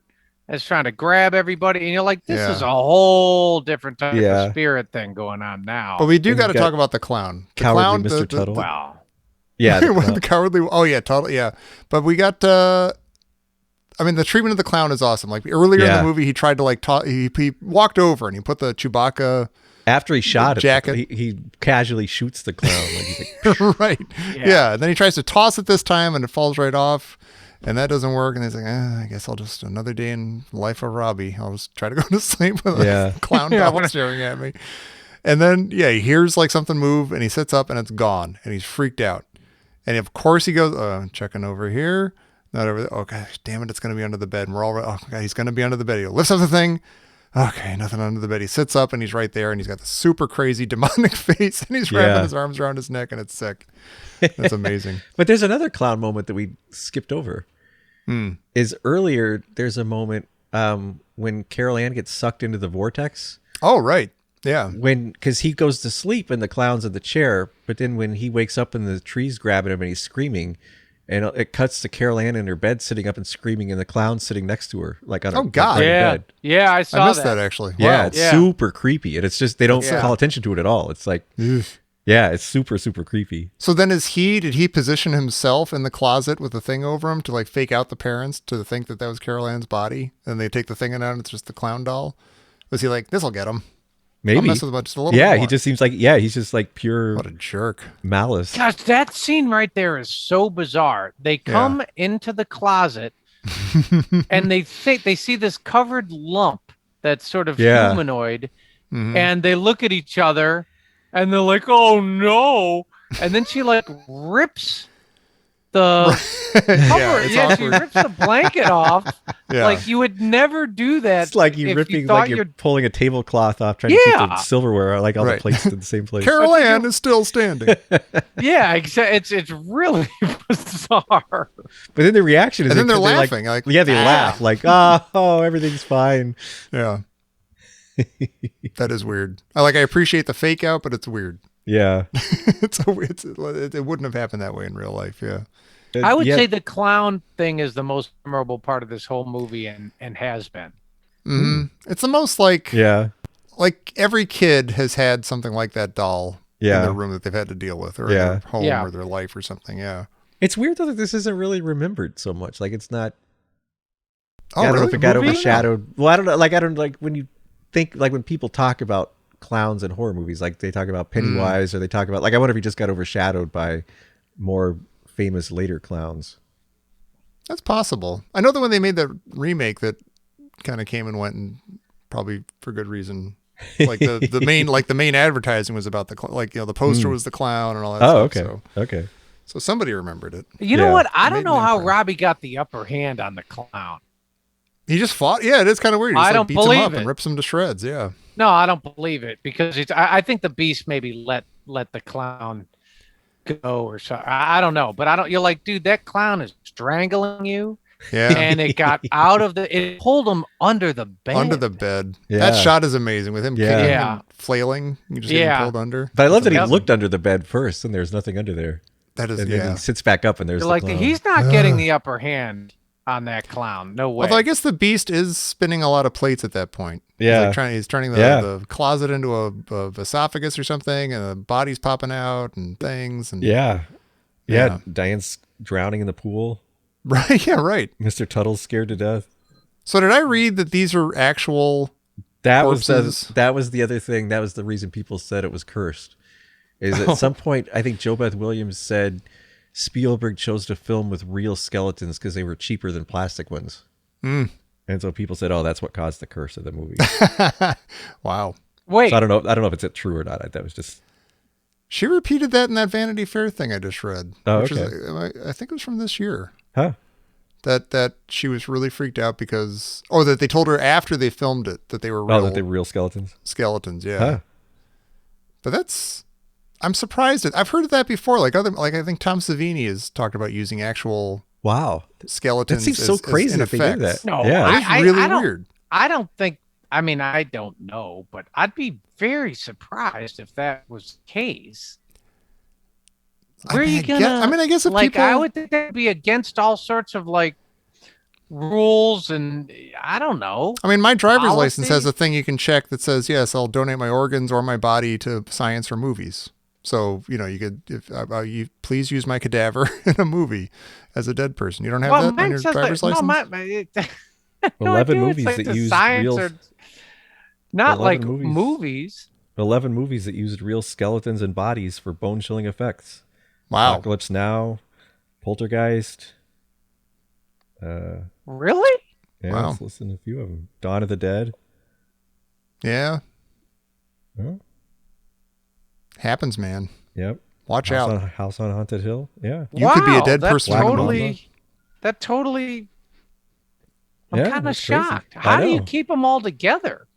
It's trying to grab everybody. And you're like, this is a whole different type of spirit thing going on now.
But we do got to talk about the clown. The
cowardly Mr. Tuttle.
Wow.
Yeah.
The cowardly. Oh, yeah, totally. Yeah. But we got... the treatment of the clown is awesome. Like, earlier in the movie, he tried to he walked over and he put the Chewbacca
after he shot
jacket.
He casually shoots the clown. Like, he's like,
right. Yeah. And then he tries to toss it this time and it falls right off, and that doesn't work. And he's like, I guess I'll just another day in life of Robbie. I'll just try to go to sleep with a clown doll staring at me. And then he hears like something move and he sits up and it's gone and he's freaked out. And of course he goes, checking over here. Not over there. Oh, gosh, damn it. It's going to be under the bed. And we're all, oh, God, he's going to be under the bed. He lifts up the thing. Okay, nothing under the bed. He sits up and he's right there and he's got the super crazy demonic face and he's wrapping his arms around his neck and it's sick. That's amazing.
But there's another clown moment that we skipped over. Is earlier, there's a moment when Carol Ann gets sucked into the vortex.
Oh, right. Yeah.
Because he goes to sleep and the clown's in the chair, but then when he wakes up and the tree's grabbing him and he's screaming, and it cuts to Carol Ann in her bed sitting up and screaming, and the clown sitting next to her, like on her bed.
Yeah, I saw that.
I missed that actually.
Yeah,
wow.
it's super creepy, and it's just they don't call attention to it at all. It's like, it's super super creepy.
So then, did he position himself in the closet with the thing over him to like fake out the parents to think that was Carol Ann's body, and they take the thing out and it's just the clown doll? Was he like, this'll get him?
Maybe.
I'll mess with him just a little bit more.
He just seems like, he's just like pure.
What a jerk.
Malice.
Gosh, that scene right there is so bizarre. They come into the closet and they see this covered lump that's sort of humanoid, and they look at each other and they're like, oh no. And then she like rips the cover. She rips the blanket off.
Yeah.
Like you would never do that.
It's like you're pulling a tablecloth off, trying to keep the silverware, like all the plates in the same place.
Carol Ann is still standing.
Yeah, it's really bizarre.
But then the reaction is,
and then they're laughing. Like,
they laugh like, oh, everything's fine.
Yeah, that is weird. I appreciate the fake out, but it's weird.
Yeah,
it wouldn't have happened that way in real life. Yeah.
I would say the clown thing is the most memorable part of this whole movie and has been.
Mm-hmm. It's the most like every kid has had something like that doll in their room that they've had to deal with, or in their home or their life or something. Yeah.
It's weird though that this isn't really remembered so much. Like it's not.
Oh,
I don't
really?
know if it got overshadowed. Well, I don't know. Like I don't like when you think when people talk about clowns in horror movies, like they talk about Pennywise or they talk about I wonder if he just got overshadowed by more famous later clowns.
That's possible. I know that when they made that remake that kind of came and went, and probably for good reason. Like the main advertising was about the the poster was the clown and all that stuff.
Okay.
So,
okay.
So somebody remembered it.
You know what? I don't know how Robbie got the upper hand on the clown.
He just fought. Yeah, it is kind of weird. He
I
just,
don't
beats him
believe
up
it.
and rips him to shreds. Yeah.
No, I don't believe it because I think the Beast maybe let the clown go or so. I don't know, but I don't. You're like, dude, that clown is strangling you.
Yeah.
And it got out of it pulled him under the bed.
Under the bed.
Yeah.
That shot is amazing with him kicking
Yeah.
and flailing. You just get him pulled under.
But I love that he
Yep.
looked under the bed first, and there's nothing under there.
That is,
And
yeah.
then he sits back up, and there's
You're
the
like,
clown.
he's not getting the upper hand on that clown. No way.
Although I guess the Beast is spinning a lot of plates at that point.
Yeah.
He's turning
Yeah.
the closet into a esophagus or something, and the body's popping out and things. And
Yeah.
Yeah.
Diane's drowning in the pool.
Right. Yeah. Right.
Mr. Tuttle's scared to death.
So did I read that these are actual?
That
Corpses.
was the other thing. That was the reason people said it was cursed. Is at some point, I think Jo Beth Williams said Spielberg chose to film with real skeletons because they were cheaper than plastic ones.
Mm.
And so people said, "Oh, that's what caused the curse of the movie."
Wow.
Wait,
So I don't know if it's true or not. That was just
She repeated that in that Vanity Fair thing I just read.
Oh,
which
okay.
is, I think it was from this year.
huh.
That she was really freaked out because that they told her after they filmed it that they were real
Oh, that they were real skeletons.
skeletons. Yeah.
Huh.
But I'm surprised. I've heard of that before. Like I think Tom Savini has talked about using actual
Wow.
skeletons.
That seems so crazy
in
if they did
effects.
that.
no,
Yeah.
That is really
I don't,
weird.
I don't think. I mean, I don't know, but I'd be very surprised if that was the case.
I
Where are
mean,
you
I guess-
gonna?
I mean, I guess if
like,
people-
I would think that'd be against all sorts of like rules, and I don't know.
I mean, my driver's
Policy?
license has a thing you can check that says, yes, I'll donate my organs or my body to science or movies. So, you could, if you please use my cadaver in a movie as a dead person. You don't have that on
mine
your
says
driver's
like,
license?
No,
11
I do.
movies
It's
that
the
use
science
real-
or not
11
like
movies.
movies.
11 movies that used real skeletons and bodies for bone-chilling effects.
Wow.
Apocalypse Now, Poltergeist.
Really?
Yeah,
Wow.
let's listen to a few of them. Dawn of the Dead.
Yeah.
Oh,
Happens, man.
yep.
Watch
House
out.
House on Haunted Hill. Yeah.
You could be a
Wow,
dead
that
person
tomorrow.
Totally. That totally. I'm
Yeah,
kind of
that's crazy.
shocked.
I
How do you
know.
keep them all together?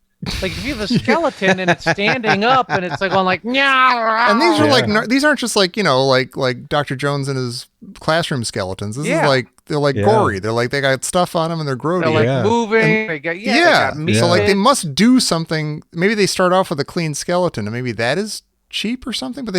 Like if you have a skeleton and it's standing up and it's like going like, yeah.
And these are
Yeah.
like these aren't just like like Dr. Jones and his classroom skeletons. This
Yeah.
is like they're like
Yeah.
gory. They're like they got stuff on them and they're grody.
They're like
Yeah.
moving. They got, they
yeah.
got meat
So like they
bits.
must do something. Maybe they start off with a clean skeleton and maybe that is cheap or something. But